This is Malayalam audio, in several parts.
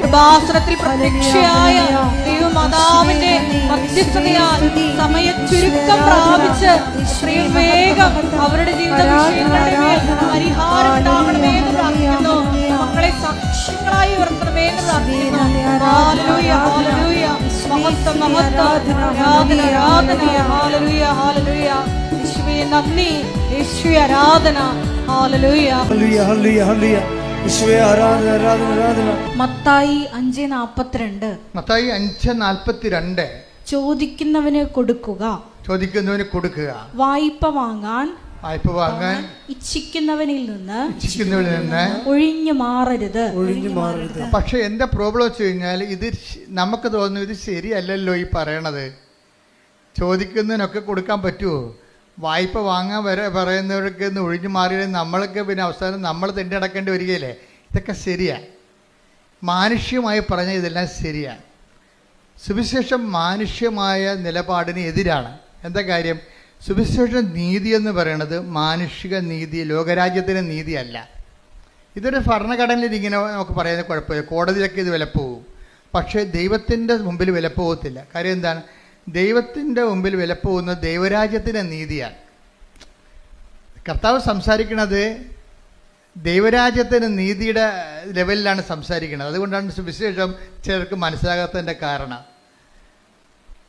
കൃപാസനത്തിൽ പ്രത്യക്ഷയായ ദൈവമാതാവിന്റെ മധ്യസ്ഥതയാൽ സമയച്ചുരുക്കം പ്രാപിച്ച് എത്രയും വേഗം അവരുടെ ജീവിത വിഷയങ്ങളുടെ മേൽ പരിഹാരം ഉണ്ടാകണമേ എന്ന് പ്രാർത്ഥിക്കുന്നു. മക്കളെ സാക്ഷ്യങ്ങളായി ഉയർത്തണമേ എന്ന് പ്രാർത്ഥിക്കുന്നു. ഹല്ലേലൂയ, ഹല്ലേലൂയ, മഹത്വം, മഹത്വം, ആരാധന, ആരാധന, ഹല്ലേലൂയ, ഹല്ലേലൂയ. യേശുവേ നന്ദി, യേശുവേ ആരാധന, ഹല്ലേലൂയ, ഹല്ലേലൂയ, ഹല്ലേലൂയ, ഹല്ലേലൂയ. മത്തായി 5:42. മത്തായി 5:42. ചോദിക്കുന്നവന് കൊടുക്കുക, ചോദിക്കുന്നവന് കൊടുക്കുക, വായ്പ വാങ്ങാൻ ഇച്ഛിക്കുന്നവനിൽ നിന്ന് ഒഴിഞ്ഞു മാറരുത്. പക്ഷെ എന്താ പ്രോബ്ലം വെച്ച് കഴിഞ്ഞാൽ, ഇത് നമുക്ക് തോന്നുന്നു ഇത് ശരിയല്ലല്ലോ ഈ പറയണത്. ചോദിക്കുന്നതിനൊക്കെ കൊടുക്കാൻ പറ്റുമോ? വായ്പ വാങ്ങാൻ വരെ പറയുന്നവർക്ക് ഒന്ന് ഒഴിഞ്ഞു മാറിയാൽ നമ്മൾക്ക് പിന്നെ അവസാനം നമ്മൾ തന്നെ അടക്കേണ്ടി വരികയില്ലേ? ഇതൊക്കെ ശരിയാണ്. മാനുഷ്യമായി പറഞ്ഞാൽ ഇതെല്ലാം ശരിയാണ്. സുവിശേഷം മാനുഷ്യമായ നിലപാടിന് എതിരാണ്. എന്താ കാര്യം? സുവിശേഷ നീതി എന്ന് പറയുന്നത് മാനുഷിക നീതി, ലോകരാജ്യത്തിൻ്റെ നീതിയല്ല. ഇതൊരു ഭരണഘടനയിൽ ഇങ്ങനെ നമുക്ക് പറയുന്നത് കുഴപ്പമില്ല, കോടതിയിലൊക്കെ ഇത് വിലപ്പോവും. പക്ഷേ ദൈവത്തിൻ്റെ മുമ്പിൽ വിലപ്പോകത്തില്ല. കാര്യം എന്താണ്? ദൈവത്തിൻ്റെ മുമ്പിൽ വിലപ്പോകുന്ന ദൈവരാജ്യത്തിൻ്റെ നീതിയാണ്. കർത്താവ് സംസാരിക്കുന്നത് ദൈവരാജ്യത്തിൻ്റെ നീതിയുടെ ലെവലിലാണ് സംസാരിക്കുന്നത്. അതുകൊണ്ടാണ് സുവിശേഷം ചിലർക്ക് മനസ്സിലാകാത്തതിൻ്റെ കാരണം.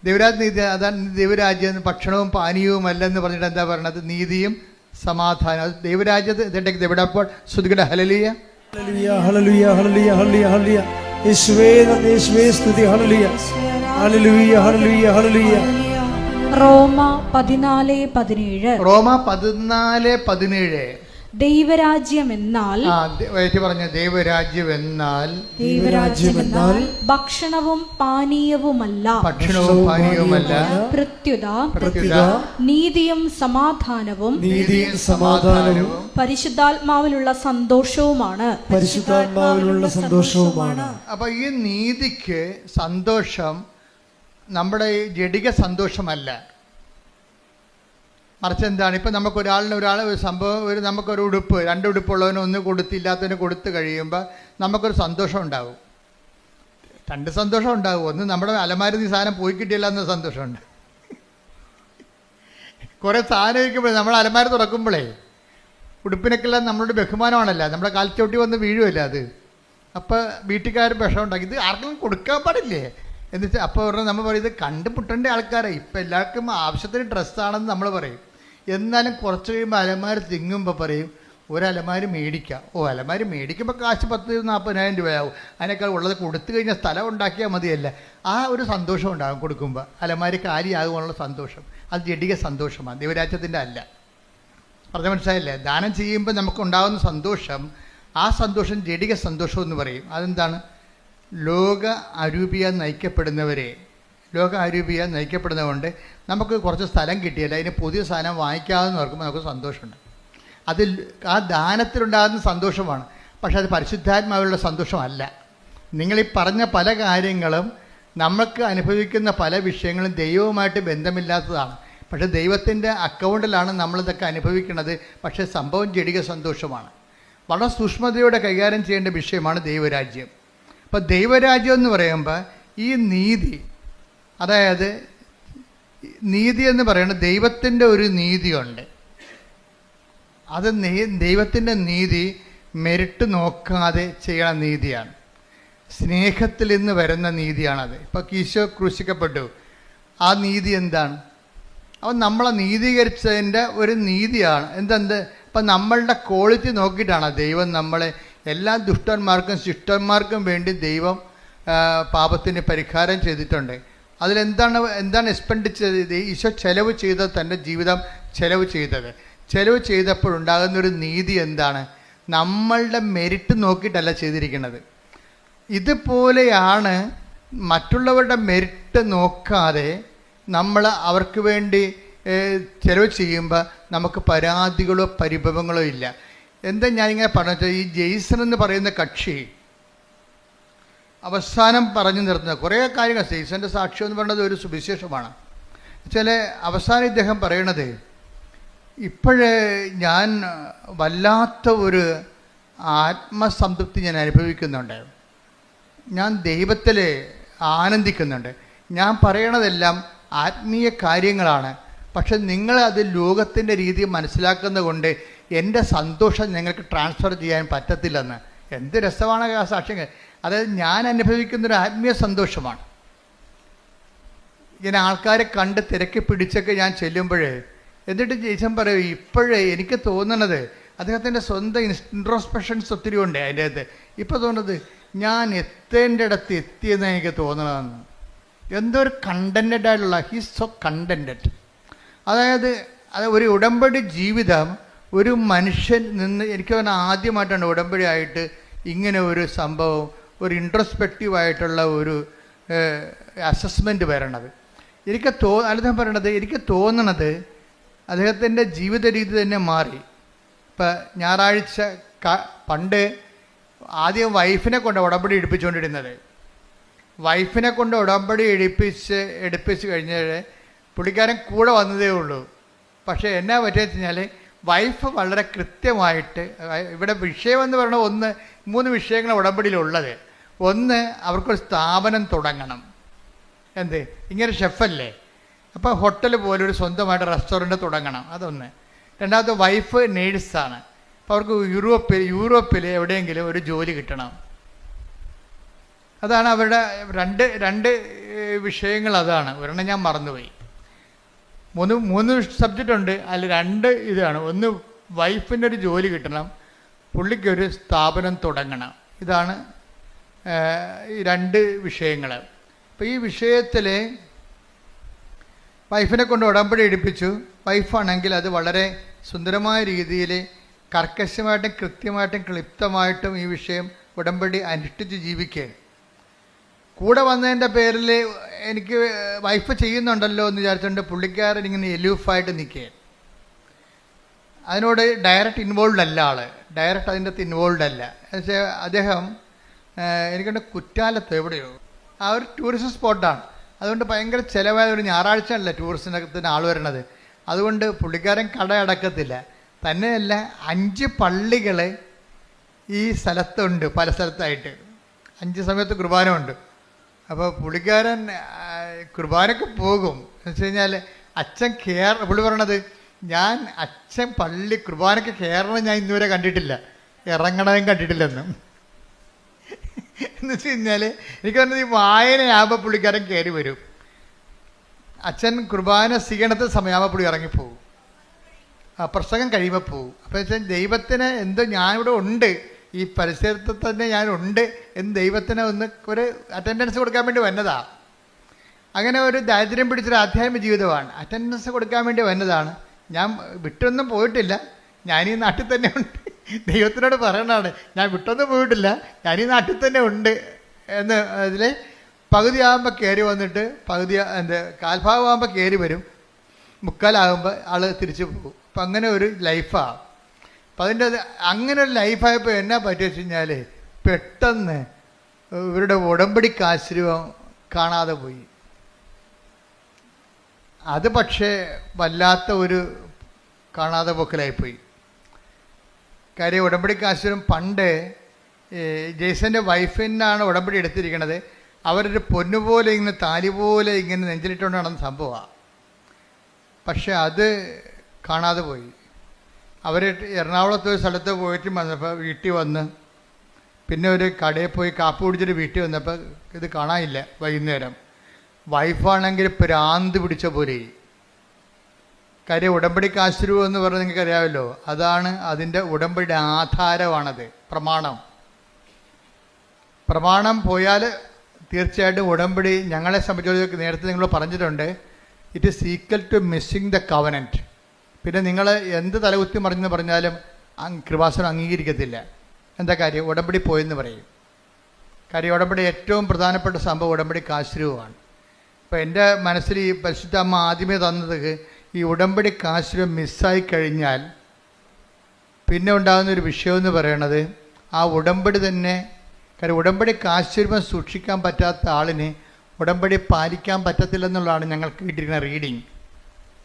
ദൈവരാജ്യ നീതി, അതാണ് ദൈവരാജ്യം ഭക്ഷണവും പാനീയവും അല്ലെന്ന് പറഞ്ഞിട്ട് എന്താ പറയണത്? നീതിയും സമാധാനം. അത് ദൈവരാജ്യത്തെ എവിടെപ്പോൾ ശ്രുതികട ഹല്ലേലൂയ, ഹല്ലേലൂയ, ഹല്ലേലൂയ, ഹല്ലേലൂയ, ഹല്ലേലൂയ. യേശുവേ നന്ദി, യേശുവേ സ്തുതി, ഹല്ലേലൂയ, ഹല്ലേലൂയ, ഹല്ലേലൂയ, ഹല്ലേലൂയ. റോമ 14:17. റോമ 14:17. ദൈവരാജ്യം എന്നാൽ, പറഞ്ഞ ദൈവരാജ്യം എന്നാൽ, ദൈവരാജ്യം എന്നാൽ ഭക്ഷണവും പാനീയവുമല്ല, ഭക്ഷണവും പാനീയവുമല്ല, പ്രത്യുത നീതിയും സമാധാനവും, നീതിയും സമാധാനവും പരിശുദ്ധാത്മാവിലുള്ള സന്തോഷവുമാണ്, പരിശുദ്ധാത്മാവിലുള്ള സന്തോഷവുമാണ്. അപ്പൊ ഈ നീതിക്ക് സന്തോഷം നമ്മുടെ ഈ ജഡിക സന്തോഷമല്ല, മറിച്ച് എന്താണ്? ഇപ്പം ഒരാൾ ഒരു സംഭവം, നമുക്കൊരു ഉടുപ്പ്, 2 ഉടുപ്പുള്ളവന് ഒന്ന് കൊടുത്തില്ലാത്തവന് കൊടുത്തു കഴിയുമ്പോൾ നമുക്കൊരു സന്തോഷം ഉണ്ടാവും. 2 സന്തോഷം ഉണ്ടാവും. ഒന്ന് നമ്മുടെ അലമാരി സാധനം പോയി കിട്ടിയില്ല എന്ന സന്തോഷമുണ്ട്. കുറേ സാധനം ഇരിക്കുമ്പോഴേ നമ്മൾ അലമാരി തുറക്കുമ്പോഴേ ഉടുപ്പിനൊക്കെല്ലാം നമ്മളോട് ബഹുമാനമാണല്ലോ, നമ്മുടെ കാൽച്ചോട്ടി വന്ന് വീഴുമല്ലോ അത്. അപ്പോൾ വീട്ടുകാർ വിഷം ഉണ്ടാക്കി, ഇത് ആർക്കും കൊടുക്കാൻ പാടില്ലേ എന്ന് വെച്ചാൽ അപ്പോൾ പറഞ്ഞാൽ നമ്മൾ പറയും ഇത് കണ്ടുമുട്ടേണ്ട ആൾക്കാരെ. ഇപ്പം എല്ലാവർക്കും ആവശ്യത്തിന് ഡ്രസ്സാണെന്ന് നമ്മൾ പറയും. എന്നാലും കുറച്ച് കഴിയുമ്പോൾ അലമാരി തിങ്ങുമ്പോൾ പറയും ഒരു അലമാരി മേടിക്കാം. അലമാരി മേടിക്കുമ്പോൾ കാശ് 30,000-40,000 രൂപയാവും. അതിനേക്കാൾ ഉള്ളത് കൊടുത്തു കഴിഞ്ഞാൽ സ്ഥലം ഉണ്ടാക്കിയാൽ മതിയല്ല. ആ ഒരു സന്തോഷം ഉണ്ടാകും കൊടുക്കുമ്പോൾ. അലമാരി കാലിയാകുവാനുള്ള സന്തോഷം, അത് ജഡിക സന്തോഷമാണ്, ദൈവരാജ്യത്തിൻ്റെ അല്ല. പറഞ്ഞ മനസ്സിലായില്ലേ? ദാനം ചെയ്യുമ്പോൾ നമുക്കുണ്ടാകുന്ന സന്തോഷം, ആ സന്തോഷം ജഡിക സന്തോഷം എന്ന് പറയും. അതെന്താണ്? ലോക അരൂപിയ നയിക്കപ്പെടുന്നതുകൊണ്ട് നമുക്ക് കുറച്ച് സ്ഥലം കിട്ടിയല്ല, അതിന് പുതിയ സാധനം വാങ്ങിക്കാമെന്ന് ഓർക്കുമ്പോൾ നമുക്ക് സന്തോഷമുണ്ട്. അതിൽ ആ ദാനത്തിലുണ്ടാകുന്ന സന്തോഷമാണ്. പക്ഷെ അത് പരിശുദ്ധാത്മാവിലുള്ള സന്തോഷമല്ല. നിങ്ങളീ പറഞ്ഞ പല കാര്യങ്ങളും, നമുക്ക് അനുഭവിക്കുന്ന പല വിഷയങ്ങളും ദൈവവുമായിട്ട് ബന്ധമില്ലാത്തതാണ്. പക്ഷേ ദൈവത്തിൻ്റെ അക്കൗണ്ടിലാണ് നമ്മളിതൊക്കെ അനുഭവിക്കുന്നത്. പക്ഷേ സംഭവം ജഡിക സന്തോഷമാണ്. വളരെ സൂക്ഷ്മതയോടെ കൈകാര്യം ചെയ്യേണ്ട വിഷയമാണ് ദൈവരാജ്യം. അപ്പോൾ ദൈവരാജ്യം എന്ന് പറയുമ്പോൾ ഈ നീതി, അതായത് നീതി എന്ന് പറയുന്നത് ദൈവത്തിൻ്റെ ഒരു നീതിയുണ്ട്. അത് ദൈവത്തിൻ്റെ നീതി മെരിട്ട് നോക്കാതെ ചെയ്യണ നീതിയാണ്. സ്നേഹത്തിൽ നിന്ന് വരുന്ന നീതിയാണത്. ഇപ്പോൾ ഈശോ ക്രൂശിക്കപ്പെട്ടു, ആ നീതി എന്താണ്? അപ്പം നമ്മളെ നീതീകരിച്ചതിൻ്റെ ഒരു നീതിയാണ്. ഇപ്പം നമ്മളുടെ ക്വാളിറ്റി നോക്കിയിട്ടാണ് ദൈവം നമ്മളെ, എല്ലാ ദുഷ്ടന്മാർക്കും ശിഷ്ടന്മാർക്കും വേണ്ടി ദൈവം പാപത്തിന് പരിഹാരം ചെയ്തിട്ടുണ്ട്. അതിലെന്താണ് എക്സ്പെൻഡ് ചെയ്തത്? ഈശോ ചെലവ് ചെയ്തത്, തൻ്റെ ജീവിതം ചെലവ് ചെയ്തപ്പോഴുണ്ടാകുന്നൊരു നീതി എന്താണ്? നമ്മളുടെ മെരിറ്റ് നോക്കിയിട്ടല്ല ചെയ്തിരിക്കുന്നത്. ഇതുപോലെയാണ് മറ്റുള്ളവരുടെ മെരിറ്റ് നോക്കാതെ നമ്മൾ അവർക്ക് വേണ്ടി ചെലവ് ചെയ്യുമ്പോൾ നമുക്ക് പരാതികളോ പരിഭവങ്ങളോ ഇല്ല. എന്താ ഞാനിങ്ങനെ പറഞ്ഞത്, ഈ ജെയ്സൺ എന്ന് പറയുന്ന കക്ഷി അവസാനം പറഞ്ഞു നിർത്തുന്നത് കുറേ കാര്യങ്ങൾ. ജെയ്സൻ്റെ സാക്ഷ്യം എന്ന് പറയുന്നത് ഒരു സുവിശേഷമാണ്. വെച്ചാൽ അവസാനം ഇദ്ദേഹം പറയണത്, ഇപ്പോഴേ ഞാൻ വല്ലാത്ത ഒരു ആത്മസംതൃപ്തി ഞാൻ അനുഭവിക്കുന്നുണ്ട്, ഞാൻ ദൈവത്തിൽ ആനന്ദിക്കുന്നുണ്ട്, ഞാൻ പറയണതെല്ലാം ആത്മീയ കാര്യങ്ങളാണ്, പക്ഷെ നിങ്ങൾ അത് ലോകത്തിൻ്റെ രീതി മനസ്സിലാക്കുന്നത് കൊണ്ട് എൻ്റെ സന്തോഷം നിങ്ങൾക്ക് ട്രാൻസ്ഫർ ചെയ്യാൻ പറ്റത്തില്ലെന്ന്. എന്ത് രസമാണ് ആ സാക്ഷ്യങ്ങൾ. അതായത് ഞാൻ അനുഭവിക്കുന്നൊരു ആത്മീയ സന്തോഷമാണ്. ഇങ്ങനെ ആൾക്കാരെ കണ്ട് തിരക്കി പിടിച്ചൊക്കെ ഞാൻ ചെല്ലുമ്പോൾ എന്നിട്ട് ജെയ്സൺ പറയും, ഇപ്പോഴേ എനിക്ക് തോന്നണത്, അദ്ദേഹത്തിൻ്റെ സ്വന്തം ഇൻട്രോസ്പെക്ഷൻസ് ഒത്തിരി ഉണ്ട് അതിൻ്റെ അകത്ത്. ഇപ്പോൾ തോന്നുന്നത് ഞാൻ എത്തേണ്ടിടത്ത് എത്തിയെന്ന് എനിക്ക് തോന്നണമെന്ന്. എന്തോ ഒരു കണ്ടൻറ്റഡ് ആയിട്ടുള്ള, ഹീസ് സോ കണ്ടൻറ്റഡ്. അതായത് അത് ഒരു ഉടമ്പടി ജീവിതം ഒരു മനുഷ്യൻ നിന്ന്, എനിക്ക് പറഞ്ഞാൽ ആദ്യമായിട്ടാണ് ഉടമ്പടി ആയിട്ട് ഇങ്ങനെ ഒരു സംഭവം, ഒരു ഇൻട്രോസ്പെക്റ്റീവായിട്ടുള്ള ഒരു അസസ്മെൻറ്റ് വരണത്. അദ്ദേഹം പറയണത്, എനിക്ക് തോന്നണത് അദ്ദേഹത്തിൻ്റെ ജീവിത രീതി തന്നെ മാറി. ഇപ്പം ഞായറാഴ്ച പണ്ട് ആദ്യം വൈഫിനെ കൊണ്ട് ഉടമ്പടി എടുപ്പിച്ചുകൊണ്ടിരുന്നത്, വൈഫിനെ കൊണ്ട് ഉടമ്പടി എടുപ്പിച്ച് കഴിഞ്ഞാൽ പുള്ളിക്കാരൻ കൂടെ വന്നതേ ഉള്ളൂ. പക്ഷേ എന്നാ പറ്റിയെന്ന് വെച്ച് കഴിഞ്ഞാൽ വൈഫ് വളരെ കൃത്യമായിട്ട്, ഇവിടെ വിഷയമെന്ന് പറയുന്നത് 3 വിഷയങ്ങൾ ഉടമ്പടിയിലുള്ളത്. ഒന്ന്, അവർക്കൊരു സ്ഥാപനം തുടങ്ങണം. എന്ത്, ഇങ്ങനെ ഷെഫല്ലേ, അപ്പോൾ ഹോട്ടൽ പോലെ ഒരു സ്വന്തമായിട്ട് റെസ്റ്റോറൻറ്റ് തുടങ്ങണം, അതൊന്ന്. രണ്ടാമത്തെ, വൈഫ് നേഴ്സാണ്, അപ്പോൾ അവർക്ക് യൂറോപ്പിൽ എവിടെയെങ്കിലും ഒരു ജോലി കിട്ടണം. അതാണ് അവരുടെ രണ്ട് വിഷയങ്ങൾ. അതാണ് ഒരെണ്ണം ഞാൻ മറന്നുപോയി. 3 സബ്ജക്റ്റ് ഉണ്ട്, അതിൽ 2 ഇതാണ്. ഒന്ന്, വൈഫിൻ്റെ ഒരു ജോലി കിട്ടണം, പുള്ളിക്കൊരു സ്ഥാപനം തുടങ്ങണം. ഇതാണ് ഈ 2 വിഷയങ്ങൾ. അപ്പോൾ ഈ വിഷയത്തിൽ വൈഫിനെ കൊണ്ട് ഉടമ്പടി എടുപ്പിച്ചു. വൈഫാണെങ്കിൽ അത് വളരെ സുന്ദരമായ രീതിയിൽ കർക്കശമായിട്ടും കൃത്യമായിട്ടും ക്ലിപ്തമായിട്ടും ഈ വിഷയം ഉടമ്പടി അനുഷ്ഠിച്ച് ജീവിക്കുകയാണ്. കൂടെ വന്നതിൻ്റെ പേരിൽ എനിക്ക് വൈഫ് ചെയ്യുന്നുണ്ടല്ലോ എന്ന് വിചാരിച്ചുകൊണ്ട് പുള്ളിക്കാരൻ ഇങ്ങനെ എലൂഫായിട്ട് നിൽക്കുകയാണ്. അതിനോട് ഡയറക്റ്റ് ഇൻവോൾവ് അല്ല ആൾ, ഡയറക്റ്റ് അതിൻ്റെ അകത്ത് ഇൻവോൾവ് അല്ല. പക്ഷേ അദ്ദേഹം എനിക്കൊണ്ട് കുറ്റാലത്ത് എവിടെയോ ആ ഒരു ടൂറിസ്റ്റ് സ്പോട്ടാണ്, അതുകൊണ്ട് ഭയങ്കര ചിലവായ ഒരു ഞായറാഴ്ച അല്ല ടൂറിസ്റ്റിനകത്തിന് ആൾ വരണത്. അതുകൊണ്ട് പുള്ളിക്കാരൻ കട അടക്കത്തില്ല. തന്നെയല്ല 5 പള്ളികൾ ഈ സ്ഥലത്തുണ്ട്, പല സ്ഥലത്തായിട്ട് 5 സമയത്ത് കുർബാന ഉണ്ട്. അപ്പോൾ പുള്ളിക്കാരൻ കുർബാനയ്ക്ക് പോകും എന്ന് വെച്ച് കഴിഞ്ഞാൽ അച്ഛൻ പുള്ളി പറയണത്, ഞാൻ അച്ഛൻ പള്ളി കുർബാനയ്ക്ക് കയറണം ഞാൻ ഇന്നുവരെ കണ്ടിട്ടില്ല, ഇറങ്ങണതും കണ്ടിട്ടില്ലെന്ന്. എന്ന് വെച്ച് കഴിഞ്ഞാൽ എനിക്ക് പറഞ്ഞത് ഈ വായനയാകുമ്പോൾ പുള്ളിക്കാരൻ കയറി വരും, അച്ഛൻ കുർബാന സ്വീകരണത്തെ സമയമാകുമ്പോൾ പുള്ളി ഇറങ്ങിപ്പോവും, പ്രസംഗം കഴിയുമ്പോൾ പോവും. അപ്പോൾ വെച്ചാൽ ദൈവത്തിന് എന്തോ ഞാനിവിടെ ഉണ്ട്, ഈ പരിസരത്ത് തന്നെ ഞാനുണ്ട് എന്ന് ദൈവത്തിന് ഒരു അറ്റൻഡൻസ് കൊടുക്കാൻ വേണ്ടി വന്നതാ. അങ്ങനെ ഒരു ദാരിദ്ര്യം പിടിച്ചൊരു ആധ്യാത്മിക ജീവിതമാണ്, അറ്റൻഡൻസ് കൊടുക്കാൻ വേണ്ടി വന്നതാണ്. ഞാൻ വിട്ടൊന്നും പോയിട്ടില്ല, ഞാനീ നാട്ടിൽ തന്നെ ഉണ്ട്. ദൈവത്തിനോട് പറയണതാണ്, ഞാൻ വിട്ടൊന്നും പോയിട്ടില്ല, ഞാനീ നാട്ടിൽ തന്നെ ഉണ്ട് എന്ന്. അതിൽ പകുതിയാകുമ്പോൾ കയറി വന്നിട്ട് കാൽഭാഗമാകുമ്പോൾ കയറി വരും, മുക്കാലാകുമ്പോൾ ആൾ തിരിച്ചു പോകും. അപ്പം അങ്ങനെ ഒരു ലൈഫാണ്. അപ്പം അങ്ങനെ ഒരു ലൈഫായപ്പോൾ എന്നാ പറ്റുക വെച്ച് കഴിഞ്ഞാൽ പെട്ടെന്ന് ഇവരുടെ ഉടമ്പടിക്ക് ആശ്രയം കാണാതെ പോയി. അത് പക്ഷേ വല്ലാത്ത ഒരു കാണാതെ പോക്കലായിപ്പോയി. കാര്യം ഉടമ്പടിക്ക് ആശ്രയം പണ്ട് ജെയ്സൻ്റെ വൈഫിനാണ് ഉടമ്പടി എടുത്തിരിക്കുന്നത്. അവരൊരു പൊന്നുപോലെ ഇങ്ങനെ താലി പോലെ ഇങ്ങനെ നെഞ്ചിലിട്ടുകൊണ്ട് നടന്ന സംഭവമാണ്. പക്ഷെ അത് കാണാതെ പോയി. അവർ എറണാകുളത്ത് ഒരു സ്ഥലത്ത് പോയിട്ട് വന്നപ്പോൾ വീട്ടിൽ വന്ന് പിന്നെ ഒരു കടയിൽ പോയി കാപ്പി കുടിച്ചിട്ട് വീട്ടിൽ വന്നപ്പോൾ ഇത് കാണാനില്ല. വൈകുന്നേരം വൈഫാണെങ്കിൽ ഭ്രാന്ത് പിടിച്ച പോലെ. കാര്യം ഉടമ്പടിക്ക് ആശ്രയം എന്ന് പറഞ്ഞാൽ നിങ്ങൾക്ക് അറിയാമല്ലോ, അതാണ് അതിൻ്റെ ഉടമ്പടിയുടെ ആധാരമാണത്. പ്രമാണം പോയാൽ തീർച്ചയായിട്ടും ഉടമ്പടി ഞങ്ങളെ സംബന്ധിച്ച് നേരത്തെ നിങ്ങൾ പറഞ്ഞിട്ടുണ്ട്, it is equal to missing the covenant. പിന്നെ നിങ്ങൾ എന്ത് തലകുത്തി മറിഞ്ഞെന്ന് പറഞ്ഞാലും കൃപാസനം അംഗീകരിക്കത്തില്ല. എന്താ കാര്യം? ഉടമ്പടി പോയെന്ന് പറയും. കാര്യം ഉടമ്പടി ഏറ്റവും പ്രധാനപ്പെട്ട സംഭവം ഉടമ്പടിക്ക് ആശ്രയമാണ്. അപ്പോൾ എൻ്റെ മനസ്സിൽ ഈ പരിശുദ്ധ അമ്മ ആദ്യമേ തന്നത് ഈ ഉടമ്പടി കാശുരം മിസ്സായി കഴിഞ്ഞാൽ പിന്നെ ഉണ്ടാകുന്നൊരു വിഷയമെന്ന് പറയണത് ആ ഉടമ്പടി തന്നെ. കാര്യം ഉടമ്പടി കാശുരൂപം സൂക്ഷിക്കാൻ പറ്റാത്ത ആളിന് ഉടമ്പടി പാലിക്കാൻ പറ്റത്തില്ലെന്നുള്ളതാണ് ഞങ്ങൾക്ക് കിട്ടിയിരിക്കുന്ന റീഡിങ്.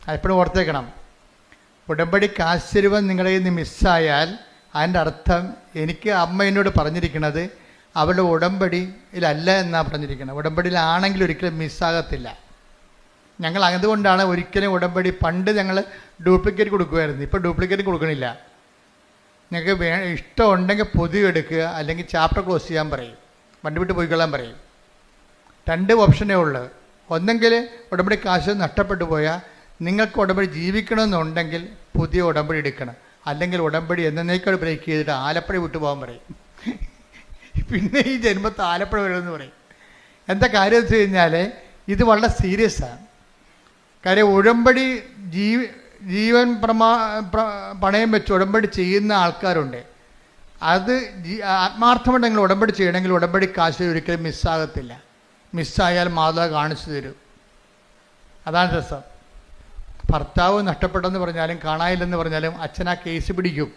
അതെപ്പോഴും ഓർത്തേക്കണം. ഉടമ്പടി കാശുരൂപം നിങ്ങളുടെ കയ്യിൽ നിന്ന് മിസ്സായാൽ അതിൻ്റെ അർത്ഥം, എനിക്ക് അമ്മ എന്നോട് പറഞ്ഞിരിക്കുന്നത് അവളുടെ ഉടമ്പടിയിലല്ല എന്നാണ് പറഞ്ഞിരിക്കുന്നത്. ഉടമ്പടിയിലാണെങ്കിൽ ഒരിക്കലും മിസ്സാകത്തില്ല. ഞങ്ങൾ അതുകൊണ്ടാണ് ഒരിക്കലും ഉടമ്പടി, പണ്ട് ഞങ്ങൾ ഡ്യൂപ്ലിക്കേറ്റ് കൊടുക്കുമായിരുന്നു, ഇപ്പോൾ ഡ്യൂപ്ലിക്കേറ്റ് കൊടുക്കണില്ല. നിങ്ങൾക്ക് ഇഷ്ടമുണ്ടെങ്കിൽ പൊതുവെ എടുക്കുക, അല്ലെങ്കിൽ ചാപ്റ്റർ ക്ലോസ് ചെയ്യാൻ പറയും, വണ്ടി വിട്ട് പോയിക്കൊള്ളാൻ പറയും. 2 ഓപ്ഷനേ ഉള്ളൂ. ഒന്നെങ്കിൽ ഉടമ്പടി കാശ് നഷ്ടപ്പെട്ടു പോയാൽ നിങ്ങൾക്ക് ഉടമ്പടി ജീവിക്കണമെന്നുണ്ടെങ്കിൽ പുതിയ ഉടമ്പടി എടുക്കണം, അല്ലെങ്കിൽ ഉടമ്പടി എന്നേക്കാൾ ബ്രേക്ക് ചെയ്തിട്ട് ആലപ്പുഴ വിട്ടു പോകാൻ പറയും. പിന്നെ ഈ ജന്മത്ത് ആലപ്പുഴ വരുമെന്ന് പറയും. എന്താ കാര്യം വെച്ച് കഴിഞ്ഞാൽ ഇത് വളരെ സീരിയസ് ആണ്. കാര്യം ഉടമ്പടി ജീവൻ പണയം വെച്ച് ഉടമ്പടി ചെയ്യുന്ന ആൾക്കാരുണ്ട്. അത് ആത്മാർത്ഥമായിട്ട് നിങ്ങൾ ഉടമ്പടി ചെയ്യണമെങ്കിൽ ഉടമ്പടി കാശ് ഒരിക്കലും മിസ്സാകത്തില്ല. മിസ്സായാൽ മാതാവ് കാണിച്ചു തരും. അതാണ് രസം. ഭർത്താവ് നഷ്ടപ്പെട്ടെന്ന് പറഞ്ഞാലും കാണാനില്ലെന്ന് പറഞ്ഞാലും അച്ഛൻ ആ കേസ് പിടിക്കും.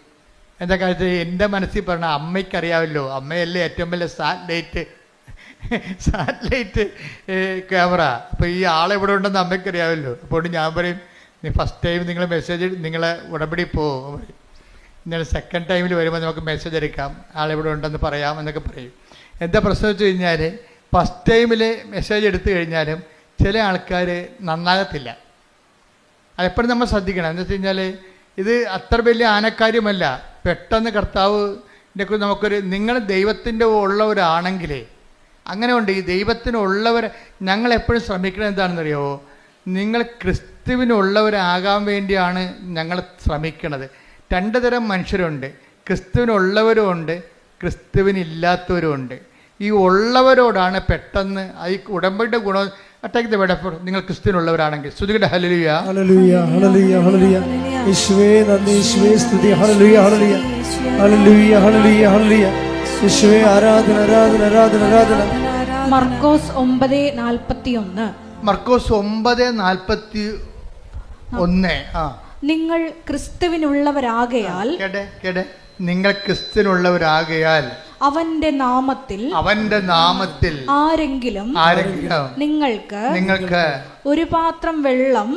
എന്താ കാര്യത്തിൽ എൻ്റെ മനസ്സിൽ പറഞ്ഞാൽ അമ്മയ്ക്കറിയാമല്ലോ, അമ്മയല്ലേ ഏറ്റവും വലിയ സാറ്റലൈറ്റ് ക്യാമറ. അപ്പോൾ ഈ ആളെവിടെ ഉണ്ടെന്ന് അമ്മയ്ക്കറിയാമല്ലോ. അപ്പോൾ ഞാൻ പറയും, ഫസ്റ്റ് ടൈം നിങ്ങൾ മെസ്സേജ് നിങ്ങളെ ഉടമ്പടി പോകും, ഇങ്ങനെ സെക്കൻഡ് ടൈമിൽ വരുമ്പോൾ നമുക്ക് മെസ്സേജ് എടുക്കാം, ആളെവിടെ ഉണ്ടെന്ന് പറയാം എന്നൊക്കെ പറയും. എന്താ പ്രശ്നം വെച്ച് കഴിഞ്ഞാൽ ഫസ്റ്റ് ടൈമിൽ മെസ്സേജ് എടുത്തു കഴിഞ്ഞാലും ചില ആൾക്കാർ നന്നാകത്തില്ല. അതെപ്പോഴും നമ്മൾ ശ്രദ്ധിക്കണം. എന്ന് വെച്ച് കഴിഞ്ഞാൽ ഇത് അത്ര വലിയ ആനക്കാര്യമല്ല. പെട്ടെന്ന് കർത്താവിൻ്റെ നമുക്കൊരു, നിങ്ങൾ ദൈവത്തിൻ്റെ ഉള്ളവരാണെങ്കിൽ അങ്ങനെ ഉണ്ട്. ഈ ദൈവത്തിനുള്ളവർ ഞങ്ങളെപ്പോഴും ശ്രമിക്കണം എന്താണെന്നറിയാമോ, നിങ്ങൾ ക്രിസ്തുവിനുള്ളവരാകാൻ വേണ്ടിയാണ് ഞങ്ങൾ ശ്രമിക്കണത്. 2 തരം മനുഷ്യരുണ്ട്, ക്രിസ്തുവിനുള്ളവരും ഉണ്ട്, ക്രിസ്തുവിനില്ലാത്തവരും ഉണ്ട്. ഈ ഉള്ളവരോടാണ് പെട്ടെന്ന് ഈ ഉടമ്പടിയുടെ ഗുണം. അറ്റാക്ക് ദ വേർഡ്, നിങ്ങൾ ക്രിസ്തുവിനുള്ളവരാണെങ്കിൽ സ്തുതിക്കട്ടെ. ഹല്ലേലൂയ ഹല്ലേലൂയ ഹല്ലേലൂയ ഹല്ലേലൂയ. യേശുവേ നന്ദി, യേശുവേ സ്തുതി. ഹല്ലേലൂയ ഹല്ലേലൂയ ഹല്ലേലൂയ ഹല്ലേലൂയ ഹല്ലേലൂയ. യേശുവേ ആരാധന ആരാധന ആരാധന ആരാധന. മർക്കോസ് 9:41. മർക്കോസ് 9:41. നിങ്ങൾ ക്രിസ്തുവിനുള്ളവരാകയാൽ, കേട്ടെ, നിങ്ങൾ ക്രിസ്തുവിനുള്ളവരാകയാൽ അവന്റെ നാമത്തിൽ ആരെങ്കിലും നിങ്ങൾക്ക് ഒരു പാത്രം വെള്ളം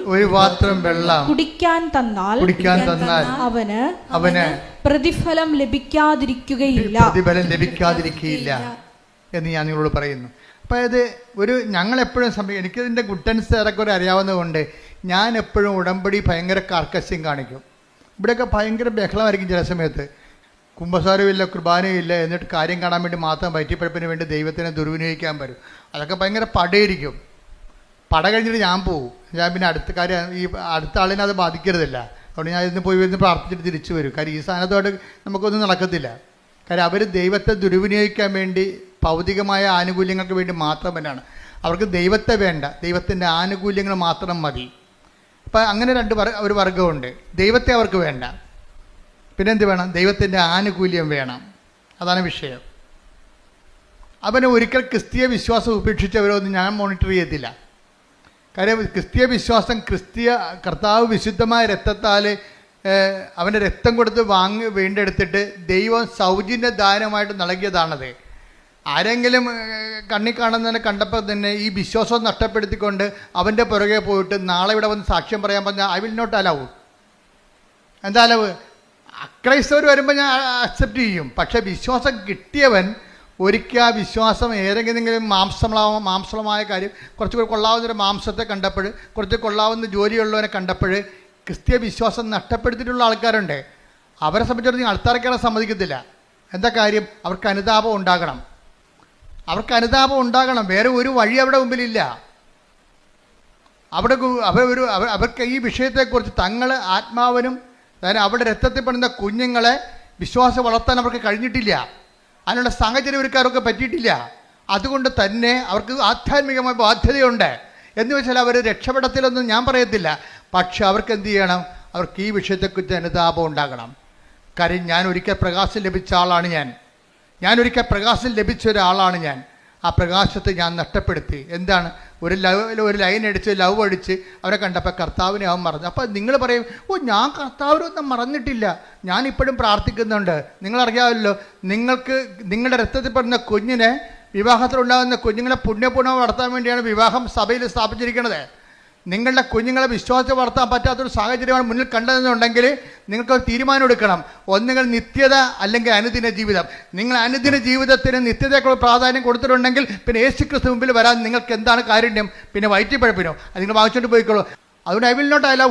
കുടിക്കാൻ തന്നാൽ അവന് പ്രതിഫലം ലഭിക്കാതിരിക്കുകയില്ല എന്ന് ഞാൻ നിങ്ങളോട് പറയുന്നു. അപ്പോൾ ഇത് ഞങ്ങളെപ്പോഴും എനിക്കതിൻ്റെ ഗുഡൻസ് ഏറെക്കുറെ അറിയാവുന്നതുകൊണ്ട് ഞാൻ എപ്പോഴും ഉടമ്പടി ഭയങ്കര കാർക്കശ്യം കാണിക്കും. ഇവിടെയൊക്കെ ഭയങ്കര ബഹളമായിരിക്കും ചില സമയത്ത്. കുമ്പസാരമില്ല, കുർബാനയില്ല, എന്നിട്ട് കാര്യം കാണാൻ വേണ്ടി മാത്രം വയറ്റിപ്പഴപ്പിന് വേണ്ടി ദൈവത്തിനെ ദുർവിനിയോഗിക്കാൻ വരും. അതൊക്കെ ഭയങ്കര പടയിരിക്കും. പട കഴിഞ്ഞിട്ട് ഞാൻ പോകും. ഞാൻ പിന്നെ അടുത്ത കാര്യം ഈ അടുത്ത ആളിനെ അത് ബാധിക്കരുതല്ല. അതുകൊണ്ട് ഞാൻ ഇന്ന് പോയി വരുന്ന് പ്രാർത്ഥിച്ചിട്ട് തിരിച്ചു വരും. കാര്യം ഈ സാധനത്തോട് നമുക്കൊന്നും നടക്കത്തില്ല. കാര്യം അവർ ദൈവത്തെ ദുർവിനിയോഗിക്കാൻ വേണ്ടി ഭൗതികമായ ആനുകൂല്യങ്ങൾക്ക് വേണ്ടി മാത്രം തന്നെയാണ്. അവർക്ക് ദൈവത്തെ വേണ്ട, ദൈവത്തിൻ്റെ ആനുകൂല്യങ്ങൾ മാത്രം മതി. അപ്പം അങ്ങനെ ഒരു വർഗമുണ്ട്. ദൈവത്തെ അവർക്ക് വേണ്ട, പിന്നെ എന്ത് വേണം? ദൈവത്തിൻ്റെ ആനുകൂല്യം വേണം. അതാണ് വിഷയം. അവനെ ഒരിക്കൽ ക്രിസ്തീയ വിശ്വാസം ഉപേക്ഷിച്ചവരൊന്നും ഞാൻ മോണിറ്റർ ചെയ്യത്തില്ല. കാര്യം ക്രിസ്തീയ വിശ്വാസം കർത്താവ് വിശുദ്ധമായ രക്തത്താൽ അവൻ്റെ രക്തം കൊടുത്ത് വീണ്ടെടുത്തിട്ട് ദൈവം സൗജന്യ ദാനമായിട്ട് നൽകിയതാണത്. ആരെങ്കിലും കണ്ണി കാണുന്നതിനെ കണ്ടപ്പോൾ തന്നെ ഈ വിശ്വാസം നഷ്ടപ്പെടുത്തിക്കൊണ്ട് അവൻ്റെ പുറകെ പോയിട്ട് നാളെ ഇവിടെ വന്ന് സാക്ഷ്യം പറയാൻ പറഞ്ഞാൽ ഐ വിൽ നോട്ട് അലവ്. എന്താ അലവ്? അക്രൈസ്തവർ വരുമ്പോൾ ഞാൻ അക്സെപ്റ്റ് ചെയ്യും. പക്ഷേ വിശ്വാസം കിട്ടിയവൻ ഒരിക്കൽ ആ വിശ്വാസം ഏതെങ്കിലും മാംസളമായ കാര്യം, കുറച്ച് കൊള്ളാവുന്നൊരു മാംസത്തെ കണ്ടപ്പോൾ, കുറച്ച് കൊള്ളാവുന്ന ജോലിയുള്ളവനെ കണ്ടപ്പോൾ ക്രിസ്തീയ വിശ്വാസം നഷ്ടപ്പെടുത്തിയിട്ടുള്ള ആൾക്കാരുണ്ട്. അവരെ സംബന്ധിച്ചിടത്തോളം അടുത്തറയ്ക്കാനെ സമ്മതിക്കത്തില്ല. എന്താ കാര്യം? അവർക്ക് അനുതാപം ഉണ്ടാകണം. വേറെ ഒരു വഴി അവിടെ മുമ്പിലില്ല. അവർക്ക് ഈ വിഷയത്തെക്കുറിച്ച് തങ്ങൾ ആത്മാവിനും അതായത് അവിടെ രക്തത്തിൽ പെടുന്ന കുഞ്ഞുങ്ങളെ വിശ്വാസം വളർത്താൻ അവർക്ക് കഴിഞ്ഞിട്ടില്ല. അതിനുള്ള സാഹചര്യം ഒരുക്കാരൊക്കെ പറ്റിയിട്ടില്ല. അതുകൊണ്ട് തന്നെ അവർക്ക് ആധ്യാത്മികമായ ബാധ്യതയുണ്ട്. എന്ന് വെച്ചാൽ അവർ രക്ഷപ്പെടത്തിലൊന്നും ഞാൻ പറയത്തില്ല. പക്ഷെ അവർക്ക് എന്ത് ചെയ്യണം? അവർക്ക് ഈ വിഷയത്തെക്കുറിച്ച് അനുതാപം ഉണ്ടാകണം. കാര്യം ഞാൻ ഒരിക്കൽ പ്രകാശം ലഭിച്ച ഒരാളാണ് ഞാൻ. ആ പ്രകാശത്തെ ഞാൻ നഷ്ടപ്പെടുത്തി. എന്താണ്? ഒരു ലൈൻ അടിച്ച് ലവ് അടിച്ച് അവരെ കണ്ടപ്പോൾ കർത്താവിനെ അവൻ മറന്നു. അപ്പോൾ നിങ്ങൾ പറയും, ഓ ഞാൻ കർത്താവിനൊന്നും മറന്നിട്ടില്ല, ഞാൻ ഇപ്പോഴും പ്രാർത്ഥിക്കുന്നുണ്ട്. നിങ്ങളറിയാമല്ലോ, നിങ്ങൾക്ക് നിങ്ങളുടെ രക്തത്തിൽ പെടുന്ന കുഞ്ഞിനെ, വിവാഹത്തിലുണ്ടാകുന്ന കുഞ്ഞുങ്ങളെ പുണ്യപൂർണ്ണം വളർത്താൻ വേണ്ടിയാണ് വിവാഹം സഭയിൽ സ്ഥാപിച്ചിരിക്കുന്നത്. നിങ്ങളുടെ കുഞ്ഞുങ്ങളെ വിശ്വാസത്തെ വളർത്താൻ പറ്റാത്തൊരു സാഹചര്യമാണ് മുന്നിൽ കണ്ടതെന്നുണ്ടെങ്കിൽ നിങ്ങൾക്കൊരു തീരുമാനം എടുക്കണം. ഒന്നുകിൽ നിത്യത അല്ലെങ്കിൽ അനുദിന ജീവിതം. നിങ്ങൾ അനുദിന ജീവിതത്തിന് നിത്യതയ്ക്കുള്ള പ്രാധാന്യം കൊടുത്തിട്ടുണ്ടെങ്കിൽ പിന്നെ യേശുക്രിസ്തു മുമ്പിൽ വരാൻ നിങ്ങൾക്ക് എന്താണ് കാരുണ്യം? പിന്നെ വയറ്റിപ്പഴപ്പിനോ? അത് നിങ്ങൾ വാങ്ങിച്ചുകൊണ്ട് പോയിക്കോളൂ. അതുകൊണ്ട് ഐ വിൽ നോട്ട് അലൗ.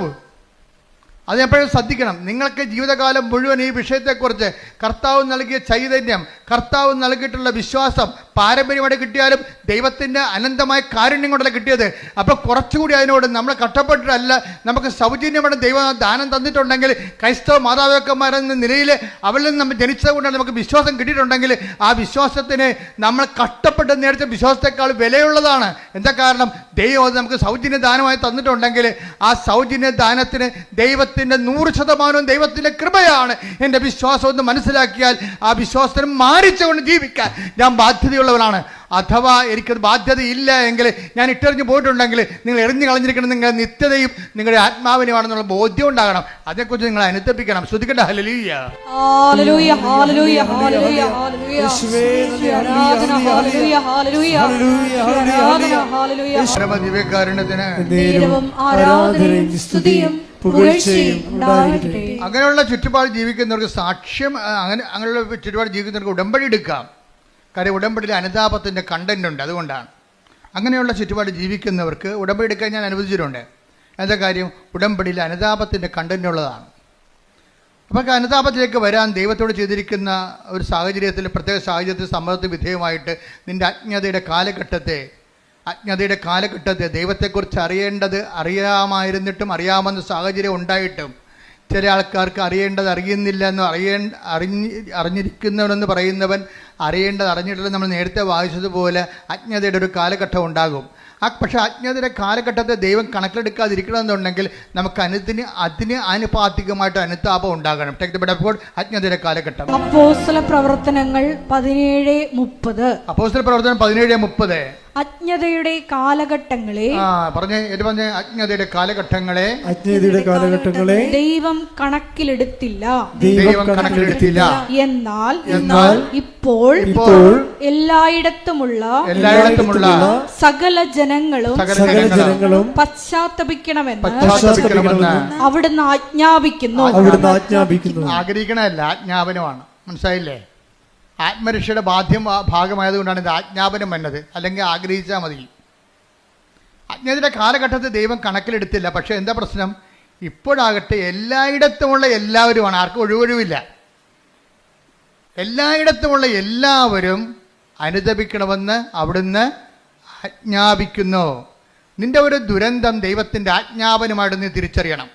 അത് എപ്പോഴും ശ്രദ്ധിക്കണം. നിങ്ങൾക്ക് ജീവിതകാലം മുഴുവൻ ഈ വിഷയത്തെക്കുറിച്ച് കർത്താവ് നൽകിയ ചൈതന്യം, കർത്താവ് നൽകിയിട്ടുള്ള വിശ്വാസം പാരമ്പര്യമായിട്ട് കിട്ടിയാലും ദൈവത്തിൻ്റെ അനന്തമായ കാരുണ്യം കൊണ്ടല്ല കിട്ടിയത്. അപ്പോൾ കുറച്ചുകൂടി അതിനോട് നമ്മൾ കഷ്ടപ്പെട്ടിട്ടല്ല, നമുക്ക് സൗജന്യമായിട്ട് ദൈവം ദാനം തന്നിട്ടുണ്ടെങ്കിൽ, ക്രൈസ്തവ മാതാപിതാക്കന്മാരെന്ന നിലയിൽ അവരിൽ നിന്ന് നമ്മൾ ജനിച്ചത് കൊണ്ടാണ് നമുക്ക് വിശ്വാസം കിട്ടിയിട്ടുണ്ടെങ്കിൽ ആ വിശ്വാസത്തിന് നമ്മൾ കഷ്ടപ്പെട്ട് നേടിച്ച വിശ്വാസത്തെക്കാൾ വിലയുള്ളതാണ്. എന്താ കാരണം? ദൈവം അത് നമുക്ക് സൗജന്യ ദാനമായി തന്നിട്ടുണ്ടെങ്കിൽ ആ സൗജന്യ ദാനത്തിന് ദൈവത്തിൻ്റെ 100% ദൈവത്തിൻ്റെ കൃപയാണ്. എൻ്റെ വിശ്വാസം ഒന്ന് മനസ്സിലാക്കിയാൽ ആ വിശ്വാസത്തിന് മാനിച്ചുകൊണ്ട് ജീവിക്കാൻ ഞാൻ ബാധ്യതയുള്ളവനാണ്. അഥവാ എനിക്കത് ബാധ്യതയില്ല എങ്കിൽ, ഞാൻ ഇട്ടെറിഞ്ഞ് പോയിട്ടുണ്ടെങ്കിൽ, നിങ്ങൾ എറിഞ്ഞു കളഞ്ഞിരിക്കണം നിങ്ങളുടെ നിത്യതയും നിങ്ങളുടെ ആത്മാവിനുമാണെന്നുള്ള ബോധ്യം ഉണ്ടാകണം. അതേക്കുറിച്ച് നിങ്ങൾ അനുതപ്പിക്കണം. ശ്രദ്ധിക്കട്ടെ. ഹല്ലേലൂയ, ഹല്ലേലൂയ, ഹല്ലേലൂയ, ഹല്ലേലൂയ, ഹല്ലേലൂയ, ഹല്ലേലൂയ, പരമദിവ്യകാരുണ്യത്തിന് ആരാധനയും സ്തുതിയും പുകഴ്ചയും ഉണ്ടാകട്ടെ. അങ്ങനെയുള്ള ചുറ്റുപാട് ജീവിക്കുന്നവർക്ക് സാക്ഷ്യം, അങ്ങനെയുള്ള ചുറ്റുപാട് ജീവിക്കുന്നവർക്ക് ഉടമ്പടി എടുക്കാം. കാര്യം ഉടമ്പടിയിൽ അനുതാപത്തിൻ്റെ കണ്ടന്റ് ഉണ്ട്. അതുകൊണ്ടാണ് അങ്ങനെയുള്ള ചുറ്റുപാട് ജീവിക്കുന്നവർക്ക് ഉടമ്പടി എടുക്കാൻ ഞാൻ അനുവദിച്ചിട്ടുണ്ട്. എന്താ കാര്യം? ഉടമ്പടിയിൽ അനുതാപത്തിൻ്റെ കണ്ടന്റ് ഉള്ളതാണ്. അപ്പോൾ അനുതാപത്തിലേക്ക് വരാൻ ദൈവത്തോട് ചെയ്തിരിക്കുന്ന ഒരു സാഹചര്യത്തിൽ, പ്രത്യേക സാഹചര്യത്തിൽ സമ്മതത്തിന് വിധേയമായിട്ട് നിൻ്റെ അജ്ഞതയുടെ കാലഘട്ടത്തെ ദൈവത്തെക്കുറിച്ച് അറിയാമായിരുന്നിട്ടും അറിയാമെന്ന സാഹചര്യം ഉണ്ടായിട്ടും, ചില ആൾക്കാർക്ക് അറിയേണ്ടത് അറിയുന്നില്ല എന്നോ അറിഞ്ഞിരിക്കുന്നവനെന്ന് പറയുന്നവൻ അറിയേണ്ടത് അറിഞ്ഞിട്ടില്ല. നമ്മൾ നേരത്തെ വായിച്ചതുപോലെ അജ്ഞതയുടെ ഒരു കാലഘട്ടം ഉണ്ടാകും. പക്ഷേ അജ്ഞതയുടെ കാലഘട്ടത്തെ ദൈവം കണക്കിലെടുക്കാതിരിക്കണമെന്നുണ്ടെങ്കിൽ നമുക്ക് അതിന് ആനുപാതികമായിട്ട് അനുതാപം ഉണ്ടാകണം. അജ്ഞതയുടെ കാലഘട്ടം. അപ്പോസ്തല പ്രവർത്തനങ്ങൾ 17:30. അജ്ഞതയുടെ കാലഘട്ടങ്ങളെ അജ്ഞതയുടെ കാലഘട്ടങ്ങളെ ദൈവം കണക്കിലെടുത്തില്ല. എന്നാൽ ഇപ്പോൾ എല്ലായിടത്തുമുള്ള സകല ജനങ്ങളും പശ്ചാത്തപിക്കണമെന്ന് അവിടുന്ന് ആജ്ഞാപിക്കുന്നു. ആഗ്രഹിക്കണമല്ല, ആജ്ഞാപനമാണ്. മനസ്സിലായില്ലേ? ആത്മരക്ഷയുടെ ഭാഗമായതുകൊണ്ടാണ് ഇത് ആജ്ഞാപനം വന്നത്. അല്ലെങ്കിൽ ആഗ്രഹിച്ചാൽ മതി. അജ്ഞതയുടെ കാലഘട്ടത്തിൽ ദൈവം കണക്കിലെടുത്തില്ല. പക്ഷേ എന്താ പ്രശ്നം? ഇപ്പോഴാകട്ടെ എല്ലായിടത്തുമുള്ള എല്ലാവരുമാണ്. ആർക്കും ഒഴിവൊഴിവില്ല. എല്ലായിടത്തുമുള്ള എല്ലാവരും അനുതപിക്കണമെന്ന് അവിടുന്ന് ആജ്ഞാപിക്കുന്നു. നിന്റെ ഒരു ദുരന്തം ദൈവത്തിൻ്റെ ആജ്ഞാപനമായിട്ട് നീ തിരിച്ചറിയണം.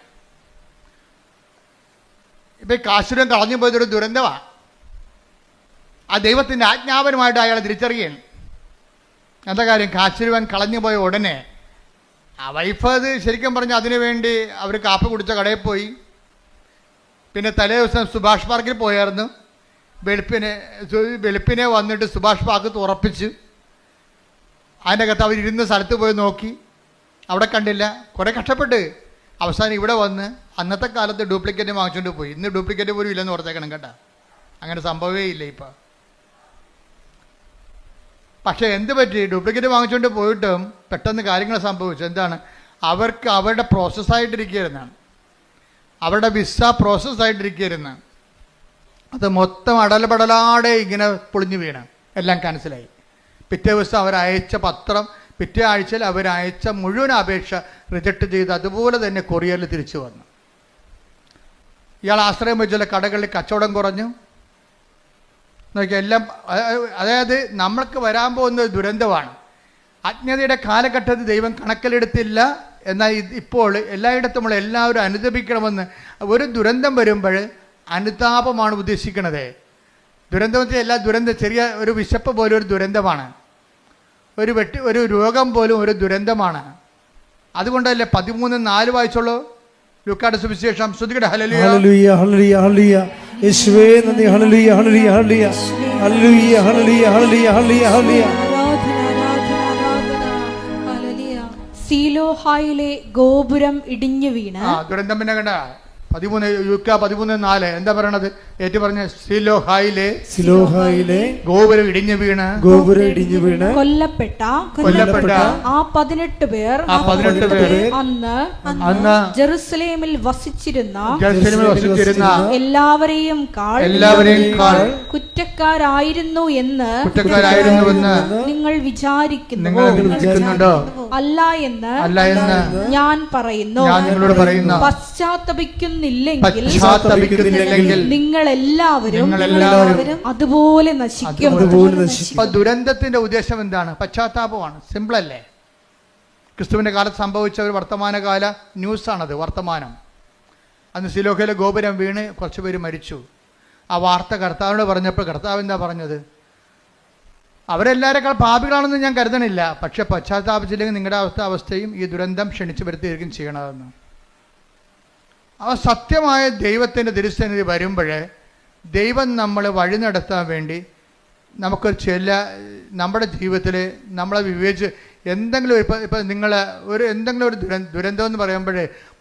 ഇപ്പം കാശുരം കളഞ്ഞു പോയതൊരു ദുരന്തമാണ്. ആ ദൈവത്തിൻ്റെ ആജ്ഞാപനമായിട്ട് അയാൾ തിരിച്ചറിയണം. എന്താ കാര്യം? കാശുരുവൻ കളഞ്ഞു പോയ ഉടനെ ആ വൈഫ് അത് ശരിക്കും പറഞ്ഞാൽ അതിനു വേണ്ടി അവർ കാപ്പി കുടിച്ച കടയിൽ പോയി. പിന്നെ തലേ ദിവസം സുഭാഷ് പാർക്കിൽ പോയായിരുന്നു. വെളുപ്പിനെ വന്നിട്ട് സുഭാഷ് പാർക്ക് തുറപ്പിച്ചു. അതിൻ്റെ അകത്ത് അവരിരുന്ന സ്ഥലത്ത് പോയി നോക്കി, അവിടെ കണ്ടില്ല. കുറേ കഷ്ടപ്പെട്ട് അവസാനം ഇവിടെ വന്ന് അന്നത്തെ കാലത്ത് ഡ്യൂപ്ലിക്കേറ്റ് വാങ്ങിച്ചുകൊണ്ട് പോയി. ഇന്ന് ഡ്യൂപ്ലിക്കേറ്റ് പോലും ഇല്ലെന്ന് ഓർത്തേക്കണം കേട്ടോ. അങ്ങനെ സംഭവമേ ഇല്ല ഇപ്പം. പക്ഷേ എന്ത് പറ്റി? ഡ്യൂപ്ലിക്കേറ്റ് വാങ്ങിച്ചുകൊണ്ട് പോയിട്ടും പെട്ടെന്ന് കാര്യങ്ങൾ സംഭവിച്ചു. എന്താണ്? അവർക്ക് അവരുടെ പ്രോസസ്സായിട്ടിരിക്കുകയായിരുന്നാണ്, അവരുടെ വിസ പ്രോസസ്സായിട്ടിരിക്കുകയായിരുന്നു. അത് മൊത്തം അടൽപടലാടെ ഇങ്ങനെ പൊളിഞ്ഞു വീണ് എല്ലാം ക്യാൻസലായി. പിറ്റേ ദിവസം അവരയച്ച പത്രം, പിറ്റേ ആഴ്ചയിൽ അവരയച്ച മുഴുവൻ അപേക്ഷ റിജക്റ്റ് ചെയ്ത് അതുപോലെ തന്നെ കൊറിയറിൽ തിരിച്ചു വന്നു. ഇയാൾ ആശ്രയം വെച്ചുള്ള കടകളിൽ കച്ചവടം കുറഞ്ഞു. നോക്കിയാൽ എല്ലാം, അതായത് നമ്മൾക്ക് വരാൻ പോകുന്ന ദുരന്തമാണ്. അജ്ഞതയുടെ കാലഘട്ടത്തിൽ ദൈവം കണക്കിലെടുത്തില്ല. എന്നാൽ ഇപ്പോൾ എല്ലായിടത്തുമുള്ള എല്ലാവരും അനുതപിക്കണമെന്ന്. ഒരു ദുരന്തം വരുമ്പോൾ അനുതാപമാണ് ഉദ്ദേശിക്കുന്നത്. ദുരന്തത്തിൽ എല്ലാ ചെറിയ ഒരു വിശപ്പ് പോലും ഒരു ദുരന്തമാണ്. ഒരു രോഗം പോലും ഒരു ദുരന്തമാണ്. അതുകൊണ്ടല്ലേ 13:4 വായിച്ചോളൂ ലൂക്കായുടെ സുവിശേഷം. ശ്രദ്ധിക്കട്ടെ. ഹല്ലേലൂയ, ഹല്ലേലൂയ, ഹല്ലേലൂയ, ഹല്ലേലൂയ. യേശുവേ നന്ദി. ഹല്ലേലൂയ, ഹല്ലേലൂയ, ഹല്ലേലൂയ, ഹല്ലേലൂയ, ഹല്ലേലൂയ, ഹല്ലേലൂയ, ഹല്ലേലൂയ, ഹല്ലേലൂയ. സിലോഹായിലെ ഗോപുരം ഇടിഞ്ഞു വീണ്. ദുരന്തം പിന്നെ കണ്ട 13:4 എന്താ പറയണത്? ഏറ്റു പറഞ്ഞ സിലോഹായിലെ ഗോപുരം ഇടിഞ്ഞു വീണ് കൊല്ലപ്പെട്ട ആ 18 പേർ അന്ന് ജെറുസലേമിൽ വസിച്ചിരുന്ന എല്ലാവരെയും കുറ്റക്കാരായിരുന്നു എന്ന് നിങ്ങൾ വിചാരിക്കുന്നുണ്ടോ? അല്ല എന്ന് ഞാൻ പറയുന്നു. പശ്ചാത്തപിക്കുന്നില്ലെങ്കിൽ നിങ്ങൾ എല്ലാവരും അതുപോലെ നശിക്കും. ദുരന്തത്തിന്റെ ഉദ്ദേശം എന്താണ്? പശ്ചാത്താപമാണ്. സിമ്പിൾ അല്ലേ? ക്രിസ്തുവിന്റെ കാലത്ത് സംഭവിച്ച ഒരു വർത്തമാനകാല ന്യൂസാണത്, വർത്തമാനം. അന്ന് സിലോഹയിലെ ഗോപുരം വീണ് കുറച്ച് പേര് മരിച്ചു. ആ വാർത്ത കർത്താവിനോട് പറഞ്ഞപ്പോൾ കർത്താവ് എന്താ പറഞ്ഞത്? അവരെല്ലാവരെക്കാൾ പാപികളാണെന്ന് ഞാൻ കരുതണില്ല, പക്ഷെ പശ്ചാത്താപിച്ചില്ലെങ്കിൽ നിങ്ങളുടെ അവസ്ഥയും ഈ ദുരന്തം ക്ഷണിച്ചു വരുത്തിയിരിക്കും ചെയ്യണതെന്ന്. ആ സത്യമായ ദൈവത്തിൻ്റെ തിരുസന്നിധി വരുമ്പോൾ ദൈവം നമ്മളെ വഴി നടത്താൻ വേണ്ടി നമുക്കൊരു നമ്മുടെ ജീവിതത്തിൽ നമ്മളെ വിവേചിച്ച് എന്തെങ്കിലും ഇപ്പം നിങ്ങൾ എന്തെങ്കിലും ഒരു ദുരന്തം എന്ന് പറയുമ്പോൾ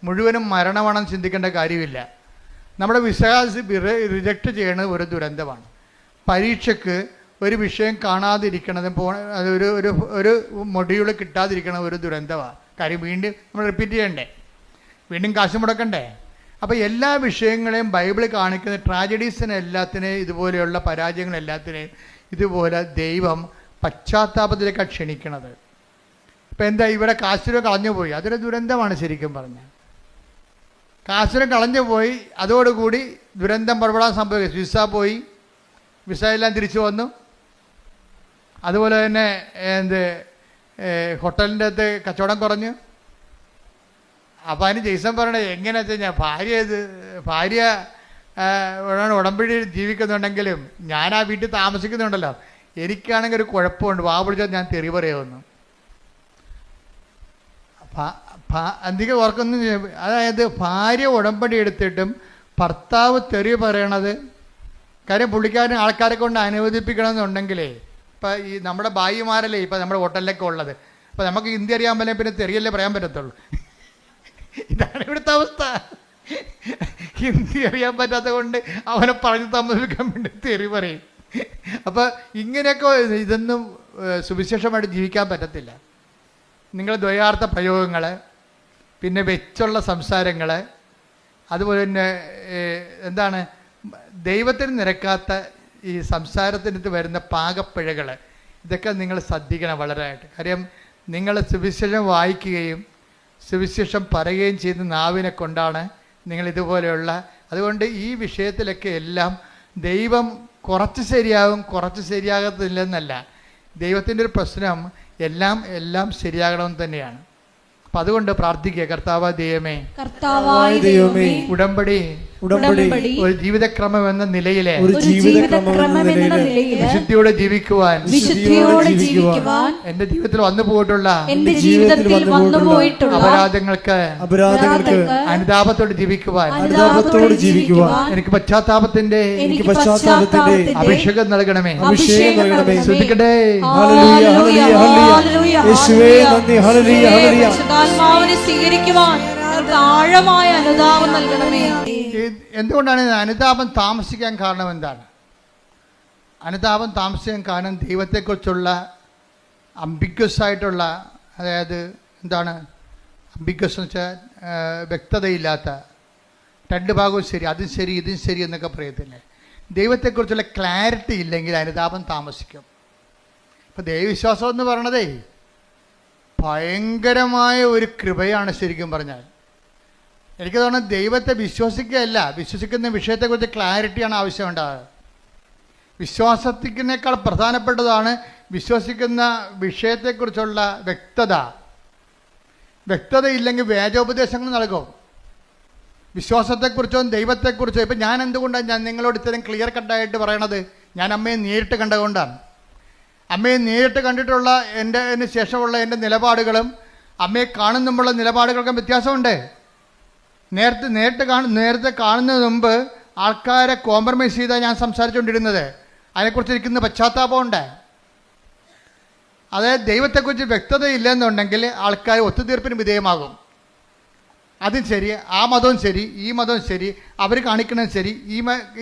മുഴുവനും മരണമാണെന്ന് ചിന്തിക്കേണ്ട കാര്യമില്ല. നമ്മുടെ വിശ്വാസം റിജക്റ്റ് ചെയ്യണത് ഒരു ദുരന്തമാണ്. പരീക്ഷയ്ക്ക് ഒരു വിഷയം കാണാതിരിക്കണത് ഒരു മൊഡ്യൂൾ കിട്ടാതിരിക്കണ ഒരു ദുരന്തമാണ്. കാര്യം വീണ്ടും നമ്മൾ റിപ്പീറ്റ് ചെയ്യണ്ടേ, വീണ്ടും കാശ് മുടക്കണ്ടേ. അപ്പോൾ എല്ലാ വിഷയങ്ങളെയും ബൈബിൾ കാണിക്കുന്ന ട്രാജഡീസിനെ എല്ലാത്തിനെയും ഇതുപോലെയുള്ള പരാജയങ്ങളെല്ലാത്തിനെയും ഇതുപോലെ ദൈവം പശ്ചാത്താപത്തിലേക്കാണ് ക്ഷണിക്കണത്. ഇപ്പം എന്താ, ഇവിടെ കാശിനെ കളഞ്ഞുപോയി, അതൊരു ദുരന്തമാണ് ശരിക്കും പറഞ്ഞാൽ. കാശിനെ കളഞ്ഞുപോയി, അതോടുകൂടി ദുരന്തം പുറപ്പെടാൻ സംഭവിക്കും. വിസ പോയി, വിസ എല്ലാം തിരിച്ചു വന്നു. അതുപോലെ തന്നെ ഹോട്ടലിൻ്റെ അകത്ത് കച്ചവടം കുറഞ്ഞു. അപ്പം അതിന് ജെയ്സൺ പറയണേ എങ്ങനെയാ വെച്ച് കഴിഞ്ഞാൽ ഭാര്യ ഉടമ്പടി ജീവിക്കുന്നുണ്ടെങ്കിലും ഞാൻ ആ വീട്ടിൽ താമസിക്കുന്നുണ്ടല്ലോ, എനിക്കാണെങ്കിൽ ഒരു കുഴപ്പമുണ്ട്, വാ പിടിച്ചാൽ ഞാൻ തെറി പറയുമെന്ന്. അധികം ഓർക്കൊന്നും. അതായത് ഭാര്യ ഉടമ്പടി എടുത്തിട്ടും ഭർത്താവ് തെറി പറയണത്, കാര്യം പുള്ളിക്കാരൻ ആൾക്കാരെ കൊണ്ട് അനുവദിപ്പിക്കണമെന്നുണ്ടെങ്കിലേ, ഇപ്പം ഈ നമ്മുടെ ഭായിമാരല്ലേ ഇപ്പം നമ്മുടെ ഹോട്ടലിലൊക്കെ ഉള്ളത്, അപ്പം നമുക്ക് ഹിന്ദി അറിയാൻ പറ്റില്ല, പിന്നെ തെറിയല്ലേ പറയാൻ പറ്റത്തുള്ളൂ. ഇതാണ് ഇവിടുത്തെ അവസ്ഥ. ഹിന്ദി അറിയാൻ പറ്റാത്ത കൊണ്ട് അവനെ പറഞ്ഞു താമസിക്കാൻ വേണ്ടി തെറി പറയും. അപ്പം ഇങ്ങനെയൊക്കെ ഇതൊന്നും സുവിശേഷമായിട്ട് ജീവിക്കാൻ പറ്റത്തില്ല. നിങ്ങൾ ദ്വയാർത്ഥ പ്രയോഗങ്ങൾ, പിന്നെ വെച്ചുള്ള സംസാരങ്ങൾ, അതുപോലെ തന്നെ എന്താണ് ദൈവത്തിന് നിരക്കാത്ത ഈ സംസാരത്തിനകത്ത് വരുന്ന പാകപ്പിഴകൾ, ഇതൊക്കെ നിങ്ങൾ ശ്രദ്ധിക്കണം വളരെയായിട്ട്. കാര്യം നിങ്ങൾ സുവിശേഷം വായിക്കുകയും സുവിശേഷം പറയുകയും ചെയ്യുന്ന നാവിനെ കൊണ്ടാണ് നിങ്ങൾ ഇതുപോലെയുള്ള. അതുകൊണ്ട് ഈ വിഷയത്തിലൊക്കെ എല്ലാം ദൈവം കുറച്ച് ശരിയാകും, കുറച്ച് ശരിയാകത്തില്ലെന്നല്ല. ദൈവത്തിൻ്റെ ഒരു പ്രശ്നം എല്ലാം ശരിയാകണമെന്ന് തന്നെയാണ്. അപ്പം അതുകൊണ്ട് പ്രാർത്ഥിക്കുക, കർത്താവായ ദൈവമേ, ഉടമ്പടി ഒരു ജീവിതക്രമം എന്ന നിലയിലെ വിശുദ്ധിയോടെ ജീവിക്കുവാൻ എന്റെ ജീവിതത്തിൽ വന്നു പോയിട്ടുള്ള അപരാധങ്ങൾക്ക് അനുതാപത്തോടെ ജീവിക്കുവാൻ എനിക്ക് പശ്ചാത്താപത്തിന്റെ അഭിഷേകം നൽകണമേ. ശ്രദ്ധിക്കട്ടെ. സ്വീകരിക്കുവാൻ ആഴമായ അനുതാപം നൽകണമേ. എന്തുകൊണ്ടാണ് അനുതാപം താമസിക്കാൻ കാരണം? എന്താണ് അനുതാപം താമസിക്കാൻ കാരണം? ദൈവത്തെക്കുറിച്ചുള്ള അംബിഗ്വസ് ആയിട്ടുള്ള, അതായത് എന്താണ് അംബിഗ്വസ് എന്ന് വെച്ചാൽ വ്യക്തതയില്ലാത്ത, രണ്ട് ഭാഗവും ശരി, അതും ശരി ഇതും ശരി എന്നൊക്കെ പറയത്തില്ലേ. ദൈവത്തെക്കുറിച്ചുള്ള ക്ലാരിറ്റി ഇല്ലെങ്കിൽ അനുതാപം താമസിക്കും. ഇപ്പം ദൈവവിശ്വാസം എന്ന് പറയണതേ ഭയങ്കരമായ ഒരു കൃപയാണ് ശരിക്കും പറഞ്ഞാൽ. എനിക്ക് തോന്നുന്നത് ദൈവത്തെ വിശ്വസിക്കുകയല്ല, വിശ്വസിക്കുന്ന വിഷയത്തെക്കുറിച്ച് ക്ലാരിറ്റിയാണ് ആവശ്യമുണ്ടാകുക. വിശ്വാസത്തിനേക്കാൾ പ്രധാനപ്പെട്ടതാണ് വിശ്വസിക്കുന്ന വിഷയത്തെക്കുറിച്ചുള്ള വ്യക്തത. വ്യക്തതയില്ലെങ്കിൽ വേദോപദേശങ്ങൾ നൽകും. വിശ്വാസത്തെക്കുറിച്ചോ ദൈവത്തെക്കുറിച്ചോ ഇപ്പം ഞാൻ എന്തുകൊണ്ടാണ് ഞാൻ നിങ്ങളോട് ഇത്രയും ക്ലിയർ കട്ടായിട്ട് പറയണത്? ഞാൻ അമ്മയെ നേരിട്ട് കണ്ടുകൊണ്ടാണ്. അമ്മയെ നേരിട്ട് കണ്ടിട്ടുള്ള എൻ്റെ ശേഷമുള്ള എൻ്റെ നിലപാടുകളും അമ്മയെ കാണുന്നുമുള്ള നിലപാടുകൾക്കും വ്യത്യാസമുണ്ട്. നേരത്തെ കാണുന്നതിന് മുമ്പ് ആൾക്കാരെ കോംപ്രമൈസ് ചെയ്താണ് ഞാൻ സംസാരിച്ചുകൊണ്ടിരുന്നത്. അതിനെക്കുറിച്ച് ഇരിക്കുന്ന പശ്ചാത്താപമുണ്ട്. അതായത് ദൈവത്തെക്കുറിച്ച് വ്യക്തതയില്ലെന്നുണ്ടെങ്കിൽ ആൾക്കാർ ഒത്തുതീർപ്പിന് വിധേയമാകും. അതും ശരി, ആ മതവും ശരി, ഈ മതവും ശരി, അവർ കാണിക്കണത് ശരി,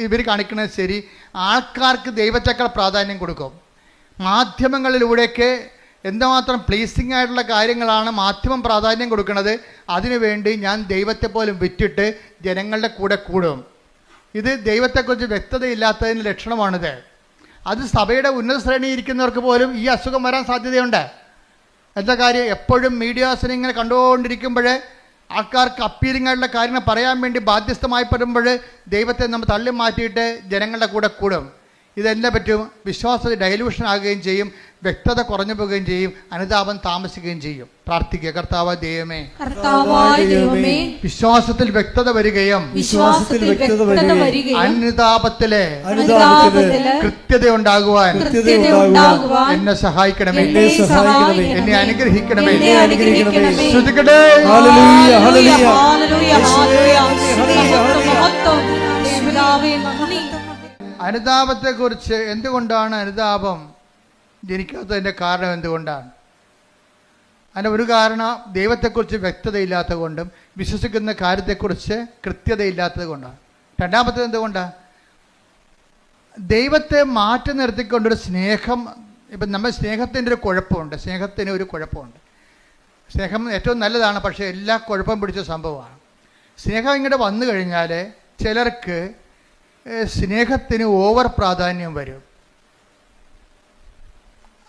ഇവർ കാണിക്കണത് ശരി. ആൾക്കാർക്ക് ദൈവത്തെക്കാൾ പ്രാധാന്യം കൊടുക്കും. മാധ്യമങ്ങളിലൂടെയൊക്കെ എന്തുമാത്രം പ്ലീസിങ് ആയിട്ടുള്ള കാര്യങ്ങളാണ് മാധ്യമം പ്രാധാന്യം കൊടുക്കുന്നത്. അതിനുവേണ്ടി ഞാൻ ദൈവത്തെ പോലും വിറ്റിട്ട് ജനങ്ങളുടെ കൂടെ കൂടും. ഇത് ദൈവത്തെക്കുറിച്ച് വ്യക്തതയില്ലാത്തതിന് ലക്ഷണമാണിത്. അത് സഭയുടെ ഉന്നത ശ്രേണിയിൽ ഇരിക്കുന്നവർക്ക് പോലും ഈ അസുഖം വരാൻ സാധ്യതയുണ്ട്. എന്താ കാര്യം? എപ്പോഴും മീഡിയാസിനെ ഇങ്ങനെ കണ്ടുകൊണ്ടിരിക്കുമ്പോൾ ആൾക്കാർക്ക് അപ്പീലിംഗ് ആയിട്ടുള്ള കാര്യങ്ങൾ പറയാൻ വേണ്ടി ബാധ്യസ്ഥമായി പെടുമ്പോൾ ദൈവത്തെ നമ്മൾ തള്ളി മാറ്റിയിട്ട് ജനങ്ങളുടെ കൂടെ കൂടും. ഇതെല്ലാം പറ്റും. വിശ്വാസത്തിൽ ഡൈലൂഷൻ ആകുകയും ചെയ്യും, വ്യക്തത കുറഞ്ഞു പോവുകയും ചെയ്യും, അനുതാപം താമസിക്കുകയും ചെയ്യും. പ്രാർത്ഥിക്കുക. കർത്താവായ ദൈവമേ, വിശ്വാസത്തിൽ വ്യക്തത വരികയും അനുതാപത്തിലെ കൃത്യത ഉണ്ടാകുവാൻ എന്നെ സഹായിക്കണമേ, എന്നെ അനുഗ്രഹിക്കണമേ. ശ്രുതിക്കട്ടെ. അനുതാപത്തെക്കുറിച്ച് എന്തുകൊണ്ടാണ് അനുതാപം ജനിക്കാത്തതിൻ്റെ കാരണം എന്തുകൊണ്ടാണ്? അതിൻ്റെ ഒരു കാരണം ദൈവത്തെക്കുറിച്ച് വ്യക്തതയില്ലാത്തത് കൊണ്ടും വിശ്വസിക്കുന്ന കാര്യത്തെക്കുറിച്ച് കൃത്യതയില്ലാത്തത് കൊണ്ടാണ്. രണ്ടാമത്തേത് എന്തുകൊണ്ടാണ്? ദൈവത്തെ മാറ്റി നിർത്തിക്കൊണ്ടൊരു സ്നേഹം. ഇപ്പം നമ്മൾ സ്നേഹത്തിൻ്റെ ഒരു കുഴപ്പമുണ്ട്. സ്നേഹത്തിന് ഒരു കുഴപ്പമുണ്ട്. സ്നേഹം ഏറ്റവും നല്ലതാണ്, പക്ഷേ എല്ലാ കുഴപ്പം പിടിച്ച സംഭവമാണ്. സ്നേഹം ഇങ്ങോട്ട് വന്നു കഴിഞ്ഞാൽ ചിലർക്ക് സ്നേഹത്തിന് ഓവർ പ്രാധാന്യം വരും.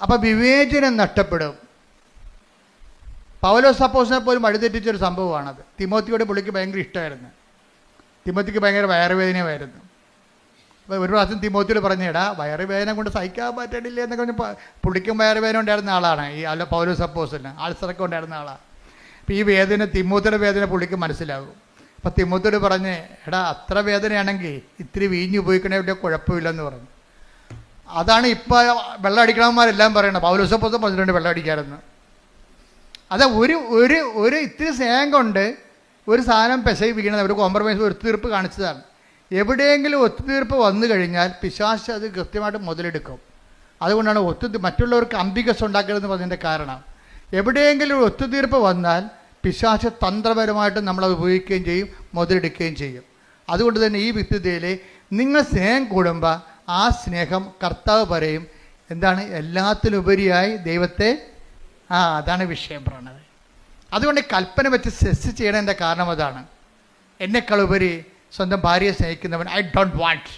അപ്പം വിവേചനം നഷ്ടപ്പെടും. പൗലോസ് അപ്പോസ്തലനെ പോലും വഴിതെറ്റിച്ചൊരു സംഭവമാണത്. തിമോത്തിയോട് പുള്ളിക്ക് ഭയങ്കര ഇഷ്ടമായിരുന്നു. തിമോത്തിക്ക് ഭയങ്കര വയറുവേദനയായിരുന്നു. അപ്പോൾ ഒരു പ്രാവശ്യം തിമോത്തിയോട് പറഞ്ഞേടാ, വയറുവേദന കൊണ്ട് സഹിക്കാൻ പറ്റണില്ല എന്നൊക്കെ പറഞ്ഞ് പുള്ളിക്കും വയറുവേദന ഉണ്ടായിരുന്ന ആളാണ് ഈ പൗലോസ് അപ്പോസ്തലൻ. ആൾസറൊക്കെ ഉണ്ടായിരുന്ന ആളാണ്. അപ്പോൾ ഈ വേദന, തിമോത്തിയുടെ വേദന പുള്ളിക്ക് മനസ്സിലാകും. അപ്പം തിമോത്തിയോട് പറഞ്ഞ്, എടാ അത്ര വേദനയാണെങ്കിൽ ഇത്തിരി വീഞ്ഞു ഉപയോഗിക്കണേ വലിയ കുഴപ്പമില്ലെന്ന് പറഞ്ഞു. അതാണ് ഇപ്പോൾ വെള്ളം അടിക്കണവന്മാരെല്ലാം പറയണത്. പൗലോസ് അപ്പോസ്തലൻ പറഞ്ഞിട്ടുണ്ട് വെള്ളം അടിക്കാമെന്ന്. അത് ഒരു ഇത്തിരി സ്നേഹം കൊണ്ട് ഒരു സാധനം പെശകിപ്പിക്കണത്, ഒരു കോംപ്രമൈസ്, ഒത്തുതീർപ്പ് കാണിച്ചതാണ്. എവിടെയെങ്കിലും ഒത്തുതീർപ്പ് വന്നു കഴിഞ്ഞാൽ പിശാച് അത് കൃത്യമായിട്ട് മുതലെടുക്കും. അതുകൊണ്ടാണ് മറ്റുള്ളവർക്ക് അംബികസ് ഉണ്ടാക്കരുതെന്ന് പറഞ്ഞതിൻ്റെ കാരണം. എവിടെയെങ്കിലും ഒരു ഒത്തുതീർപ്പ് വന്നാൽ പിശാച് തന്ത്രപരമായിട്ട് നമ്മളത് ഉപയോഗിക്കുകയും ചെയ്യും, മുതലെടുക്കുകയും ചെയ്യും. അതുകൊണ്ട് തന്നെ ഈ വിശുദ്ധയിൽ നിങ്ങൾ സ്നേഹം കൂടുമ്പോൾ ആ സ്നേഹം കർത്താവ് പറയും എന്താണ്? എല്ലാത്തിനുപരിയായി ദൈവത്തെ അതാണ് വിഷയം പറയണത്. അതുകൊണ്ട് കൽപ്പന വെച്ച് സെസ് ചെയ്യണതിൻ്റെ കാരണം അതാണ്. എന്നെക്കാൾ ഉപരി സ്വന്തം ഭാര്യയെ സ്നേഹിക്കുന്നവൻ ഐ ഡോണ്ട് വാണ്ട്.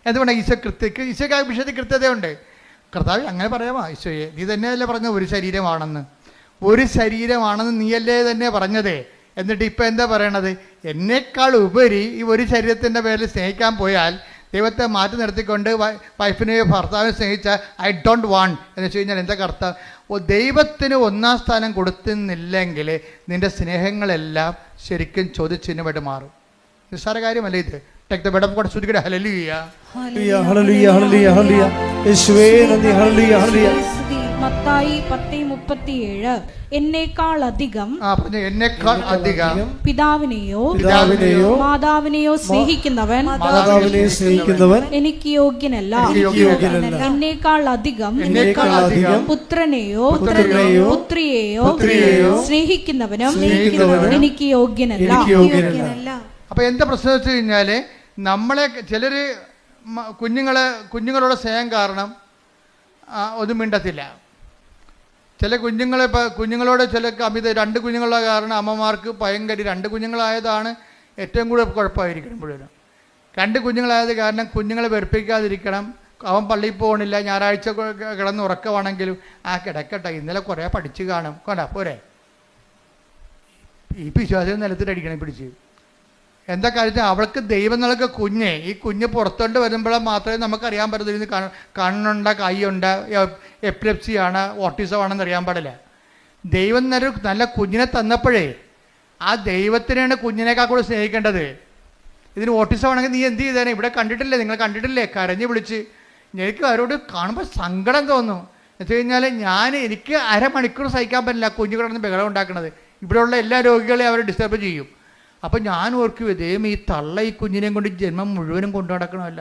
എന്തുകൊണ്ട്? ഈശോയ്ക്ക് ആ വിഷയത്തിൽ കൃത്യതയുണ്ട്. കർത്താവ് അങ്ങനെ പറയാമോ? ഈശോയെ നീ തന്നെയല്ലേ പറഞ്ഞത് ഒരു ശരീരമാണെന്ന് നീയല്ലേ തന്നെ പറഞ്ഞതേ. എന്നിട്ട് ഇപ്പം എന്താ പറയണത്? എന്നേക്കാൾ ഉപരി ഈ ഒരു ശരീരത്തിൻ്റെ പേരിൽ സ്നേഹിക്കാൻ പോയാൽ ദൈവത്തെ മാറ്റി നിർത്തിക്കൊണ്ട് വൈഫിനെയോ ഭർത്താവിനെ സ്നേഹിച്ച ഐ ഡോണ്ട് വാണ്ട് എന്ന് വെച്ച് കഴിഞ്ഞാൽ എന്താ കർത്താവ്? ദൈവത്തിന് ഒന്നാം സ്ഥാനം കൊടുക്കുന്നില്ലെങ്കിൽ നിൻ്റെ സ്നേഹങ്ങളെല്ലാം ശരിക്കും ചോദ്യചിഹ്നമായിട്ട് മാറും. നിസ്സാര കാര്യമല്ല ഇത്. Take the bed of God. ശ്രുതിക്കട്ടെ ഹല്ലേലൂയ. ഹല്ലേലൂയ ഹല്ലേലൂയ ഹല്ലേലൂയ. യേശുവേ നന്ദി. ഹല്ലേലൂയ ഹല്ലേലൂയ. മത്തായി 10:37 എന്നേക്കാൾ അധികം പിതാവിനെയോ മാതാവിനെയോ സ്നേഹിക്കുന്നവൻ എനിക്ക് യോഗ്യനല്ല. എന്നേക്കാൾ അധികം പുത്രനെയോ പുത്രിയെയോ സ്നേഹിക്കുന്നവനും എനിക്ക് യോഗ്യനല്ല. അപ്പൊ എന്താ പ്രശ്നം വെച്ച് കഴിഞ്ഞാല് നമ്മളെ ചിലര് കുഞ്ഞുങ്ങളുടെ സ്നേഹം കാരണം ഒന്നും മിണ്ടത്തില്ല. ചില കുഞ്ഞുങ്ങളോട് ചില അമിത 2 കുഞ്ഞുങ്ങളുള്ള കാരണം അമ്മമാർക്ക് ഭയങ്കര 2 കുഞ്ഞുങ്ങളായതാണ് ഏറ്റവും കൂടുതൽ കുഴപ്പമായിരിക്കണം. മുഴുവനും 2 കുഞ്ഞുങ്ങളായത് കാരണം കുഞ്ഞുങ്ങളെ വെറുപ്പിക്കാതിരിക്കണം. അവൻ പള്ളിയിൽ പോകണില്ല, ഞായറാഴ്ച കിടന്ന് ഉറക്കമാണെങ്കിലും കിടക്കട്ടെ, ഇന്നലെ കുറേ പഠിച്ച് കാണും, കൊണ്ടാ പോരെ. ഈ വിശ്വാസം നിലത്തിലടിക്കണം പിടിച്ച്. എന്താ കാര്യം? അവൾക്ക് ദൈവം നൽകിയ ഈ കുഞ്ഞ് പുറത്തോണ്ട് വരുമ്പോഴേ മാത്രമേ നമുക്കറിയാൻ പറ്റത്തുള്ളൂ കണ്ണുണ്ട്, കൈയുണ്ട്, എപ്പിലെപ്സിയാണ്, ഓട്ടിസമാണെന്ന് അറിയാൻ പാടില്ല. ദൈവം നല്ല കുഞ്ഞിനെ തന്നപ്പോഴേ ആ ദൈവത്തിനെയാണ് കുഞ്ഞിനേക്കാൾ കൂടെ സ്നേഹിക്കേണ്ടത്. ഇതിന് ഓട്ടിസമാണെങ്കിൽ നീ എന്ത് ചെയ്തേനെ? ഇവിടെ കണ്ടിട്ടില്ലേ, നിങ്ങൾ കണ്ടിട്ടില്ലേ? കരഞ്ഞ് വിളിച്ച്. എനിക്ക് അവരോട് കാണുമ്പോൾ സങ്കടം തോന്നും. എന്ന് വെച്ച് കഴിഞ്ഞാൽ എനിക്ക് അരമണിക്കൂർ സഹിക്കാൻ പറ്റില്ല കുഞ്ഞു കിടന്ന് ബഹളം ഉണ്ടാക്കുന്നത്. ഇവിടെയുള്ള എല്ലാ രോഗികളെയും അവർ ഡിസ്റ്റർബ് ചെയ്യും. അപ്പം ഞാൻ ഓർക്കും, ദൈവം ഈ തള്ള ഈ കുഞ്ഞിനെയും കൊണ്ട് ജന്മം മുഴുവനും കൊണ്ടു നടക്കണമല്ല.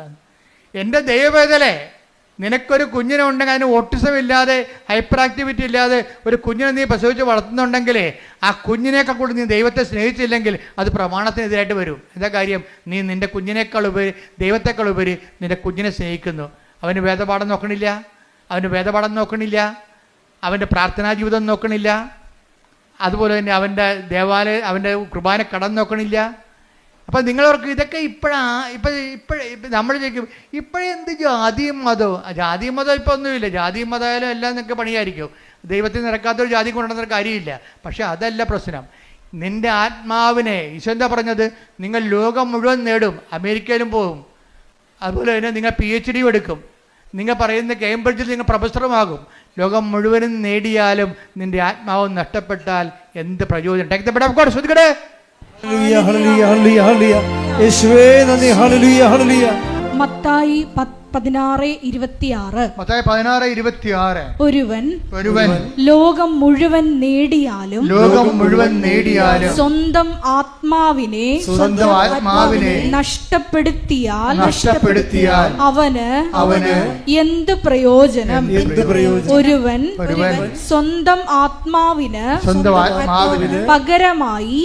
എൻ്റെ ദൈവവേദലേ, നിനക്കൊരു കുഞ്ഞിനെ ഉണ്ടെങ്കിൽ അതിന് ഓട്ടിസം ഇല്ലാതെ ഹൈപ്പർ ആക്ടിവിറ്റി ഇല്ലാതെ ഒരു കുഞ്ഞിനെ നീ പ്രസവിച്ച് വളർത്തുന്നുണ്ടെങ്കിലേ ആ കുഞ്ഞിനേക്കാൾ കൂടി നീ ദൈവത്തെ സ്നേഹിച്ചില്ലെങ്കിൽ അത് പ്രമാണത്തിനെതിരായിട്ട് വരും. എന്താ കാര്യം? നീ നിൻ്റെ കുഞ്ഞിനേക്കാൾ ഉപരി, ദൈവത്തെക്കാൾ ഉപരി നിൻ്റെ കുഞ്ഞിനെ സ്നേഹിക്കുന്നു. അവന് വേദപാഠം നോക്കണില്ല, അവൻ്റെ പ്രാർത്ഥനാ ജീവിതം നോക്കണില്ല, അതുപോലെ തന്നെ അവൻ്റെ അവൻ്റെ കുർബാന കടം നോക്കണില്ല. അപ്പം നിങ്ങളവർക്ക് ഇതൊക്കെ നമ്മൾ ചോദിക്കും, ഇപ്പോഴെന്ത് ജാതിയും മതവും? ജാതിയും മതം ഇപ്പോൾ ഒന്നുമില്ല. ജാതിയും മതമായാലും എല്ലാം നിങ്ങൾക്ക് പണിയായിരിക്കും. ദൈവത്തിൽ നിരക്കാത്തൊരു ജാതി കൊണ്ടുവന്ന കാര്യമില്ല. പക്ഷെ അതല്ല പ്രശ്നം. നിൻ്റെ ആത്മാവിനെ, ഈശോ എന്താ പറഞ്ഞത്? നിങ്ങൾ ലോകം മുഴുവൻ നേടും, അമേരിക്കയിലും പോകും, അതുപോലെ തന്നെ നിങ്ങൾ PhD എടുക്കും, നിങ്ങൾ പറയുന്ന കേംബ്രിഡ്ജിൽ നിങ്ങൾ പ്രൊഫസറുമാകും. ലോകം മുഴുവനും നേടിയാലും നിൻ്റെ ആത്മാവ് നഷ്ടപ്പെട്ടാൽ എന്ത് പ്രയോജനം? Take the bed of God. ശ്രദ്ധിക്കട്ടെ. ഹല്ലേലൂയ, ഹല്ലേലൂയ, ഹല്ലേലൂയ, ഹല്ലേലൂയ. യേശുവേ നന്ദി. ഹല്ലേലൂയ, ഹല്ലേലൂയ. മത്തായി 16:26. മത്തായി 16:26. ഒരുവൻ ലോകം മുഴുവൻ നേടിയാലും സ്വന്തം ആത്മാവിനെ നഷ്ടപ്പെടുത്തിയാൽ അവന് എന്ത് പ്രയോജനം? ഒരുവൻ സ്വന്തം ആത്മാവിന് പകരമായി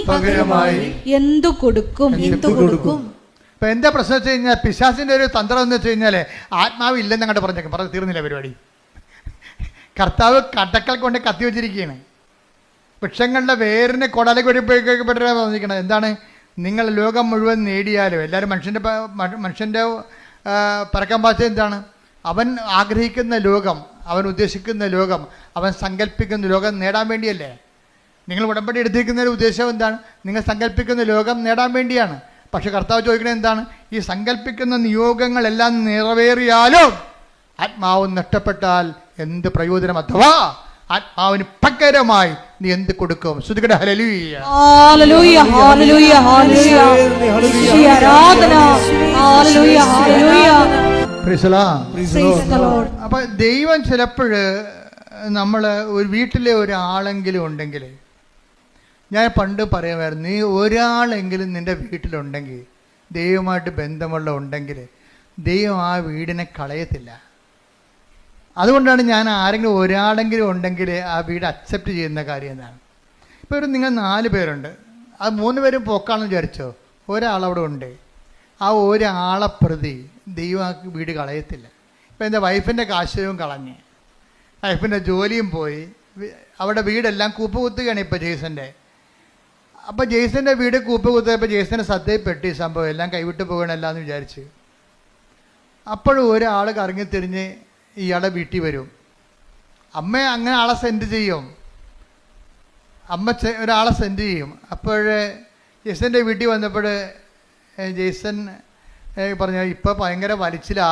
എന്തു കൊടുക്കും? ഇപ്പം എന്താ പ്രശ്നം വെച്ച് കഴിഞ്ഞാൽ, പിശാചിൻ്റെ ഒരു തന്ത്രം എന്ന് വെച്ച് കഴിഞ്ഞാൽ ആത്മാവ് ഇല്ലെന്ന് അങ്ങോട്ട് പറഞ്ഞേക്കും. തീർന്നില്ല പരിപാടി. കർത്താവ് കടക്കൽ കൊണ്ട് കത്തി വെച്ചിരിക്കുകയാണ്. വൃക്ഷങ്ങളുടെ വേരിനെ കൊടലേക്ക് പറഞ്ഞിരിക്കുന്നത് എന്താണ്? നിങ്ങൾ ലോകം മുഴുവൻ നേടിയാലും, എല്ലാവരും മനുഷ്യൻ്റെ പരക്കം പാച്ച എന്താണ്? അവൻ ആഗ്രഹിക്കുന്ന ലോകം, അവൻ ഉദ്ദേശിക്കുന്ന ലോകം, അവൻ സങ്കല്പിക്കുന്ന ലോകം നേടാൻ വേണ്ടിയല്ലേ? നിങ്ങൾ ഉടമ്പടി എടുത്തിരിക്കുന്ന ഒരു ഉദ്ദേശം എന്താണ്? നിങ്ങൾ സങ്കല്പിക്കുന്ന ലോകം നേടാൻ വേണ്ടിയാണ്. പക്ഷെ കർത്താവ് ചോദിക്കുന്നത് എന്താണ്? ഈ സങ്കല്പിക്കുന്ന നിയോഗങ്ങളെല്ലാം നിറവേറിയാലും ആത്മാവ് നഷ്ടപ്പെട്ടാൽ എന്ത് പ്രയോജനം? അഥവാ ആത്മാവിന് പകരമായി നീ എന്ത് കൊടുക്കും? ശ്രുതികടെ ഹല്ലേലൂയ, ഹല്ലേലൂയ, ഹല്ലേലൂയ, ഹല്ലേലൂയ, ആരാധന, hallelujah, hallelujah. Praise the Lord. അപ്പൊ ദൈവം ചിലപ്പോൾ നമ്മൾ ഒരു വീട്ടിലെ ഒരാളെങ്കിലും ഉണ്ടെങ്കിൽ, ഞാൻ പണ്ട് പറയുമായിരുന്നു, നീ ഒരാളെങ്കിലും നിൻ്റെ വീട്ടിലുണ്ടെങ്കിൽ, ദൈവമായിട്ട് ബന്ധമുള്ള ഉണ്ടെങ്കിൽ ദൈവം ആ വീടിനെ കളയത്തില്ല. അതുകൊണ്ടാണ് ഞാൻ ആരെങ്കിലും ഒരാളെങ്കിലും ഉണ്ടെങ്കിൽ ആ വീട് അക്സെപ്റ്റ് ചെയ്യുന്ന കാര്യം എന്നാണ്. ഇപ്പോൾ നിങ്ങൾ 4 പേരുണ്ട്, അത് 3 പേരും പോക്കാണെന്ന് വിചാരിച്ചോ, ഒരാളവിടെ ഉണ്ട്. ആ ഒരാളെ പ്രതി ദൈവം ആ വീട് കളയത്തില്ല. ഇപ്പം എൻ്റെ വൈഫിൻ്റെ കാശും കളഞ്ഞ്, വൈഫിൻ്റെ ജോലിയും പോയി, അവിടെ വീടെല്ലാം കൂപ്പ് കുത്തുകയാണ് ഇപ്പോൾ ജെയ്സൻ്റെ. അപ്പോൾ ജെയ്സൻ്റെ വീട് കൂപ്പ് കുത്തിയപ്പോൾ ജെയ്സൻ്റെ ശ്രദ്ധയിൽപ്പെട്ട് ഈ സംഭവം എല്ലാം കൈവിട്ട് പോകണമല്ല എന്ന് വിചാരിച്ച്. അപ്പോഴും ഒരാൾ കറങ്ങിത്തിരിഞ്ഞ് ഇയാളെ വീട്ടിൽ വരും. അമ്മ അങ്ങനെ ആളെ സെൻഡ് ചെയ്യും, ഒരാളെ സെൻഡ് ചെയ്യും. അപ്പോൾ ജെയ്സൻ്റെ വീട്ടിൽ വന്നപ്പോൾ ജെയ്സൺ പറഞ്ഞു, ഇപ്പോൾ ഭയങ്കര വലിച്ചിലാ,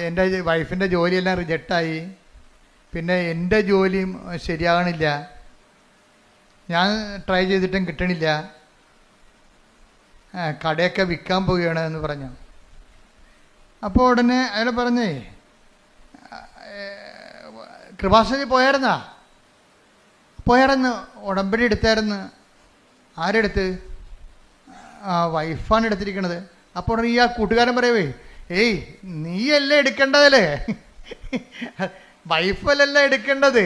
എൻ്റെ വൈഫിൻ്റെ ജോലിയെല്ലാം റിജക്റ്റായി, പിന്നെ എൻ്റെ ജോലിയും ശരിയാകണില്ല, ഞാൻ ട്രൈ ചെയ്തിട്ടും കിട്ടണില്ല, കടയൊക്കെ വിൽക്കാൻ പോവുകയാണ് എന്ന് പറഞ്ഞു. അപ്പോൾ ഉടനെ അയാൾ പറഞ്ഞേ, കൃപാസനത്തിൽ പോയായിരുന്നു, ഉടമ്പടി എടുത്തായിരുന്നു. ആരെടുത്ത്? വൈഫാണ് എടുത്തിരിക്കണത്. അപ്പോൾ ഉടനെ ഈ ആ കൂട്ടുകാരൻ പറയവേ, ഏയ് നീയല്ലേ എടുക്കേണ്ടതല്ലേ, വൈഫല്ലല്ല എടുക്കേണ്ടത്.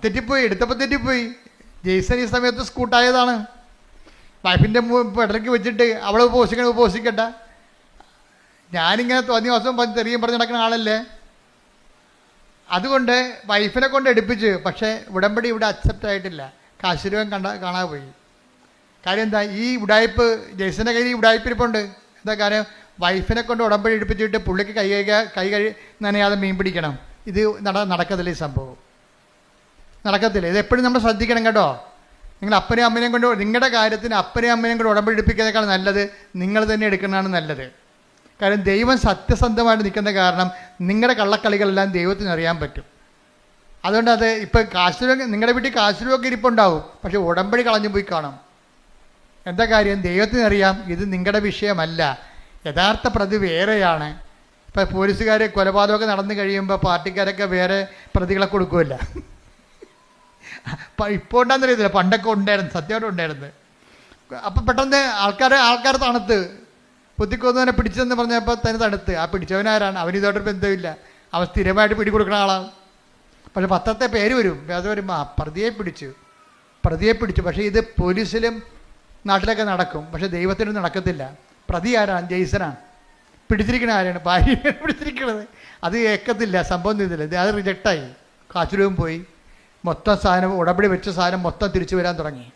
തെറ്റിപ്പോയി, എടുത്തപ്പോൾ തെറ്റിപ്പോയി. ജെയ്സൺ ഈ സമയത്ത് സ്കൂട്ടായതാണ്. വൈഫിൻ്റെ പെടലേക്ക് വെച്ചിട്ട് അവളെ ഉപവസിക്കണ്ട, ഞാനിങ്ങനെ തോന്നിയ ദിവസം തെറിയും പറഞ്ഞ് നടക്കുന്ന ആളല്ലേ. അതുകൊണ്ട് വൈഫിനെ കൊണ്ട് എടുപ്പിച്ച്. പക്ഷേ ഉടമ്പടി ഇവിടെ അക്സെപ്റ്റ് ആയിട്ടില്ല, കാശുരൂപം കാണാതെ പോയി. കാര്യം എന്താ? ഈ ഉടായ്പ് ജെയ്സൻ്റെ കയ്യിൽ ഈ ഉടായ്പിരിപ്പുണ്ട്. എന്താ കാര്യം? വൈഫിനെ കൊണ്ട് ഉടമ്പടി എടുപ്പിച്ചിട്ട് പുള്ളിക്ക് കൈ നനയാതെ മീൻ പിടിക്കണം. ഇത് നടക്കത്തില്ല, ഈ സംഭവം നടക്കത്തില്ല. ഇത് എപ്പോഴും നമ്മൾ ശ്രദ്ധിക്കണം കേട്ടോ. നിങ്ങൾ അപ്പനെയും അമ്മനെയും കൊണ്ട്, നിങ്ങളുടെ കാര്യത്തിന് അപ്പനെയും അമ്മനെയും കൊണ്ട് ഉടമ്പടി എടുപ്പിക്കുന്നതിനേക്കാൾ നല്ലത് നിങ്ങൾ തന്നെ എടുക്കുന്നതാണ് നല്ലത്. കാര്യം ദൈവം സത്യസന്ധമായിട്ട് നിൽക്കുന്ന കാരണം നിങ്ങളുടെ കള്ളക്കളികളെല്ലാം ദൈവത്തിന് അറിയാൻ പറ്റും. അതുകൊണ്ട് അത് ഇപ്പം കാശുരൂപ, നിങ്ങളുടെ വീട്ടിൽ കാശുരൂപൊക്കെ ഇരിപ്പുണ്ടാവും, പക്ഷെ ഉടമ്പടി കളഞ്ഞു പോയി കാണും. എന്താ കാര്യം? ദൈവത്തിനറിയാം ഇത് നിങ്ങളുടെ വിഷയമല്ല, യഥാർത്ഥ പ്രതി വേറെയാണ്. ഇപ്പം പോലീസുകാർ കൊലപാതകമൊക്കെ നടന്നു കഴിയുമ്പോൾ പാർട്ടിക്കാരൊക്കെ വേറെ പ്രതികളെ കൊടുക്കുമല്ല. ഇപ്പോൾ ഉണ്ടാകുന്നറിയത്തില്ല, പണ്ടൊക്കെ ഉണ്ടായിരുന്നു, സത്യമായിട്ട് ഉണ്ടായിരുന്നു. അപ്പം പെട്ടെന്ന് ആൾക്കാർ തണുത്ത് കുത്തിക്കൊന്നവനെ പിടിച്ചെന്ന് പറഞ്ഞപ്പോൾ തന്നെ തടുത്ത്. ആ പിടിച്ചവനാരാണ്? അവനിതോട്ടൊരു ബന്ധമില്ല, അവൻ സ്ഥിരമായിട്ട് പിടികൊടുക്കുന്ന ആളാണ്. പക്ഷെ പത്രത്തെ പേര് വരും, അത് വരുമ്പോൾ പ്രതിയെ പിടിച്ചു. പക്ഷേ ഇത് പോലീസിലും നാട്ടിലൊക്കെ നടക്കും, പക്ഷെ ദൈവത്തിനും നടക്കത്തില്ല. പ്രതി ആരാണ്? ജെയ്സനാണ്. പിടിച്ചിരിക്കണ ആരാണ്? ഭാര്യയാണ് പിടിച്ചിരിക്കണത്. അത് കേൾക്കത്തില്ല, സംഭവം ചെയ്തില്ല, അത് റിജക്റ്റായി. കാശുരൂപം പോയി, മൊത്തം സാധനം ഉടമ്പടി വെച്ച സാധനം മൊത്തം തിരിച്ചു വരാൻ തുടങ്ങി.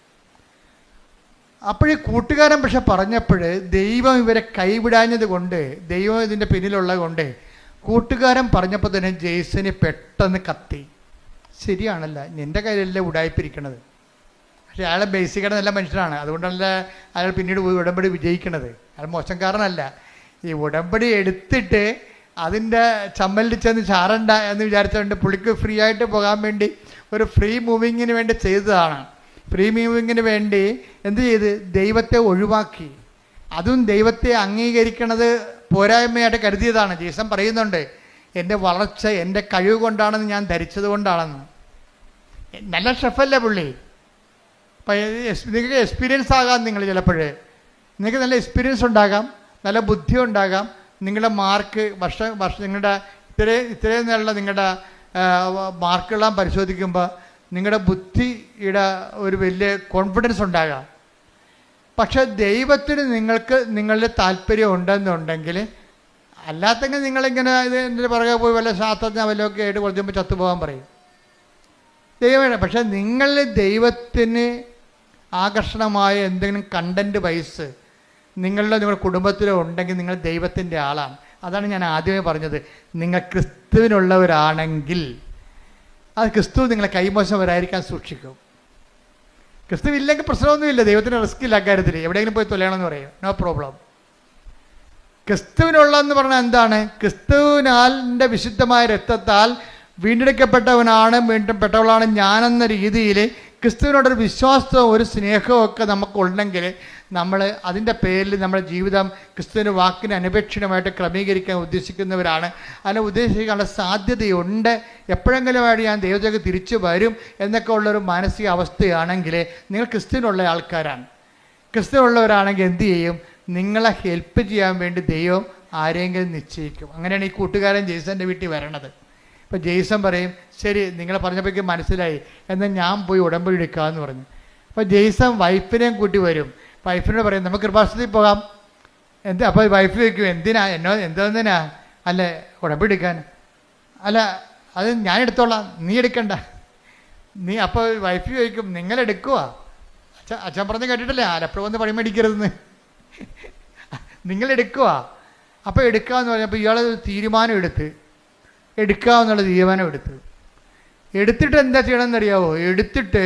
അപ്പോഴീ കൂട്ടുകാരൻ പക്ഷെ പറഞ്ഞപ്പോൾ ദൈവം ഇവരെ കൈവിടാഞ്ഞത് കൊണ്ട്, ദൈവം ഇതിൻ്റെ പിന്നിലുള്ളത് കൊണ്ട്, കൂട്ടുകാരൻ പറഞ്ഞപ്പോൾ തന്നെ ജെയ്സന് പെട്ടെന്ന് കത്തി. ശരിയാണല്ല, നിൻ്റെ കയ്യിലല്ലേ ഉടായിപ്പിരിക്കണത്. പക്ഷേ അയാളെ ബേസിക്കായിട്ട് നല്ല മനുഷ്യനാണ്, അതുകൊണ്ടല്ല അയാൾ പിന്നീട് പോയി ഉടമ്പടി വിജയിക്കണത്. അയാൾ മോശംകാരനല്ല. ഈ ഉടമ്പടി എടുത്തിട്ട് അതിൻ്റെ ചമ്മലിൽ ചെന്ന് ചാറണ്ട എന്ന് വിചാരിച്ചുകൊണ്ട് പുള്ളിക്ക് ഫ്രീ ആയിട്ട് പോകാൻ വേണ്ടി ഒരു ഫ്രീ മൂവിങ്ങിന് വേണ്ടി ചെയ്തതാണ്. ഫ്രീ മൂവിങ്ങിന് വേണ്ടി എന്ത് ചെയ്ത്? ദൈവത്തെ ഒഴിവാക്കി. അതും ദൈവത്തെ അംഗീകരിക്കണത് പോരായ്മയായിട്ട് കരുതിയതാണ്. ജീസൻ പറയുന്നുണ്ട്, എൻ്റെ വളർച്ച എൻ്റെ കഴിവ് കൊണ്ടാണെന്ന് ഞാൻ ധരിച്ചത് കൊണ്ടാണെന്ന്. നല്ല ഷെഫല്ലേ പുള്ളി. അപ്പം നിങ്ങൾക്ക് എക്സ്പീരിയൻസ് ആകാം, നിങ്ങൾ ചിലപ്പോൾ നിങ്ങൾക്ക് നല്ല എക്സ്പീരിയൻസ് ഉണ്ടാകാം, നല്ല ബുദ്ധി ഉണ്ടാകാം. നിങ്ങളുടെ മാർക്ക് വർഷം നിങ്ങളുടെ ഇത്രയും നല്ല നിങ്ങളുടെ മാർക്കെല്ലാം പരിശോധിക്കുമ്പോൾ നിങ്ങളുടെ ബുദ്ധിയുടെ ഒരു വലിയ കോൺഫിഡൻസ് ഉണ്ടാകാം. പക്ഷെ ദൈവത്തിന് നിങ്ങളുടെ താല്പര്യം ഉണ്ടെന്നുണ്ടെങ്കിൽ, അല്ലാത്തെങ്കിൽ നിങ്ങളിങ്ങനെ ഇതിൻ്റെ പുറകെ പോയി വല്ല ശാസ്ത്രജ്ഞ വല്ലതൊക്കെ ആയിട്ട് കുറച്ചുമ്പോൾ ചത്തുപോകാൻ പറയും. ദൈവമാണ്. പക്ഷെ നിങ്ങളിൽ ദൈവത്തിന് ആകർഷണമായ എന്തെങ്കിലും കണ്ടൻറ്റ് വൈസ് നിങ്ങളുടെ കുടുംബത്തിലോ ഉണ്ടെങ്കിൽ നിങ്ങൾ ദൈവത്തിൻ്റെ ആളാണ്. അതാണ് ഞാൻ ആദ്യമേ പറഞ്ഞത്. നിങ്ങൾ ക്രിസ്തുവിനുള്ളവരാണെങ്കിൽ അത് ക്രിസ്തു നിങ്ങളെ കൈമോശവരായിരിക്കാൻ സൂക്ഷിക്കും. ക്രിസ്തു ഇല്ലെങ്കിൽ പ്രശ്നമൊന്നുമില്ല, ദൈവത്തിന് റിസ്ക് ഇല്ല അക്കാര്യത്തിൽ. എവിടെയെങ്കിലും പോയി തൊലയണമെന്ന് പറയും, നോ പ്രോബ്ലം. ക്രിസ്തുവിനുള്ളതെന്ന് പറഞ്ഞാൽ എന്താണ്? ക്രിസ്തുവിനാലിൻ്റെ വിശുദ്ധമായ രക്തത്താൽ വീണ്ടെടുക്കപ്പെട്ടവനാണ്, വീണ്ടെടുക്കപ്പെട്ടവളാണ് ഞാനെന്ന രീതിയിൽ ക്രിസ്തുവിനോടൊരു വിശ്വാസവും ഒരു സ്നേഹവും ഒക്കെ നമുക്കുണ്ടെങ്കിൽ നമ്മൾ അതിൻ്റെ പേരിൽ നമ്മുടെ ജീവിതം ക്രിസ്തുവിൻ്റെ വാക്കിന് അനപേക്ഷിതമായിട്ട് ക്രമീകരിക്കാൻ ഉദ്ദേശിക്കുന്നവരാണ്. അതിനെ ഉദ്ദേശിക്കാനുള്ള സാധ്യതയുണ്ട്. എപ്പോഴെങ്കിലുമായിട്ട് ഞാൻ ദൈവത്തേക്ക് തിരിച്ചു വരും എന്നൊക്കെ ഉള്ളൊരു മാനസിക അവസ്ഥയാണെങ്കിൽ നിങ്ങൾ ക്രിസ്തുവിനുള്ള ആൾക്കാരാണ്. ക്രിസ്തുവിനുള്ളവരാണെങ്കിൽ എന്ത് ചെയ്യും? നിങ്ങളെ ഹെൽപ്പ് ചെയ്യാൻ വേണ്ടി ദൈവം ആരെങ്കിലും നിശ്ചയിക്കും. അങ്ങനെയാണ് ഈ കൂട്ടുകാരൻ ജെയ്സൻ്റെ വീട്ടിൽ വരണത്. ഇപ്പോൾ ജെയ്സൺ പറയും, ശരി നിങ്ങളെ പറഞ്ഞപ്പോഴേക്കും മനസ്സിലായി, എന്നാൽ ഞാൻ പോയി ഉടമ്പടി എടുക്കാമെന്ന് പറഞ്ഞു. അപ്പോൾ ജെയ്സൺ വൈഫിനെയും കൂട്ടി വരും. വൈഫിനോട് പറയും, നമുക്ക് കൃപാസനത്തിൽ പോകാം. അപ്പോൾ വൈഫ് ചോദിക്കും, എന്തിനാ? അല്ല ഉടമ്പടി എടുക്കാൻ. അല്ല അത് ഞാൻ എടുത്തോളാം, നീ എടുക്കണ്ട. അപ്പോൾ വൈഫ് ചോദിക്കും, നിങ്ങളെടുക്കുക? അച്ഛൻ പറഞ്ഞ് കേട്ടിട്ടില്ലേ, ആലപ്പുഴ വന്ന് പണി മേടിക്കരുതെന്ന്. നിങ്ങളെടുക്കുക. അപ്പോൾ എടുക്കാമെന്ന് പറഞ്ഞപ്പോൾ ഇയാൾ തീരുമാനം എടുക്കാമെന്നുള്ള തീരുമാനം എടുത്തിട്ട് എന്താ ചെയ്യണമെന്നറിയാവോ? എടുത്തിട്ട്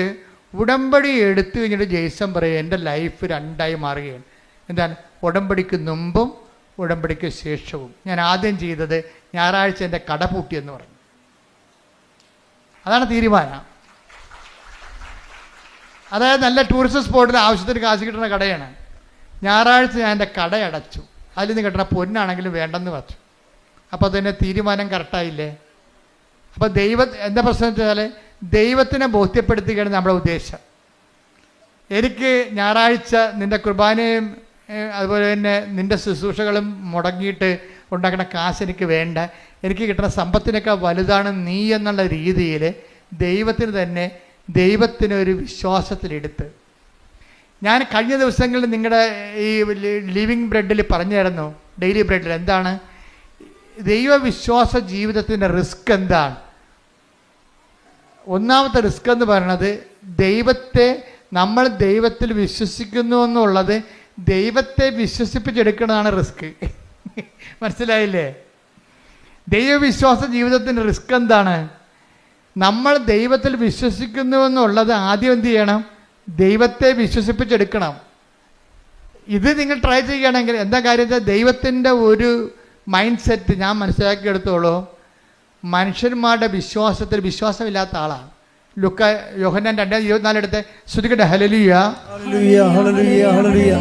ഉടമ്പടി എടുത്തു കഴിഞ്ഞിട്ട് ജെയ്സൺ പറയും, എൻ്റെ ലൈഫ് രണ്ടായി മാറുകയാണ്. എന്താണ്? ഉടമ്പടിക്ക് മുമ്പും ഉടമ്പടിക്ക് ശേഷവും. ഞാൻ ആദ്യം ചെയ്തത് ഞായറാഴ്ച എൻ്റെ കട പൂട്ടിയെന്ന് പറഞ്ഞു. അതാണ് തീരുമാനം. അതായത് നല്ല ടൂറിസ്റ്റ് സ്പോട്ടിൽ ആവശ്യത്തിന് കാശ് കിട്ടുന്ന കടയാണ്. ഞായറാഴ്ച ഞാൻ എൻ്റെ കട അടച്ചു, അതിൽ നിന്ന് കിട്ടുന്ന പൊന്നാണെങ്കിലും വേണ്ടെന്ന് വെച്ചു. അപ്പോൾ തന്നെ തീരുമാനം കറക്റ്റായില്ലേ? അപ്പോൾ എന്താ പ്രശ്നം വെച്ചാൽ ദൈവത്തിനെ ബോധ്യപ്പെടുത്തുകയാണ് നമ്മുടെ ഉദ്ദേശം. എനിക്ക് ഞായറാഴ്ച നിൻ്റെ കുർബാനയും അതുപോലെ തന്നെ നിൻ്റെ ശുശ്രൂഷകളും മുടങ്ങിയിട്ട് ഉണ്ടാക്കുന്ന കാശ് എനിക്ക് വേണ്ട, എനിക്ക് കിട്ടുന്ന സമ്പത്തിനൊക്കെ വലുതാണ് നീ എന്നുള്ള രീതിയിൽ ദൈവത്തിനൊരു വിശ്വാസത്തിലെടുത്ത് ഞാൻ കഴിഞ്ഞ ദിവസങ്ങളിൽ നിങ്ങളുടെ ഈ ലിവിങ് ബ്രെഡിൽ പറഞ്ഞായിരുന്നു, ഡെയിലി ബ്രെഡിൽ എന്താണ് ദൈവവിശ്വാസ ജീവിതത്തിൻ്റെ റിസ്ക് എന്താണ്? ഒന്നാമത്തെ റിസ്ക് എന്ന് പറയുന്നത് നമ്മൾ ദൈവത്തിൽ വിശ്വസിക്കുന്നു എന്നുള്ളത് ദൈവത്തെ വിശ്വസിപ്പിച്ചെടുക്കുന്നതാണ് റിസ്ക്. മനസ്സിലായില്ലേ? ദൈവവിശ്വാസ ജീവിതത്തിൻ്റെ റിസ്ക് എന്താണ്? നമ്മൾ ദൈവത്തിൽ വിശ്വസിക്കുന്നു എന്നുള്ളത് ആദ്യം എന്ത് ചെയ്യണം? ദൈവത്തെ വിശ്വസിപ്പിച്ചെടുക്കണം. ഇത് നിങ്ങൾ ട്രൈ ചെയ്യുകയാണെങ്കിൽ എന്താ കാര്യം വെച്ചാൽ ദൈവത്തിൻ്റെ ഒരു മൈൻഡ് സെറ്റ് ഞാൻ മനസ്സിലാക്കിയെടുത്തോളൂ, മനുഷ്യന്മാരുടെ വിശ്വാസത്തിൽ വിശ്വാസമില്ലാത്ത ആളാണ്. യോഹന്നാൻ 2:24 എടുത്ത് ശ്രുതിക്കട്ടെ. ഹല്ലേലൂയ ഹല്ലേലൂയ ഹല്ലേലൂയ ഹല്ലേലൂയ.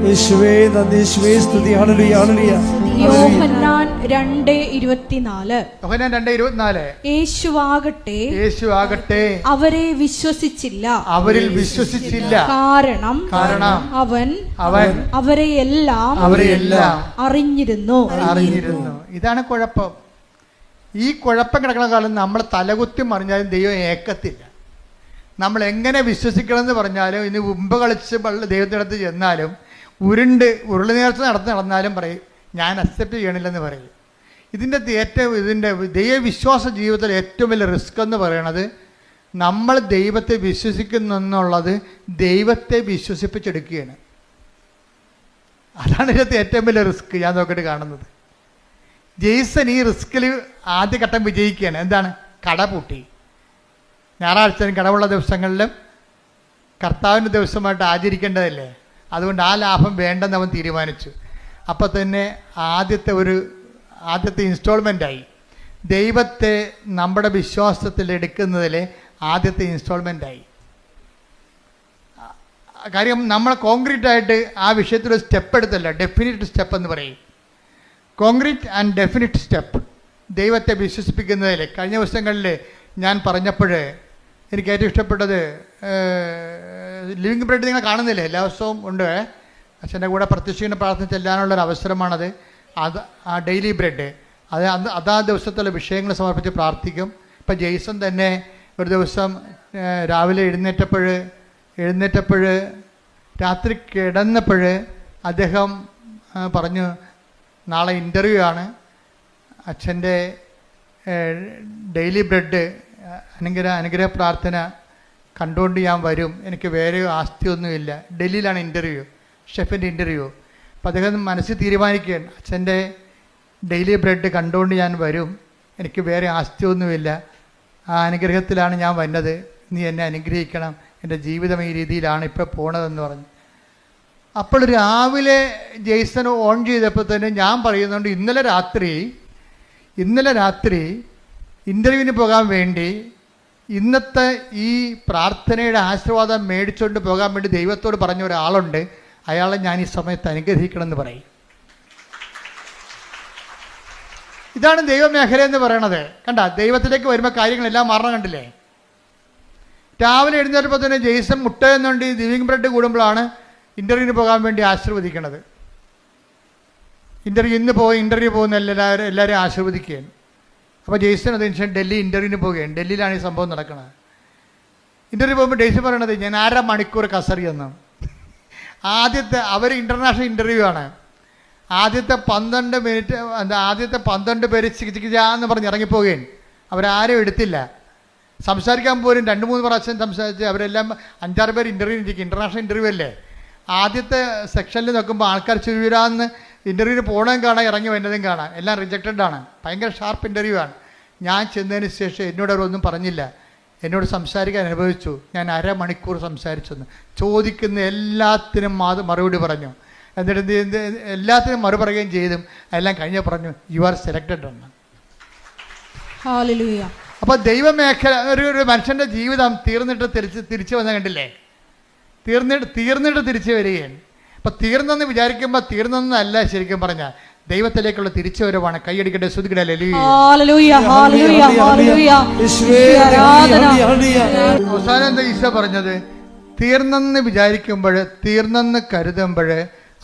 യേശുവേ നന്ദി, യേശുവേ സ്തുതി. ഹല്ലേലൂയ ഹല്ലേലൂയ. യോഹന്നാൻ 2:24. യോഹന്നാൻ 2:24. യേശു ആകട്ടെ അവരെ വിശ്വസിച്ചില്ല, അവരിൽ വിശ്വസിച്ചില്ല, കാരണം അവൻ അവരെയെല്ലാം അറിഞ്ഞിരുന്നു. ഇതാണ് കുഴപ്പം. ഈ കുഴപ്പം കിടക്കുന്ന കാലം നമ്മൾ തലകുത്തി മറിഞ്ഞാലും ദൈവം ഏക്കത്തില്ല. നമ്മൾ എങ്ങനെ വിശ്വസിക്കണം എന്ന് പറഞ്ഞാലും ഇനി ഉമ്പ് കളിച്ച് ദൈവത്തിനടുത്ത് ചെന്നാലും ഉരുളി നേർച്ച നടന്നാലും പറയും ഞാൻ അക്സെപ്റ്റ് ചെയ്യണില്ലെന്ന് പറയും. ഇതിൻ്റെ ദൈവവിശ്വാസ ജീവിതത്തിൽ ഏറ്റവും വലിയ റിസ്ക് എന്ന് പറയണത് നമ്മൾ ദൈവത്തെ വിശ്വസിക്കുന്നു എന്നുള്ളത് ദൈവത്തെ വിശ്വസിപ്പിച്ചെടുക്കുകയാണ്. അതാണ് ഇതിനകത്ത് ഏറ്റവും വലിയ റിസ്ക് ഞാൻ നോക്കിയിട്ട് കാണുന്നത്. ജെയ്സൺ ഈ റിസ്കിൽ ആദ്യഘട്ടം വിജയിക്കുകയാണ്. എന്താണ്? കട പൂട്ടി. ഞായറാഴ്ചയും കടവുള്ള ദിവസങ്ങളിലും കർത്താവിൻ്റെ ദിവസമായിട്ട് ആചരിക്കേണ്ടതല്ലേ, അതുകൊണ്ട് ആ ലാഭം വേണ്ടെന്ന് അവൻ തീരുമാനിച്ചു. അപ്പോൾ തന്നെ ആദ്യത്തെ ഇൻസ്റ്റാൾമെൻറ്റായി ദൈവത്തെ നമ്മുടെ വിശ്വാസത്തിൽ എടുക്കുന്നതിലെ ആദ്യത്തെ ഇൻസ്റ്റാൾമെൻറ്റായി. കാര്യം നമ്മൾ കോൺക്രീറ്റായിട്ട് ആ വിഷയത്തിൽ സ്റ്റെപ്പ് എടുത്തല്ല, ഡെഫിനിറ്റ് സ്റ്റെപ്പ് എന്ന് പറയും. കോൺക്രീറ്റ് ആൻഡ് ഡെഫിനിറ്റ് സ്റ്റെപ്പ് ദൈവത്തെ വിശ്വസിപ്പിക്കുന്നതിൽ കഴിഞ്ഞ ദിവസങ്ങളിൽ ഞാൻ പറഞ്ഞപ്പോൾ എനിക്ക് ഏറ്റവും ഇഷ്ടപ്പെട്ടത് ലിവിങ് ബ്രെഡ് നിങ്ങൾ കാണുന്നില്ലേ, എല്ലാ ദിവസവും ഉണ്ട്. അച്ഛൻ്റെ കൂടെ പ്രത്യക്ഷീകരണ പ്രാർത്ഥന ചെല്ലാനുള്ളൊരു അവസരമാണത്. ആ ഡെയിലി ബ്രെഡ് അതാ ദിവസത്തുള്ള വിഷയങ്ങൾ സമർപ്പിച്ച് പ്രാർത്ഥിക്കും. ഇപ്പം ജെയ്സൺ തന്നെ ഒരു ദിവസം രാവിലെ എഴുന്നേറ്റപ്പോൾ രാത്രി കിടന്നപ്പോൾ അദ്ദേഹം പറഞ്ഞു നാളെ ഇൻ്റർവ്യൂ ആണ്, അച്ഛൻ്റെ ഡെയിലി ബ്രെഡ് അനുഗ്രഹ പ്രാർത്ഥന കണ്ടുകൊണ്ട് ഞാൻ വരും, എനിക്ക് വേറെ ആസ്തിയൊന്നുമില്ല. ഡൽഹിയിലാണ് ഇൻ്റർവ്യൂ, ഷെഫിൻ്റെ ഇൻ്റർവ്യൂ. അപ്പോൾ അദ്ദേഹം മനസ്സിൽ തീരുമാനിക്കുകയാണ് അച്ഛൻ്റെ ഡെയിലി ബ്രെഡ് കണ്ടുകൊണ്ട് ഞാൻ വരും, എനിക്ക് വേറെ ആസ്തിയൊന്നുമില്ല, ആ അനുഗ്രഹത്തിലാണ് ഞാൻ വന്നത്, നീ എന്നെ അനുഗ്രഹിക്കണം, എൻ്റെ ജീവിതം ഈ രീതിയിലാണ് ഇപ്പോൾ പോണതെന്ന് പറഞ്ഞു. അപ്പോൾ രാവിലെ ജെയ്സൺ ഓൺ ചെയ്തപ്പോൾ തന്നെ ഞാൻ പറയുന്നുണ്ട് ഇന്നലെ രാത്രി ഇൻ്റർവ്യൂവിന് പോകാൻ വേണ്ടി ഇന്നത്തെ ഈ പ്രാർത്ഥനയുടെ ആശീർവാദം മേടിച്ചുകൊണ്ട് പോകാൻ വേണ്ടി ദൈവത്തോട് പറഞ്ഞ ഒരാളുണ്ട്, അയാളെ ഞാൻ ഈ സമയത്ത് അനുഗ്രഹിക്കണമെന്ന് പറയും. ഇതാണ് ദൈവമേഖല എന്ന് പറയണത്. കണ്ട, ദൈവത്തിലേക്ക് വരുമ്പോൾ കാര്യങ്ങളെല്ലാം മാറണം. കണ്ടില്ലേ? രാവിലെ എഴുന്നേറ്റപ്പോൾ തന്നെ ജെയ്സൺ മുട്ട എന്നുകൊണ്ട് ഈ ലിവിങ് ബ്രെഡ് കൂടുമ്പോഴാണ് ഇൻ്റർവ്യൂവിന് പോകാൻ വേണ്ടി ആശീർവദിക്കണത്. ഇൻ്റർവ്യൂ പോകുന്ന എല്ലാവരും ആശീർവദിക്കുകയാണ്. അപ്പോൾ ജെയ്സൺ അതിനുശേഷം ഡൽഹി ഇൻ്റർവ്യൂവിന് പോവുകയാണ്. ഡൽഹിയിലാണ് ഈ സംഭവം നടക്കുന്നത്. ഇൻ്റർവ്യൂ പോകുമ്പോൾ ജെയ്സൺ പറയണത് ഞാൻ 1/2 മണിക്കൂർ കസറിയെന്നാണ്. അവർ ഇൻ്റർനാഷണൽ ഇൻ്റർവ്യൂ ആണ്. ആദ്യത്തെ 12 മിനിറ്റ് ആദ്യത്തെ 12 പേര് ചികിത്സിക്കാന്ന് പറഞ്ഞ് ഇറങ്ങിപ്പോവുകയാണ്. അവരാരും എടുത്തില്ല. സംസാരിക്കാൻ പോലും 2-3 പ്രാവശ്യം സംസാരിച്ച് അവരെല്ലാം 5-6 പേര് ഇൻ്റർവ്യൂ ഇരിക്കും. ഇൻ്റർനാഷണൽ ഇൻ്റർവ്യൂ അല്ലേ. ആദ്യത്തെ സെക്ഷനിൽ നോക്കുമ്പോൾ ആൾക്കാർ ചുരുവിരാന്ന് ഇൻ്റർവ്യൂവിന് പോകണതും കാണാം, ഇറങ്ങി വരുന്നതും കാണാം. എല്ലാം റിജക്റ്റഡ് ആണ്. ഭയങ്കര ഷാർപ്പ് ഇൻ്റർവ്യൂ ആണ്. ഞാൻ ചെന്നതിന് ശേഷം എന്നോട് അവരൊന്നും പറഞ്ഞില്ല, എന്നോട് സംസാരിക്കാൻ അനുഭവിച്ചു. ഞാൻ 1/2 മണിക്കൂർ സംസാരിച്ചെന്ന്. ചോദിക്കുന്ന എല്ലാത്തിനും മറുപടി പറഞ്ഞു. എന്നിട്ട് എല്ലാത്തിനും മറു പറയുകയും ചെയ്തും എല്ലാം കഴിഞ്ഞ പറഞ്ഞു യു ആർ സെലക്റ്റഡ് എന്ന്. അപ്പോൾ ദൈവമേഖല ഒരു മനുഷ്യൻ്റെ ജീവിതം തീർന്നിട്ട് തിരിച്ചു വന്ന കണ്ടില്ലേ? തീർന്നിട്ട് തിരിച്ചു വരികയാണ്. അപ്പം തീർന്നെന്ന് വിചാരിക്കുമ്പോൾ തീർന്നെന്നല്ല, ശരിക്കും പറഞ്ഞാൽ ദൈവത്തിലേക്കുള്ള തിരിച്ചു വരവാണ്. കൈയടിക്കട്ടെ, സ്തുതിക്കട്ടെ. അവസാനം എന്താ ഈശോ പറഞ്ഞത്? തീർന്നെന്ന് വിചാരിക്കുമ്പോൾ, തീർന്നെന്ന് കരുതുമ്പോൾ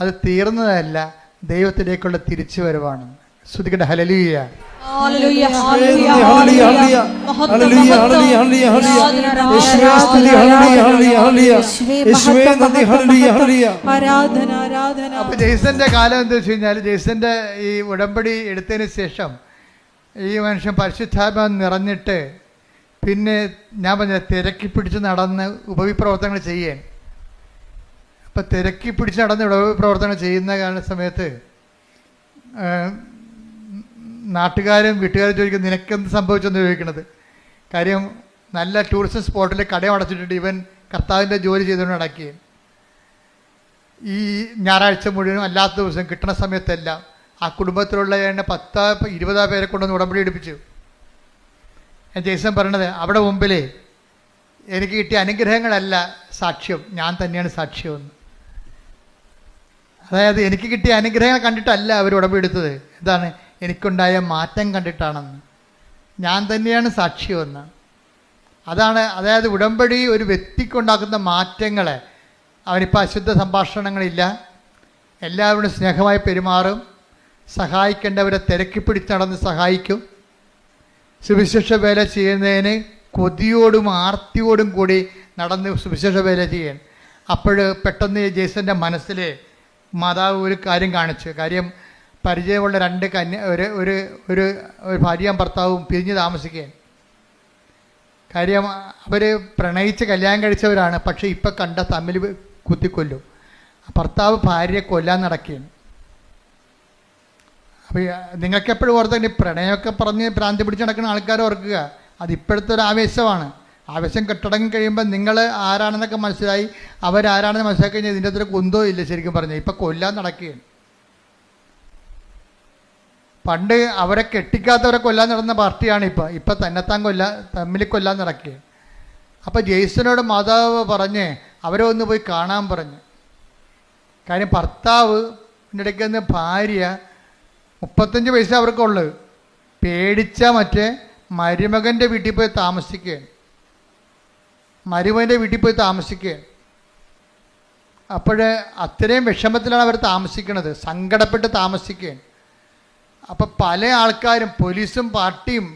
അത് തീർന്നതല്ല, ദൈവത്തിലേക്കുള്ള തിരിച്ചു വരവാണ്. സ്തുതിക്കട്ടെ. ഹല്ലേലൂയ. അപ്പൊ ജെയ്സന്റെ കാലം എന്താ വെച്ച് കഴിഞ്ഞാൽ, ജെയ്സന്റെ ഈ ഉടമ്പടി എടുത്തതിന് ശേഷം ഈ മനുഷ്യൻ പരിശുദ്ധാത്മാവ് നിറഞ്ഞിട്ട് പിന്നെ ഞാൻ പറഞ്ഞ തിരക്കി പിടിച്ച് നടന്ന് ഉപവിപ്രവർത്തനങ്ങൾ ചെയ്യാൻ. അപ്പം തിരക്കി പിടിച്ച് നടന്ന് ഉപവിപ്രവർത്തനം ചെയ്യുന്ന സമയത്ത് നാട്ടുകാരും വീട്ടുകാരും ചോദിക്കും നിനക്കെന്ത് സംഭവിച്ചെന്ന് ചോദിക്കണത്. കാര്യം നല്ല ടൂറിസ്റ്റ് സ്പോട്ടിൽ കടയം അടച്ചിട്ടിട്ട് ഇവൻ കർത്താവിൻ്റെ ജോലി ചെയ്തുകൊണ്ട് നടക്കുകയും ഈ ഞായറാഴ്ച മുഴുവനും അല്ലാത്ത ദിവസം കിട്ടുന്ന സമയത്തെല്ലാം ആ കുടുംബത്തിലുള്ള 10-20 പേരെ കൊണ്ടുവന്ന് ഉടമ്പടി എടുപ്പിച്ചു. ജെയ്സൺ പറയണത് അവിടെ മുമ്പിൽ എനിക്ക് കിട്ടിയ അനുഗ്രഹങ്ങളല്ല സാക്ഷ്യം, ഞാൻ തന്നെയാണ് സാക്ഷ്യമെന്ന്. അതായത് എനിക്ക് കിട്ടിയ അനുഗ്രഹങ്ങൾ കണ്ടിട്ടല്ല അവർ ഉടമ്പടി എടുത്തത്. എന്താണ്? എനിക്കുണ്ടായ മാറ്റം കണ്ടിട്ടാണെന്ന്. ഞാൻ തന്നെയാണ് സാക്ഷിയെന്ന്. അതായത് ഉടമ്പടി ഒരു വ്യക്തിക്കുണ്ടാക്കുന്ന മാറ്റങ്ങളെ. അവനിപ്പോൾ അശുദ്ധ സംഭാഷണങ്ങളില്ല, എല്ലാവരോടും സ്നേഹമായി പെരുമാറും, സഹായിക്കേണ്ടവരെ തിരക്കി പിടിച്ച് നടന്ന് സഹായിക്കും, സുവിശേഷ വേല ചെയ്യുന്നതിന് കൊതിയോടും ആർത്തിയോടും കൂടി നടന്ന് സുവിശേഷ വേല ചെയ്യാൻ. അപ്പോൾ പെട്ടെന്ന് ജേസൻ്റെ മനസ്സിൽ മാതാവ് ഒരു കാര്യം കാണിച്ചു. കാര്യം പരിചയമുള്ള രണ്ട് ഒരു ഭാര്യയും ഭർത്താവും പിരിഞ്ഞ് താമസിക്കാൻ. കാര്യം അവർ പ്രണയിച്ച് കല്യാണം കഴിച്ചവരാണ്. പക്ഷേ ഇപ്പം കണ്ട തമ്മിൽ കുത്തിക്കൊല്ലും. ഭർത്താവ് ഭാര്യയെ കൊല്ലാൻ നടക്കുകയാണ്. അപ്പോൾ നിങ്ങൾക്ക് എപ്പോഴും ഓർത്തന്നെ പ്രണയമൊക്കെ പറഞ്ഞ് ഭ്രാന്തി പിടിച്ച് നടക്കുന്ന ആൾക്കാർ ഓർക്കുക. അതിപ്പോഴത്തെ ഒരു ആവേശമാണ്. ആവേശം കെട്ടടങ്ങി കഴിയുമ്പോൾ നിങ്ങൾ ആരാണെന്നൊക്കെ മനസ്സിലായി, അവരാരാണെന്ന് മനസ്സിലാക്കി കഴിഞ്ഞാൽ ഇതിൻ്റെ അത്ര കുന്തോ ഇല്ല. ശരിക്കും പറഞ്ഞാൽ ഇപ്പം കൊല്ലാൻ നടക്കുകയാണ്. പണ്ട് അവരെ കെട്ടിക്കാത്തവരെ കൊല്ലാൻ നടന്ന പാർട്ടിയാണ് ഇപ്പം തന്നെത്താൻ തമ്മിൽ കൊല്ലാൻ നടക്കുകയാണ്. അപ്പോൾ ജെയ്സനോട് മാതാവ് പറഞ്ഞ് അവരെ ഒന്ന് പോയി കാണാൻ പറഞ്ഞു. കാര്യം ഭർത്താവ് ഇടയ്ക്ക് നിന്ന് ഭാര്യ 35 വയസ്സ് അവർക്കുള്ളത് പേടിച്ച മറ്റേ മരുമകൻ്റെ വീട്ടിൽ പോയി താമസിക്കുകയാണ്. മരുമകൻ്റെ വീട്ടിൽ പോയി താമസിക്കുകയാണ്. അപ്പോൾ അത്രയും വിഷമത്തിലാണ് അവർ താമസിക്കുന്നത്, സങ്കടപ്പെട്ട് താമസിക്കുകയാണ്. അപ്പം പല ആൾക്കാരും പോലീസും പാർട്ടിയും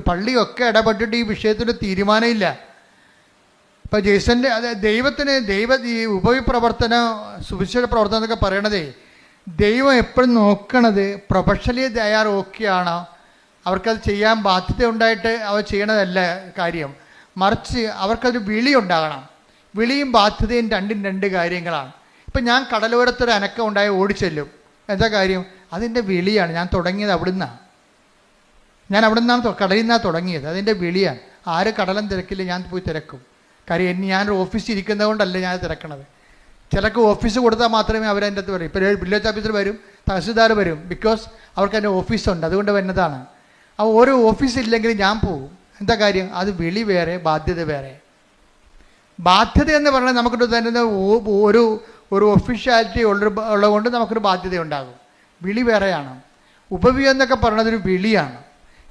പള്ളിയൊക്കെ ഇടപെട്ടിട്ട് ഈ വിഷയത്തിൽ തീരുമാനമില്ല. ഇപ്പം ജെയ്സൻ്റെ ദൈവത്തിന് ഈ ഉപവിപ്രവർത്തനം സുവിശേഷ പ്രവർത്തനം എന്നൊക്കെ പറയണതേ, ദൈവം എപ്പോഴും നോക്കണത് പ്രൊഫഷണലി തയ്യാർ ഓക്കെയാണോ, അവർക്കത് ചെയ്യാൻ ബാധ്യത ഉണ്ടായിട്ട് അവർ ചെയ്യണതല്ല കാര്യം. മറിച്ച് അവർക്കതൊരു വിളി ഉണ്ടാകണം. വിളിയും ബാധ്യതയും രണ്ടും രണ്ട് കാര്യങ്ങളാണ്. ഇപ്പം ഞാൻ കടലോരത്തൊരു അനക്കം ഉണ്ടായി ഓടിച്ചെല്ലും. എന്താ കാര്യം? അതിൻ്റെ വിളിയാണ്. ഞാൻ തുടങ്ങിയത് അവിടുന്നാണ്. ഞാൻ അവിടെ നിന്നാണ് കടലിൽ നിന്നാണ് തുടങ്ങിയത്. അതിൻ്റെ വിളിയാണ്. ആര് കടലും തിരക്കില്ല, ഞാൻ പോയി തിരക്കും. കാര്യം ഞാനൊരു ഓഫീസിൽ ഇരിക്കുന്നത് കൊണ്ടല്ല ഞാൻ തിരക്കണത്. ചിലർക്ക് ഓഫീസ് കൊടുത്താൽ മാത്രമേ അവരതിൻ്റെ അകത്ത് വരും. ഇപ്പോൾ വില്ലേജ് ഓഫീസർ വരും, തഹസിൽദാർ വരും. ബിക്കോസ് അവർക്ക് അതിൻ്റെ ഓഫീസുണ്ട്, അതുകൊണ്ട് വരുന്നതാണ്. ആ ഓരോ ഓഫീസില്ലെങ്കിൽ ഞാൻ പോകും. എന്താ കാര്യം? അത് വിളി വേറെ, ബാധ്യത വേറെ. ബാധ്യത എന്ന് പറഞ്ഞാൽ നമുക്കിട്ട് തന്നെ ഒരു ഒഫീഷ്യാലിറ്റി ഉള്ളതുകൊണ്ട് നമുക്കൊരു ബാധ്യത ഉണ്ടാകും. വിളി വേറെയാണ്. ഉപവി എന്നൊക്കെ പറയുന്നത് ഒരു വിളിയാണ്.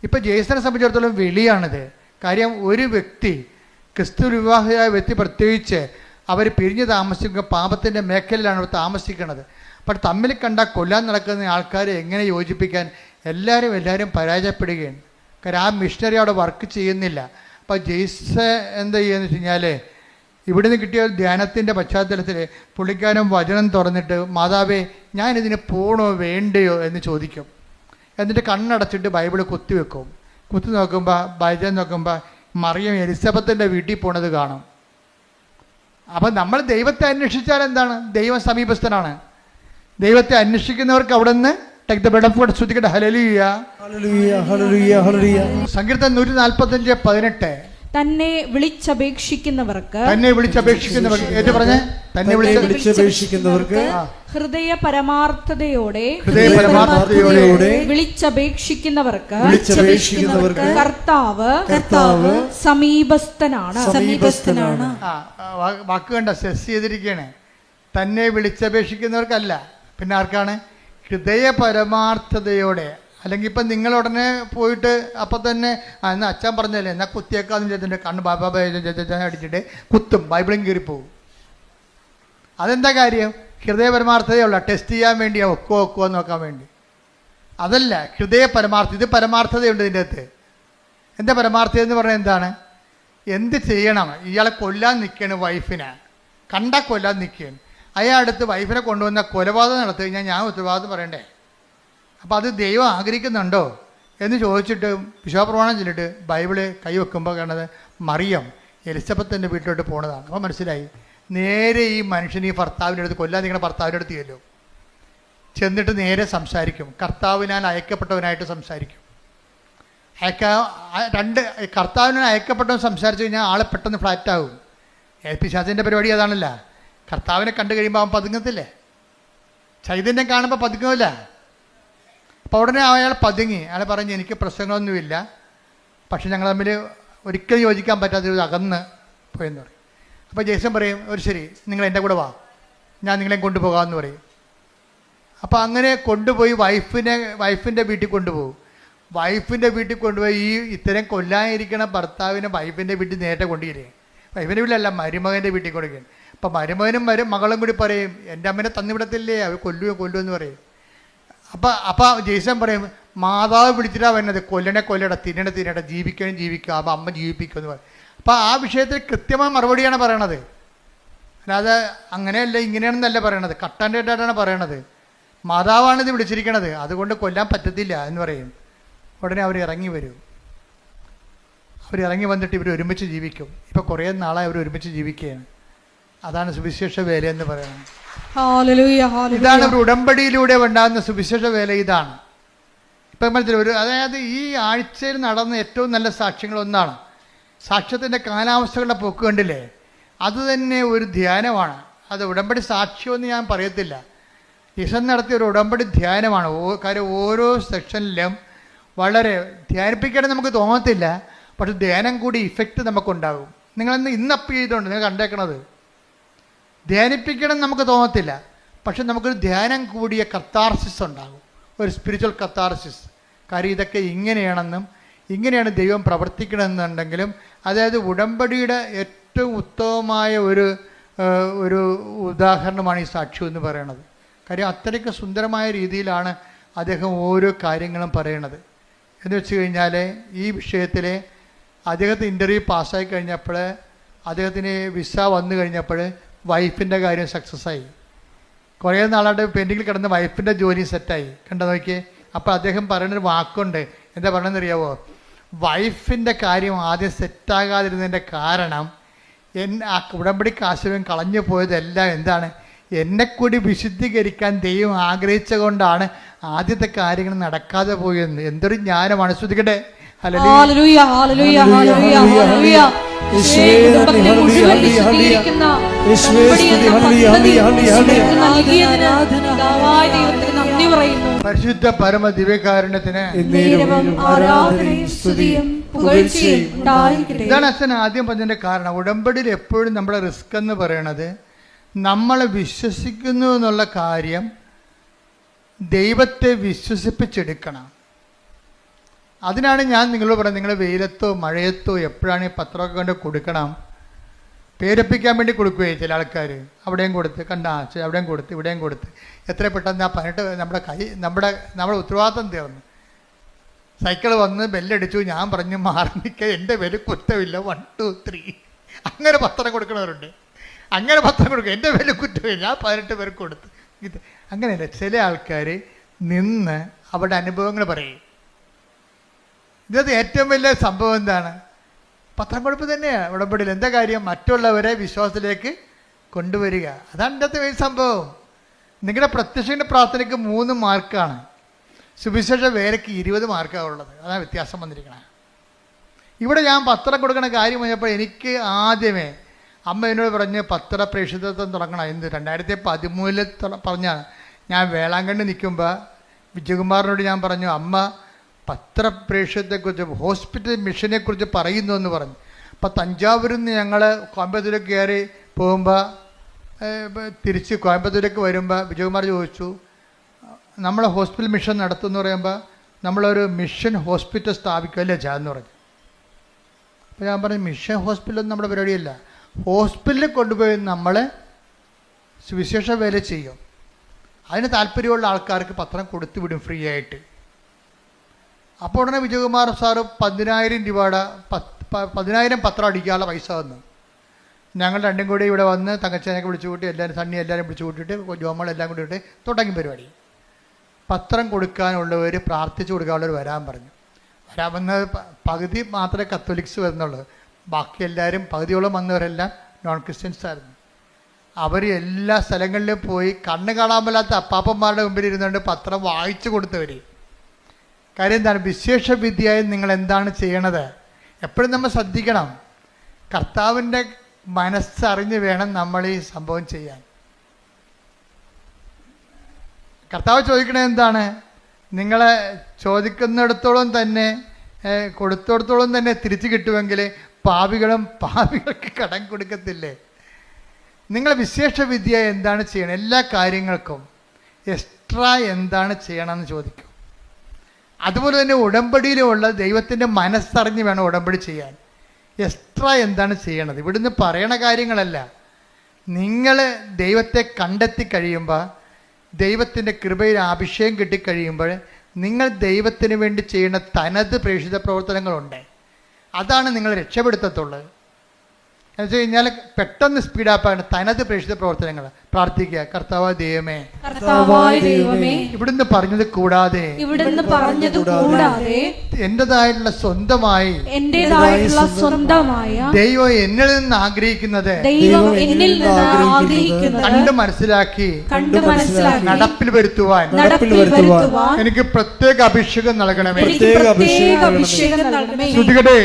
ഇപ്പോൾ ജെയ്സനെ സംബന്ധിച്ചിടത്തോളം വിളിയാണിത്. കാര്യം ഒരു വ്യക്തി, ക്രിസ്തു വിവാഹിയായ വ്യക്തി പ്രത്യേകിച്ച്, അവർ പിരിഞ്ഞ് താമസിക്കുക പാപത്തിൻ്റെ മേഖലയിലാണ് അവർ താമസിക്കുന്നത്. അപ്പോൾ തമ്മിൽ കണ്ട കൊല്ലാൻ നടക്കുന്ന ആൾക്കാരെ എങ്ങനെ യോജിപ്പിക്കാൻ എല്ലാവരും പരാജയപ്പെടുകയാണ്. കാര്യം ആ മിഷണറി അവിടെ വർക്ക് ചെയ്യുന്നില്ല. അപ്പോൾ ജെയ്സ എന്താ ചെയ്യുകയെന്ന് വെച്ച് കഴിഞ്ഞാൽ, ഇവിടുന്ന് കിട്ടിയ ധ്യാനത്തിൻ്റെ പശ്ചാത്തലത്തിൽ പുള്ളിക്കാരൻ വചനം തുറന്നിട്ട്, മാതാവേ ഞാനിതിന് പോകണോ വേണ്ടയോ എന്ന് ചോദിക്കും. എന്നിട്ട് കണ്ണടച്ചിട്ട് ബൈബിൾ കുത്തിവെക്കും. കുത്തി നോക്കുമ്പോൾ ബൈബിൾ നോക്കുമ്പോൾ മറിയം എലിസബത്തിൻ്റെ വീട്ടിൽ പോണത് കാണും. അപ്പം നമ്മൾ ദൈവത്തെ അന്വേഷിച്ചാൽ എന്താണ്? ദൈവം സമീപസ്ഥനാണ്. ദൈവത്തെ അന്വേഷിക്കുന്നവർക്ക് അവിടെ നിന്ന് സങ്കീർത്തനം 145:18 തന്നെ വിളിച്ചപേക്ഷിക്കുന്നവർക്ക് ഹൃദയ പരമാർത്ഥതയോടെ വിളിച്ചപേക്ഷിക്കുന്നവർക്ക് കർത്താവ് സമീപസ്ഥനാണ്. വാക്ക് കണ്ട സെസ് ചെയ്തിരിക്കുകയാണ്. തന്നെ വിളിച്ചപേക്ഷിക്കുന്നവർക്കല്ല, പിന്നെ ആർക്കാണ്? ഹൃദയ പരമാർത്ഥതയോടെ. അല്ലെങ്കിൽ ഇപ്പം നിങ്ങൾ ഉടനെ പോയിട്ട് അപ്പം തന്നെ എന്നാൽ അച്ഛൻ പറഞ്ഞല്ലേ എന്നാൽ കുത്തിയേക്കാന്ന് ചെയ്തിട്ട് കണ്ണ് ബാബാ അടിച്ചിട്ട് കുത്തും, ബൈബിളും കീറിപ്പോവും. അതെന്താ കാര്യം? ഹൃദയ പരമാർത്ഥതയുള്ള ടെസ്റ്റ് ചെയ്യാൻ വേണ്ടിയാ, ഒക്കുവോ നോക്കാൻ വേണ്ടി. അതല്ല ഹൃദയ പരമാർത്ഥത. ഇത് പരമാർത്ഥതയുണ്ട് ഇതിൻ്റെ അകത്ത്. എന്താ പരമാർത്ഥത എന്ന് പറഞ്ഞാൽ എന്താണ്? എന്ത് ചെയ്യണം? ഇയാളെ കൊല്ലാൻ നിൽക്കുകയാണ്, വൈഫിനെ കണ്ടാൽ കൊല്ലാൻ നിൽക്കുകയാണ്. അയാളടുത്ത് വൈഫിനെ കൊണ്ടുവന്ന കൊലപാതകം നടത്തി കഴിഞ്ഞാൽ ഞാൻ ഉത്തരവാദിത്വം പറയണ്ടേ? അപ്പോൾ അത് ദൈവം ആഗ്രഹിക്കുന്നുണ്ടോ എന്ന് ചോദിച്ചിട്ട് വിശ്വാസപ്രമാണം ചൊല്ലിട്ട് ബൈബിള് കൈവെക്കുമ്പോൾ കാണുന്നത് മറിയം എലിസബത്തിൻ്റെ വീട്ടിലോട്ട് പോണതാണ്. അപ്പോൾ മനസ്സിലായി, നേരെ ഈ മനുഷ്യൻ ഈ ഭർത്താവിൻ്റെ അടുത്ത് കൊല്ലാൻ നിങ്ങളുടെ ഭർത്താവിൻ്റെ അടുത്ത് ചെല്ലും. ചെന്നിട്ട് നേരെ സംസാരിക്കും. കർത്താവിനാൽ അയക്കപ്പെട്ടവനായിട്ട് സംസാരിക്കും. കർത്താവിനാൽ അയക്കപ്പെട്ടവൻ സംസാരിച്ച് കഴിഞ്ഞാൽ ആളെ പെട്ടെന്ന് ഫ്ലാറ്റാകും. പിശാചിൻ്റെ പരിപാടി അതാണല്ല. കർത്താവിനെ കണ്ടു കഴിയുമ്പോൾ അവൻ പതുങ്ങത്തില്ലേ? ചൈതന്യം കാണുമ്പോൾ പതുങ്ങില്ല. അപ്പോൾ ഉടനെ അയാൾ പതുങ്ങി. അയാൾ പറഞ്ഞ് എനിക്ക് പ്രശ്നങ്ങളൊന്നുമില്ല, പക്ഷെ ഞങ്ങൾ തമ്മിൽ ഒരിക്കലും യോജിക്കാൻ പറ്റാത്ത അകന്ന് പോയെന്ന് പറയും. അപ്പോൾ ജേസൻ പറയും, ഒരു ശരി നിങ്ങൾ എൻ്റെ കൂടെ വാ, ഞാൻ നിങ്ങളെ കൊണ്ടുപോകാമെന്ന് പറയും. അപ്പോൾ അങ്ങനെ കൊണ്ടുപോയി വൈഫിൻ്റെ വീട്ടിൽ കൊണ്ടുപോകും. വൈഫിൻ്റെ വീട്ടിൽ കൊണ്ടുപോയി ഈ ഇത്തരം കൊല്ലാനിരിക്കണ ഭർത്താവിനെ വൈഫിൻ്റെ വീട്ടിൽ നേരത്തെ കൊണ്ടുവരികയാണ്. വൈഫിൻ്റെ വീട്ടിലല്ല, മരുമകൻ്റെ വീട്ടിൽ കൊടുക്കുകയാണ്. അപ്പം മരുമകനും മകളും കൂടി പറയും, എൻ്റെ അമ്മേനെ തന്നിവിടത്തില്ലേ, അവർ കൊല്ലുമെന്ന് പറയും. അപ്പം ജെയ്സൺ പറയും, മാതാവ് വിളിച്ചിട്ടാണ് വരുന്നത്, കൊല്ലട തിന്നട ജീവിക്കുക, അപ്പം അമ്മ ജീവിപ്പിക്കുമെന്ന് പറയും. അപ്പം ആ വിഷയത്തിൽ കൃത്യമായ മറുപടിയാണ് പറയണത്. അല്ലാതെ അങ്ങനെയല്ല ഇങ്ങനെയാണെന്നല്ല പറയണത്, കട്ടാൻഡേറ്റായിട്ടാണ് പറയണത്. മാതാവാണ് ഇത് വിളിച്ചിരിക്കണത്, അതുകൊണ്ട് കൊല്ലാൻ പറ്റത്തില്ല എന്ന് പറയും. ഉടനെ അവർ ഇറങ്ങി വരും. അവരിറങ്ങി വന്നിട്ട് ഇവർ ഒരുമിച്ച് ജീവിക്കും. ഇപ്പോൾ കുറേ നാളായി അവർ ഒരുമിച്ച് ജീവിക്കുകയാണ്. അതാണ് സുവിശേഷ വേല എന്ന് പറയുന്നത്. ഇതാണ് ഒരു ഉടമ്പടിയിലൂടെ ഉണ്ടാകുന്ന സുവിശേഷ വേല. ഇതാണ് ഇപ്പം മനസ്സിലായി. അതായത് ഈ ആഴ്ചയിൽ നടന്ന ഏറ്റവും നല്ല സാക്ഷ്യങ്ങളൊന്നാണ് സാക്ഷ്യത്തിൻ്റെ കാലാവസ്ഥകളുടെ പോക്ക് കണ്ടില്ലേ, അത് തന്നെ ഒരു ധ്യാനമാണ്. അത് ഉടമ്പടി സാക്ഷ്യമെന്ന് ഞാൻ പറയത്തില്ല, ഈശ്വരൻ നടത്തിയ ഒരു ഉടമ്പടി ധ്യാനമാണ്. കാര്യം ഓരോ സെക്ഷനിലും വളരെ ധ്യാനിപ്പിക്കണം നമുക്ക് തോന്നത്തില്ല, പക്ഷെ ധ്യാനം കൂടി ഇഫക്റ്റ് നമുക്കുണ്ടാകും. ഇന്നപ്പ് ചെയ്തുകൊണ്ട് നിങ്ങൾ കണ്ടേക്കണത് ധ്യാനിപ്പിക്കണം നമുക്ക് തോന്നത്തില്ല, പക്ഷെ നമുക്കൊരു ധ്യാനം കൂടിയ കത്താർസിസ് ഉണ്ടാകും, ഒരു സ്പിരിച്വൽ കത്താർസിസ്. കാര്യം ഇതൊക്കെ ഇങ്ങനെയാണെന്നും ഇങ്ങനെയാണ് ദൈവം പ്രവർത്തിക്കണമെന്നുണ്ടെങ്കിലും, അതായത് ഉടമ്പടിയുടെ ഏറ്റവും ഉത്തമമായ ഒരു ഉദാഹരണമാണ് ഈ സാക്ഷ്യം എന്ന് പറയണത്. കാര്യം അത്രയ്ക്ക് സുന്ദരമായ രീതിയിലാണ് അദ്ദേഹം ഓരോ കാര്യങ്ങളും പറയണത്. എന്ന് വെച്ച് കഴിഞ്ഞാൽ ഈ വിഷയത്തിൽ അദ്ദേഹത്തിന് ഇൻ്റർവ്യൂ പാസ്സായി കഴിഞ്ഞപ്പോൾ, അദ്ദേഹത്തിന് വിസ വന്നു കഴിഞ്ഞപ്പോൾ വൈഫിൻ്റെ കാര്യം സക്സസ്സായി. കുറേ നാളായിട്ട് പെൻഡിങ്ങിൽ കിടന്ന വൈഫിൻ്റെ ജോലി സെറ്റായി. കണ്ടോ നോക്കിയേ. അപ്പോൾ അദ്ദേഹം പറയുന്നൊരു വാക്കുണ്ട്, എന്താ പറയണമെന്ന് അറിയാവോ? വൈഫിൻ്റെ കാര്യം ആദ്യം സെറ്റാകാതിരുന്നതിൻ്റെ കാരണം ആ ഉടമ്പടി കാശും കളഞ്ഞു പോയതെല്ലാം എന്താണ്, എന്നെ കൂടി വിശുദ്ധീകരിക്കാൻ ദൈവം ആഗ്രഹിച്ച കൊണ്ടാണ് ആദ്യത്തെ കാര്യങ്ങൾ നടക്കാതെ പോയെന്ന്. എന്തൊരു ജ്ഞാനമാണ്. ശ്രദ്ധിക്കട്ടെ. പരിശുദ്ധ പരമ ദിവ്യകാരുണ്യത്തിന് ഇതാണ് അച്ഛൻ ആദ്യം പറഞ്ഞതിന്റെ കാരണം. ഉടമ്പടിയിൽ എപ്പോഴും നമ്മുടെ റിസ്ക് എന്ന് പറയണത് നമ്മളെ വിശ്വസിക്കുന്നു എന്നുള്ള കാര്യം ദൈവത്തെ വിശ്വസിപ്പിച്ചെടുക്കണം. അതിനാണ് ഞാൻ നിങ്ങളോട് പറയുന്നത്, നിങ്ങൾ വെയിലത്തോ മഴയത്തോ എപ്പോഴാണ് ഈ പത്രമൊക്കെ കൊണ്ട് കൊടുക്കണം. പേരപ്പിക്കാൻ വേണ്ടി കൊടുക്കുകയെ ചില ആൾക്കാർ, അവിടെയും കൊടുത്ത് അവിടെയും കൊടുത്ത് ഇവിടെയും കൊടുത്ത് എത്ര പെട്ടെന്ന് ആ 18 നമ്മുടെ ഉത്തരവാദിത്തം തീർന്നു. സൈക്കിൾ വന്ന് ബെല്ലടിച്ചു, ഞാൻ പറഞ്ഞു മാറി നിൽക്കുക, എൻ്റെ പേര് കുറ്റമില്ല 1 2 3 അങ്ങനെ പത്രം കൊടുക്കണവരുണ്ട്. അങ്ങനെ പത്രം കൊടുക്കുക, എൻ്റെ പേര് കുറ്റമില്ല, ഞാൻ 18 പേർക്ക് കൊടുത്ത്. ഇത് അങ്ങനെയല്ല. ചില ആൾക്കാർ നിന്ന് അവരുടെ അനുഭവങ്ങൾ പറയും. ഇതിനകത്ത് ഏറ്റവും വലിയ സംഭവം എന്താണ്? പത്രം കൊടുപ്പ് തന്നെയാണ് ഉടമ്പടിയിൽ. എന്താ കാര്യം? മറ്റുള്ളവരെ വിശ്വാസത്തിലേക്ക് കൊണ്ടുവരിക. അതാണ് ഇതിൻ്റെ അകത്ത് വലിയ സംഭവം. നിങ്ങളുടെ പ്രത്യക്ഷൻ്റെ പ്രാർത്ഥനയ്ക്ക് 3 മാർക്കാണ്, സുവിശേഷ വേലയ്ക്ക് 20 മാർക്കാണ് ഉള്ളത്. അതാണ് വ്യത്യാസം വന്നിരിക്കുന്നത്. ഇവിടെ ഞാൻ പത്രം കൊടുക്കണ കാര്യം പറഞ്ഞപ്പോൾ എനിക്ക് ആദ്യമേ അമ്മ എന്നോട് പറഞ്ഞ് പത്ര പ്രേക്ഷിതത്വം തുടങ്ങണം എന്ന് 2013 പറഞ്ഞാണ്. ഞാൻ വേളാങ്കണ്ണി നിൽക്കുമ്പോൾ വിജയകുമാറിനോട് ഞാൻ പറഞ്ഞു, അമ്മ പത്രപ്രേക്ഷിതത്തെക്കുറിച്ച് ഹോസ്പിറ്റൽ മിഷനെക്കുറിച്ച് പറയുന്നു എന്ന് പറഞ്ഞു. അപ്പം തഞ്ചാവൂരിൽ നിന്ന് ഞങ്ങൾ കോയമ്പത്തൂരേക്ക് കയറി പോകുമ്പോൾ തിരിച്ച് കോയമ്പത്തൂരേക്ക് വരുമ്പോൾ വിജയകുമാർ ചോദിച്ചു, നമ്മൾ ഹോസ്പിറ്റൽ മിഷൻ നടത്തുമെന്ന് പറയുമ്പോൾ നമ്മളൊരു മിഷൻ ഹോസ്പിറ്റൽ സ്ഥാപിക്കുമല്ലേ എന്ന് പറഞ്ഞു. അപ്പോൾ ഞാൻ പറഞ്ഞു, മിഷൻ ഹോസ്പിറ്റലൊന്നും നമ്മുടെ പരിപാടിയല്ല. ഹോസ്പിറ്റലിൽ കൊണ്ടുപോയി നമ്മൾ സുവിശേഷ വേല ചെയ്യും. അതിന് താല്പര്യമുള്ള ആൾക്കാർക്ക് പത്രം കൊടുത്തു വിടും ഫ്രീ ആയിട്ട്. അപ്പോൾ ഉടനെ വിജയകുമാർ സാറ് 10,000 രൂപയുടെ 10,000 പത്രം അടിക്കാനുള്ള പൈസ തന്നു. ഞങ്ങൾ രണ്ടും കൂടി ഇവിടെ വന്ന് തങ്കച്ചനെയൊക്കെ വിളിച്ചു കൂട്ടി, എല്ലാവരും വിളിച്ചു കൂട്ടിയിട്ട് ജോമളെല്ലാം കൂടി ഇട്ട് തുടങ്ങി പരിപാടി. പത്രം കൊടുക്കാനുള്ളവർ, പ്രാർത്ഥിച്ചു കൊടുക്കാനുള്ളവർ വരാൻ പറഞ്ഞു. വരാമെന്നത് പകുതി മാത്രമേ കത്തോലിക്സ് വരുന്നുള്ളൂ. ബാക്കി എല്ലാവരും പകുതിയോളം വന്നവരെല്ലാം നോൺ ക്രിസ്ത്യൻസ് ആയിരുന്നു. അവർ എല്ലാ സ്ഥലങ്ങളിലും പോയി കണ്ണ് കാണാൻ മേലാത്ത അപ്പാപ്പന്മാരുടെ മുമ്പിൽ ഇരുന്നുകൊണ്ട് പത്രം വായിച്ചു കൊടുത്തവർ. കാര്യം എന്താണ്? വിശേഷ വിദ്യയായി നിങ്ങൾ എന്താണ് ചെയ്യണത്? എപ്പോഴും നമ്മൾ ശ്രദ്ധിക്കണം. കർത്താവിൻ്റെ മനസ്സറിഞ്ഞ് വേണം നമ്മൾ ഈ സംഭവം ചെയ്യാൻ. കർത്താവ് ചോദിക്കണത് എന്താണ്? നിങ്ങളെ ചോദിക്കുന്നിടത്തോളം തന്നെ കൊടുത്തിടത്തോളം തന്നെ തിരിച്ചു കിട്ടുമെങ്കിൽ പാപികൾക്ക് കടം കൊടുക്കത്തില്ലേ? നിങ്ങൾ വിശേഷ വിദ്യ എന്താണ് ചെയ്യണം? എല്ലാ കാര്യങ്ങൾക്കും എക്സ്ട്രാ എന്താണ് ചെയ്യണമെന്ന് ചോദിക്കും. അതുപോലെ തന്നെ ഉടമ്പടിയിലുള്ള ദൈവത്തിൻ്റെ മനസ്സറിഞ്ഞ് വേണം ഉടമ്പടി ചെയ്യാൻ. എക്സ്ട്രാ എന്താണ് ചെയ്യണത്? ഇവിടുന്ന് പറയണ കാര്യങ്ങളല്ല. നിങ്ങൾ ദൈവത്തെ കണ്ടെത്തി കഴിയുമ്പോൾ, ദൈവത്തിൻ്റെ കൃപയിൽ അഭിഷേകം കിട്ടിക്കഴിയുമ്പോൾ, നിങ്ങൾ ദൈവത്തിന് വേണ്ടി ചെയ്യുന്ന തനത് പ്രേക്ഷിത പ്രവർത്തനങ്ങളുണ്ട്. അതാണ് നിങ്ങൾ രക്ഷപ്പെടുത്തത്തുള്ളത്. എന്ന് വെച്ച് കഴിഞ്ഞാൽ പെട്ടെന്ന് സ്പീഡാപ്പാണ് തനത് പ്രേക്ഷിത പ്രവർത്തനങ്ങൾ. പ്രാർത്ഥിക്കുക, കർത്താവായ ദൈവമേ, ഇവിടുന്ന് പറഞ്ഞത് കൂടാതെ എന്റേതായിട്ടുള്ള സ്വന്തമായി ദൈവം എന്നിൽ നിന്ന് ആഗ്രഹിക്കുന്നത് കണ്ട് മനസ്സിലാക്കി നടപ്പിൽ വരുത്തുവാൻ എനിക്ക് പ്രത്യേക അഭിഷേകം നൽകണമേ. ശ്രുതികടേ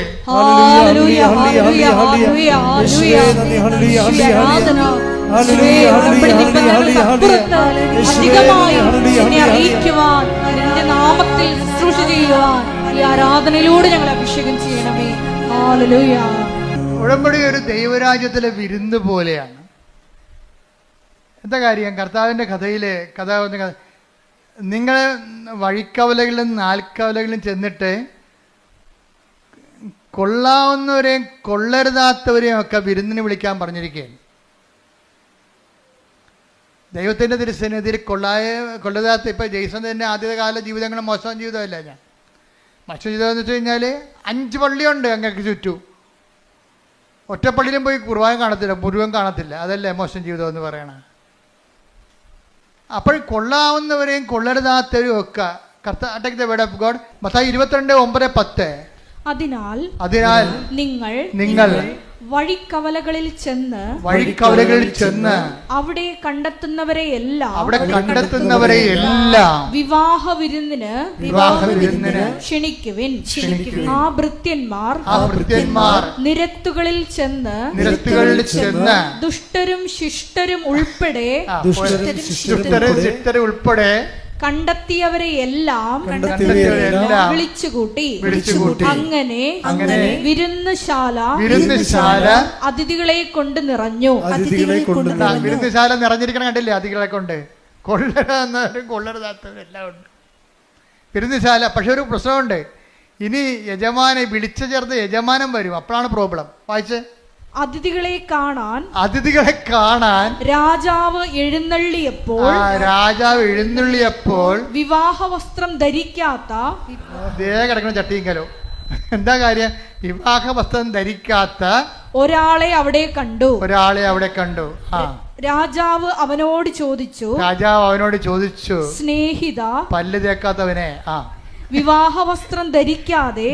ആരാധനയിലൂടെ ഞങ്ങൾ അഭിഷേകം ചെയ്യണമേ. ഹല്ലേലൂയ. ഉടമ്പടി ഒരു ദൈവരാജ്യത്തിലെ വിരുന്ന് പോലെയാണ്. എന്താ കാര്യം? കർത്താവിൻ്റെ കഥയിലെ നിങ്ങൾ വഴിക്കവലകളിലും നാൽക്കവലകളിലും ചെന്നിട്ട് കൊള്ളാവുന്നവരെയും കൊള്ളരുതാത്തവരെയും ഒക്കെ വിരുന്നിന് വിളിക്കാൻ പറഞ്ഞിരിക്കുകയാണ്. ദൈവത്തിൻ്റെ തിരുസന്നിധിയിൽ കൊള്ളരുതാത്ത, ഇപ്പം ജെയ്സൺ തന്നെ ആദ്യത്തെ കാല ജീവിതങ്ങൾ മോശം ജീവിതമല്ല. മോശം ജീവിതം എന്ന് വെച്ച് കഴിഞ്ഞാൽ 5 പള്ളിയുണ്ട് അങ്ങക്ക് ചുറ്റും. ഒറ്റപ്പള്ളിയിലും പോയി കുർബാന കാണത്തില്ല, മുഴുവൻ കാണത്തില്ല. അതല്ലേ മോശം ജീവിതം എന്ന് പറയണത്. അപ്പോൾ കൊള്ളാവുന്നവരെയും കൊള്ളരുതാത്തവരെയും ഒക്കെ take the word of God. Mathai 22:9-10. അതിനാൽ നിങ്ങൾ വഴിക്കവലകളിൽ ചെന്ന് അവിടെ കണ്ടെത്തുന്നവരെ എല്ലാം വിവാഹ വിരുന്നിന് ക്ഷണിക്കുവിൻ. ആ ഭൃത്യന്മാർ നിരത്തുകളിൽ ചെന്ന് ദുഷ്ടരും ശിഷ്ടരും ഉൾപ്പെടെ കണ്ടെത്തിയവരെ എല്ലാം വിളിച്ചുകൂട്ടി. അങ്ങനെ വിരുന്നുശാല അതിഥികളെ കൊണ്ട് നിറഞ്ഞു. വിരുന്നുശാല നിറഞ്ഞിരിക്കണം, കണ്ടില്ലേ? അതിഥികളെ കൊണ്ട് കൊള്ളരുതാത്തവരും കൊള്ളരുതാത്തവരും എല്ലാം ഉണ്ട് വിരുന്നുശാല. പക്ഷെ ഒരു പ്രശ്നമുണ്ട്. ഇനി വിളിച്ചു ചേർത്ത് യജമാനം വരും. അപ്പോഴാണ് പ്രോബ്ലം. വായിച്ച്. അതിഥികളെ കാണാൻ രാജാവ് എഴുന്നള്ളിയപ്പോൾ വിവാഹ വസ്ത്രം ധരിക്കാത്ത കിടക്കുന്ന ചട്ടിങ്കലോ. എന്താ കാര്യം? വിവാഹ വസ്ത്രം ധരിക്കാത്ത ഒരാളെ അവിടെ കണ്ടു. രാജാവ് അവനോട് ചോദിച്ചു, സ്നേഹിത, പല്ല് തേക്കാത്തവനെ, വിവാഹ വസ്ത്രം ധരിക്കാതെ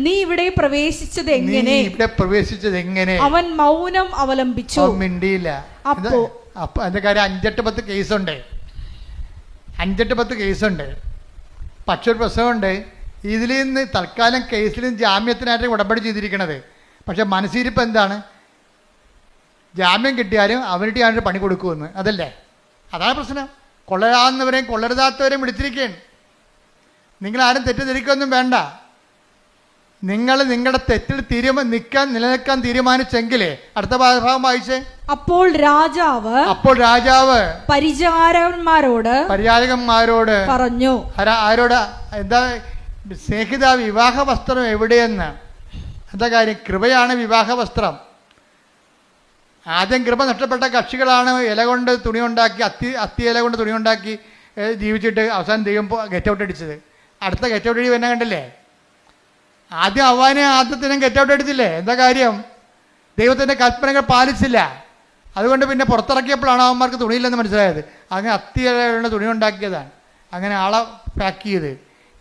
നീ ഇവിടെ പ്രവേശിച്ചത് എങ്ങനെ? അവൻ മൗനം അവലംബിച്ചു, മിണ്ടിയില്ല. അപ്പൊ എന്റെ കാര്യം 5-8-10 കേസുണ്ട്. 5-8-10 കേസുണ്ട്. പക്ഷെ ഒരു പ്രശ്നമുണ്ട്. ഇതിൽ നിന്ന് തൽക്കാലം കേസിലും ജാമ്യത്തിനായിട്ട് ഉടമ്പടി ചെയ്തിരിക്കണത്. പക്ഷെ മനസ്സിരിപ്പ് എന്താണ്? ജാമ്യം കിട്ടിയാലും അവരുടെ പണി കൊടുക്കുമെന്ന്. അതല്ലേ? അതാണ് പ്രശ്നം. കൊള്ളരാവുന്നവരെയും കൊള്ളരുതാത്തവരെയും വിളിച്ചിരിക്കുകയാണ്. നിങ്ങളാരും തെറ്റിദ്ധരിക്കൊന്നും വേണ്ട. നിങ്ങൾ നിങ്ങളുടെ തെറ്റിൽ നിലനിൽക്കാൻ തീരുമാനിച്ചെങ്കിലേ. അടുത്ത ഭാഗം വായിച്ചേ. അപ്പോൾ രാജാവ് പരിചാരകന്മാരോട് പറഞ്ഞു. ആരോട്? എന്താ? സ്നേഹിത, വിവാഹ വസ്ത്രം എവിടെയെന്ന്. എന്താ കാര്യം? കൃപയാണ് വിവാഹ വസ്ത്രം. ആദ്യം കൃപ നഷ്ടപ്പെട്ട കക്ഷികളാണ് ഇല കൊണ്ട് തുണി ഉണ്ടാക്കി, അത്തി ഇല കൊണ്ട് തുണി ഉണ്ടാക്കി ജീവിച്ചിട്ട് അവസാനം ദൈവം ഗെറ്റ് ഔട്ട് അടിച്ചത്. അടുത്ത ഗെറ്റ് ഔട്ട് അടി തന്നെ കണ്ടില്ലേ? ആദ്യം ആദ്യത്തിനും ഗെറ്റ് ഔട്ട് അടിച്ചില്ലേ? എന്താ കാര്യം? ദൈവത്തിൻ്റെ കൽപ്പനകൾ പാലിച്ചില്ല. അതുകൊണ്ട് പിന്നെ പുറത്തിറക്കിയപ്പോഴാണ് അവന്മാർക്ക് തുണിയില്ലെന്ന് മനസ്സിലായത്. അങ്ങനെ അത്തി ഇല കൊണ്ട് തുണി ഉണ്ടാക്കിയതാണ്. അങ്ങനെ ആളെ പാക്ക് ചെയ്ത്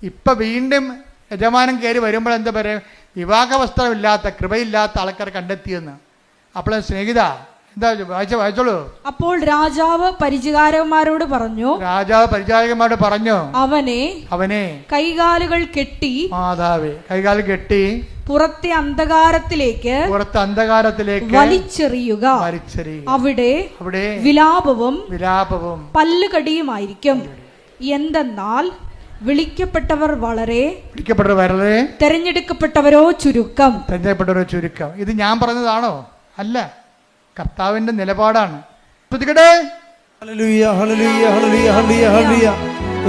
ഇപ്പം വീണ്ടും യജമാനം കയറി വരുമ്പോൾ എന്താ പറയുക? വിവാഹ വസ്ത്രമില്ലാത്ത, കൃപയില്ലാത്ത ആൾക്കാർ കണ്ടെത്തിയെന്ന്. അപ്പോൾ സ്നേഹിത, എന്താ വായിച്ചോളൂ. അപ്പോൾ രാജാവ് പരിചാരകന്മാരോട് പറഞ്ഞു അവനെ കൈകാലുകൾ കെട്ടി പുറത്തെ അന്ധകാരത്തിലേക്ക് വലിച്ചെറിയുക. അവിടെ വിലാപവും പല്ലുകടിയുമായിരിക്കും. എന്തെന്നാൽ വിളിക്കപ്പെട്ടവർ വളരെ, തെരഞ്ഞെടുക്കപ്പെട്ടവരോ ചുരുക്കം. ഇത് ഞാൻ പറഞ്ഞതാണോ? അല്ല, കർത്താവിന്റെ നിലപാടാണ്. ഹല്ലേലൂയ ഹല്ലേലൂയ ഹല്ലേലൂയ ഹല്ലേലൂയ ഹല്ലേലൂയ.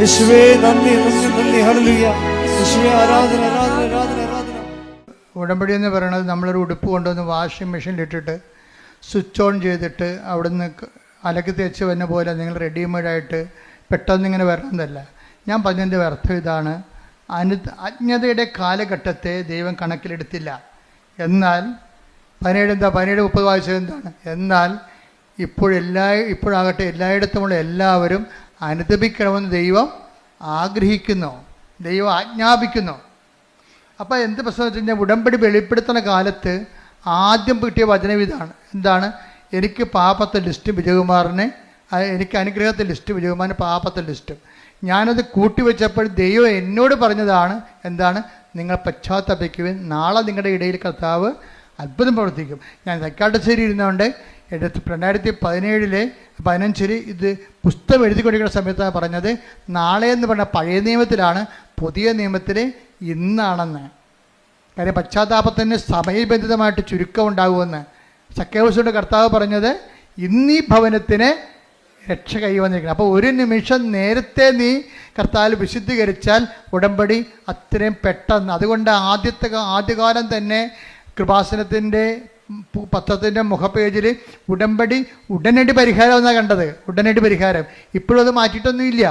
യേശുവേ നന്ദി നന്ദി നന്ദി. ഹല്ലേലൂയ യേശുവേ ആരാധന ആരാധന ആരാധന ആരാധന. ഉടമ്പടി എന്ന് പറയുന്നത് നമ്മളൊരു ഉടുപ്പ് കൊണ്ടുവന്ന് വാഷിംഗ് മെഷീനിലിട്ടിട്ട് സ്വിച്ച് ഓൺ ചെയ്തിട്ട് അവിടുന്ന് അലക്കി തേച്ച് വന്ന പോലെ നിങ്ങൾ റെഡിമെയ്ഡായിട്ട് പെട്ടെന്ന് ഇങ്ങനെ വരണമെന്നല്ല. ഞാൻ പറഞ്ഞതിൻ്റെ അർത്ഥം ഇതാണ്, അജ്ഞതയുടെ കാലഘട്ടത്തെ ദൈവം കണക്കിലെടുത്തില്ല. എന്നാൽ 17:30 വായിച്ചത് എന്താണ്? എന്നാൽ ഇപ്പോഴാകട്ടെ എല്ലായിടത്തുമുള്ള എല്ലാവരും അനുദപിക്കണമെന്ന് ദൈവം ആഗ്രഹിക്കുന്നു, ദൈവം ആജ്ഞാപിക്കുന്നു. അപ്പോൾ എന്ത് പ്രശ്നം വെച്ച് കഴിഞ്ഞാൽ, ഉടമ്പടി വെളിപ്പെടുത്തുന്ന കാലത്ത് ആദ്യം കിട്ടിയ വചനം ഇതാണ്. എന്താണ്? എനിക്ക് പാപത്തെ ലിസ്റ്റും വിജയകുമാറിനെ, എനിക്ക് അനുഗ്രഹത്തെ ലിസ്റ്റും വിജയകുമാറിന് പാപത്തെ ലിസ്റ്റും. ഞാനത് കൂട്ടിവെച്ചപ്പോൾ ദൈവം എന്നോട് പറഞ്ഞതാണ്, എന്താണ്? നിങ്ങൾ പശ്ചാത്തപിക്കുവിൻ, നാളെ നിങ്ങളുടെ ഇടയിൽ കർത്താവ് അത്ഭുതം പ്രവർത്തിക്കും. ഞാൻ തൈക്കാട്ടുശ്ശേരി ഇരുന്നുകൊണ്ട് 2015 ഇത് പുസ്തകം എഴുതിക്കൊണ്ടിരിക്കുന്ന സമയത്താണ് പറഞ്ഞത്, നാളെ എന്ന് പറഞ്ഞാൽ പഴയ നിയമത്തിലാണ്, പുതിയ നിയമത്തിൽ ഇന്നാണെന്ന്. കാര്യം പശ്ചാത്താപത്തിന് സമയബന്ധിതമായിട്ട് ചുരുക്കം ഉണ്ടാകുമെന്ന്. സക്കേവൂസിന്റെ കർത്താവ് പറഞ്ഞത്, ഇന്നീ ഭവനത്തിന് രക്ഷ കൈവന്നിരിക്കണം. അപ്പോൾ ഒരു നിമിഷം നേരത്തെ നീ കർത്താവിൽ വിശുദ്ധീകരിച്ചാൽ ഉടമ്പടി അത്രയും പെട്ടെന്ന്. അതുകൊണ്ട് ആദ്യകാലം തന്നെ കൃപാസനത്തിൻ്റെ പത്രത്തിൻ്റെ മുഖപേജിൽ ഉടമ്പടി ഉടനടി പരിഹാരം എന്നാണ് കണ്ടത്. ഉടനടി പരിഹാരം. ഇപ്പോഴും അത് മാറ്റിയിട്ടൊന്നുമില്ല.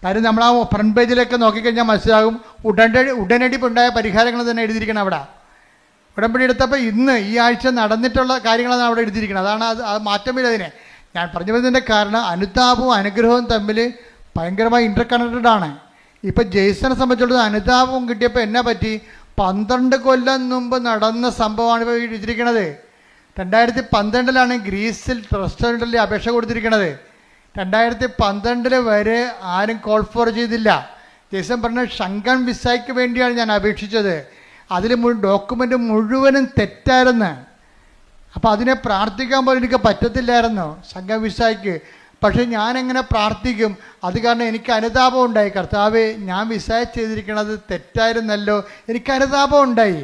കാര്യം നമ്മൾ ആ ഫ്രണ്ട് പേജിലൊക്കെ നോക്കിക്കഴിഞ്ഞാൽ മനസ്സിലാകും, ഉടനടി ഉണ്ടായ പരിഹാരങ്ങൾ തന്നെ എഴുതിയിരിക്കണം അവിടെ. ഉടമ്പടി എടുത്തപ്പോൾ ഇന്ന് ഈ ആഴ്ച നടന്നിട്ടുള്ള കാര്യങ്ങളാണ് അവിടെ എഴുതിയിരിക്കുന്നത്. അതാണ് അത് മാറ്റമില്ല അതിനെ. ഞാൻ പറഞ്ഞു വരുന്നതിൻ്റെ കാരണം, അനുതാപവും അനുഗ്രഹവും തമ്മിൽ ഭയങ്കരമായി ഇൻ്റർ കണക്റ്റഡ് ആണ്. ഇപ്പം ജെയ്സനെ സംബന്ധിച്ചിടത്തോളം അനുതാപവും കിട്ടിയപ്പോൾ എന്നാ പറ്റി? 12 കൊല്ലം മുമ്പ് നടന്ന സംഭവമാണ് ഇപ്പോൾ എഴുതിയിരിക്കുന്നത്. 2012 ഗ്രീസിൽ റെസ്റ്റോറൻറ്റിൽ അപേക്ഷ കൊടുത്തിരിക്കുന്നത്. 2012 വരെ ആരും കോൾ ഫോർ ചെയ്തില്ല. ജെയ്സൺ പറഞ്ഞ ഷങ്കൻ വിസയ്ക്ക് വേണ്ടിയാണ് ഞാൻ അപേക്ഷിച്ചത്. അതിൽ ഡോക്യുമെൻ്റ് മുഴുവനും തെറ്റായിരുന്നു. അപ്പോൾ അതിനെ പ്രാർത്ഥിക്കാൻ പോലും എനിക്ക് പറ്റത്തില്ലായിരുന്നു ഷങ്കൻ വിസയ്ക്ക്. പക്ഷേ ഞാനെങ്ങനെ പ്രാർത്ഥിക്കും? അത് കാരണം എനിക്ക് അനുതാപം ഉണ്ടായി. കർത്താവേ, ഞാൻ വിസ ചെയ്തിരിക്കുന്നത് തെറ്റായിരുന്നല്ലോ. എനിക്ക് അനുതാപം ഉണ്ടായി.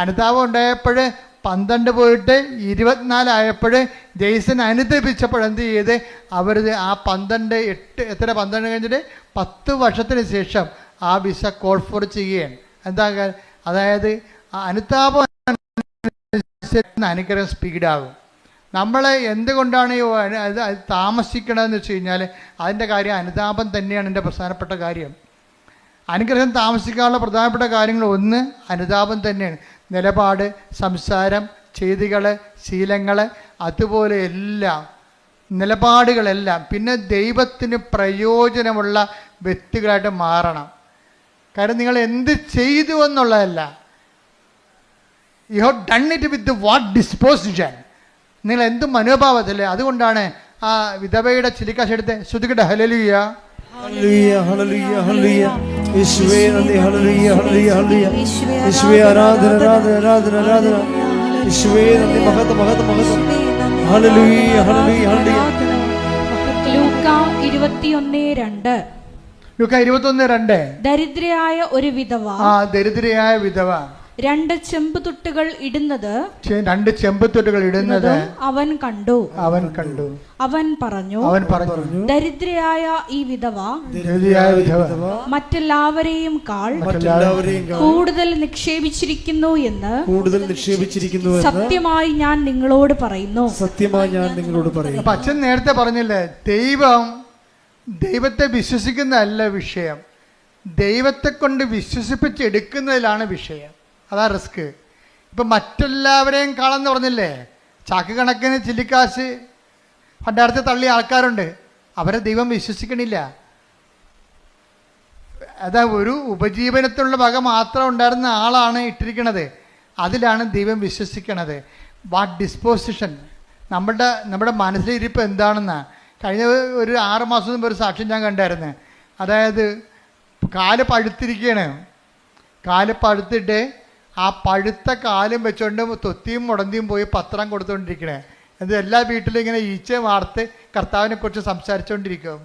അനുതാപം ഉണ്ടായപ്പോൾ 12 പോയിട്ട് 24 ആയപ്പോൾ ജെയ്സൺ അനുദപിച്ചപ്പോൾ എന്ത് ചെയ്ത്? അവർ ആ 12 കഴിഞ്ഞിട്ട് 10 വർഷത്തിന് ശേഷം ആ വിസ കോൾ ഫോർ ചെയ്യുകയാണ്. എന്താ? അതായത് അനുതാപം അനുഗ്രഹം സ്പീഡാകും. നമ്മൾ എന്തുകൊണ്ടാണ് താമസിക്കണമെന്ന് വെച്ച് കഴിഞ്ഞാൽ അതിൻ്റെ കാര്യം അനുതാപം തന്നെയാണ് എൻ്റെ പ്രധാനപ്പെട്ട കാര്യം. അനുഗ്രഹം താമസിക്കാനുള്ള പ്രധാനപ്പെട്ട കാര്യങ്ങൾ ഒന്ന് അനുതാപം തന്നെയാണ്. നിലപാട്, സംസാരം, ചെയ്തികൾ, ശീലങ്ങൾ, അതുപോലെ എല്ലാം നിലപാടുകളെല്ലാം. പിന്നെ ദൈവത്തിന് പ്രയോജനമുള്ള വ്യക്തികളായിട്ട് മാറണം. കാരണം നിങ്ങൾ എന്ത് ചെയ്തു എന്നുള്ളതല്ല, you have done it with what disposition. നിങ്ങൾ എന്ത് മനോഭാവത്തില്ലേ? അതുകൊണ്ടാണ് ആ വിധവയുടെ ചിലിക്കാശെടുത്ത് ശ്രുതികട്ടെ. ഹല്ലേലൂയ ഹല്ലേലൂയ ഹല്ലേലൂയ ഹല്ലേലൂയ. യേശുവേ നന്ദി. ഹല്ലേലൂയ ഹല്ലേലൂയ ഹല്ലേലൂയ. യേശുവേ ആരാധന ആരാധന ആരാധന ആരാധന. യേശുവേ നന്ദി. മഹത്വം മഹത്വം മഹത്വം. ഹല്ലേലൂയ ഹല്ലേലൂയ ഹല്ലേലൂയ. ലൂക്ക 21:2. ലൂക്ക 21:2. ദരിദ്രയായ ഒരു വിധവ, ദരിദ്രയായ വിധവ 2 ചെമ്പുതുട്ടുകൾ ഇടുന്നത് അവൻ കണ്ടു. അവൻ പറഞ്ഞു, ദരിദ്രയായ ഈ വിധവ മറ്റെല്ലാവരെയും കൂടുതൽ നിക്ഷേപിച്ചിരിക്കുന്നു എന്ന് സത്യമായി ഞാൻ നിങ്ങളോട് പറയുന്നു. അപ്പൊ അച്ഛൻ നേരത്തെ പറഞ്ഞില്ലേ, ദൈവത്തെ വിശ്വസിക്കുന്നതല്ല വിഷയം, ദൈവത്തെ കൊണ്ട് വിശ്വസിപ്പിച്ചെടുക്കുന്നതിലാണ് വിഷയം. അതാ റിസ്ക്. ഇപ്പം മറ്റെല്ലാവരെയും കാളെന്ന് പറഞ്ഞില്ലേ, ചാക്ക് കണക്കിന് ചില്ലിക്കാശ് പണ്ടാരത്തെ തള്ളിയ ആൾക്കാരുണ്ട്. അവരെ ദൈവം വിശ്വസിക്കണില്ല. അതാ ഒരു ഉപജീവനത്തിനുള്ള വക മാത്രം ഉണ്ടായിരുന്ന ആളാണ് ഇട്ടിരിക്കുന്നത്. അതിലാണ് ദൈവം വിശ്വസിക്കണത്. വാട്ട് ഡിസ്പോസിഷൻ, നമ്മുടെ മനസ്സിലിരിപ്പ് എന്താണെന്നാ. കഴിഞ്ഞ ഒരു 6 മാസം മുമ്പ് ഒരു സാക്ഷ്യം ഞാൻ കണ്ടായിരുന്നു. അതായത് കാല് പഴുത്തിരിക്കുകയാണ്. കാല് പഴുത്തിട്ട് ആ പഴുത്ത കാലും വെച്ചുകൊണ്ട് തൊത്തിയും മുടന്തിയും പോയി പത്രം കൊടുത്തുകൊണ്ടിരിക്കണേ. അത് എല്ലാ വീട്ടിലും ഇങ്ങനെ ഈച്ച വാർത്ത് കർത്താവിനെ കുറിച്ച് സംസാരിച്ചുകൊണ്ടിരിക്കും.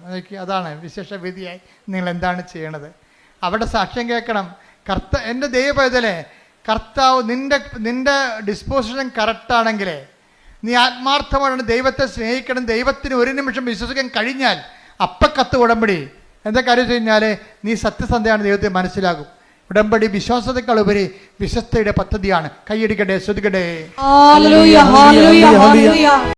അതാണ് വിശേഷവിധിയായി നിങ്ങൾ എന്താണ് ചെയ്യണത്? അവിടെ സാക്ഷ്യം കേൾക്കണം. എൻ്റെ ദൈവപൈതലേ, കർത്താവ് നിൻ്റെ ഡിസ്പോസിഷൻ കറക്റ്റാണെങ്കിലേ നീ ആത്മാർത്ഥമാണ് ദൈവത്തെ സ്നേഹിക്കണം, ദൈവത്തിന് ഒരു നിമിഷം വിശ്വസിക്കാൻ കഴിഞ്ഞാൽ അപ്പക്കത്ത് ഉടമ്പടി. എന്താ കാര്യം വെച്ച് കഴിഞ്ഞാൽ നീ സത്യസന്ധയാണ്, ദൈവത്തെ മനസ്സിലാകും. ഉടമ്പടി വിശ്വാസത്തെക്കാൾ ഉപരി വിശ്വസ്തയുടെ പദ്ധതിയാണ്. കൈയടിക്കട്ടെ, ശ്രദ്ധിക്കട്ടെ.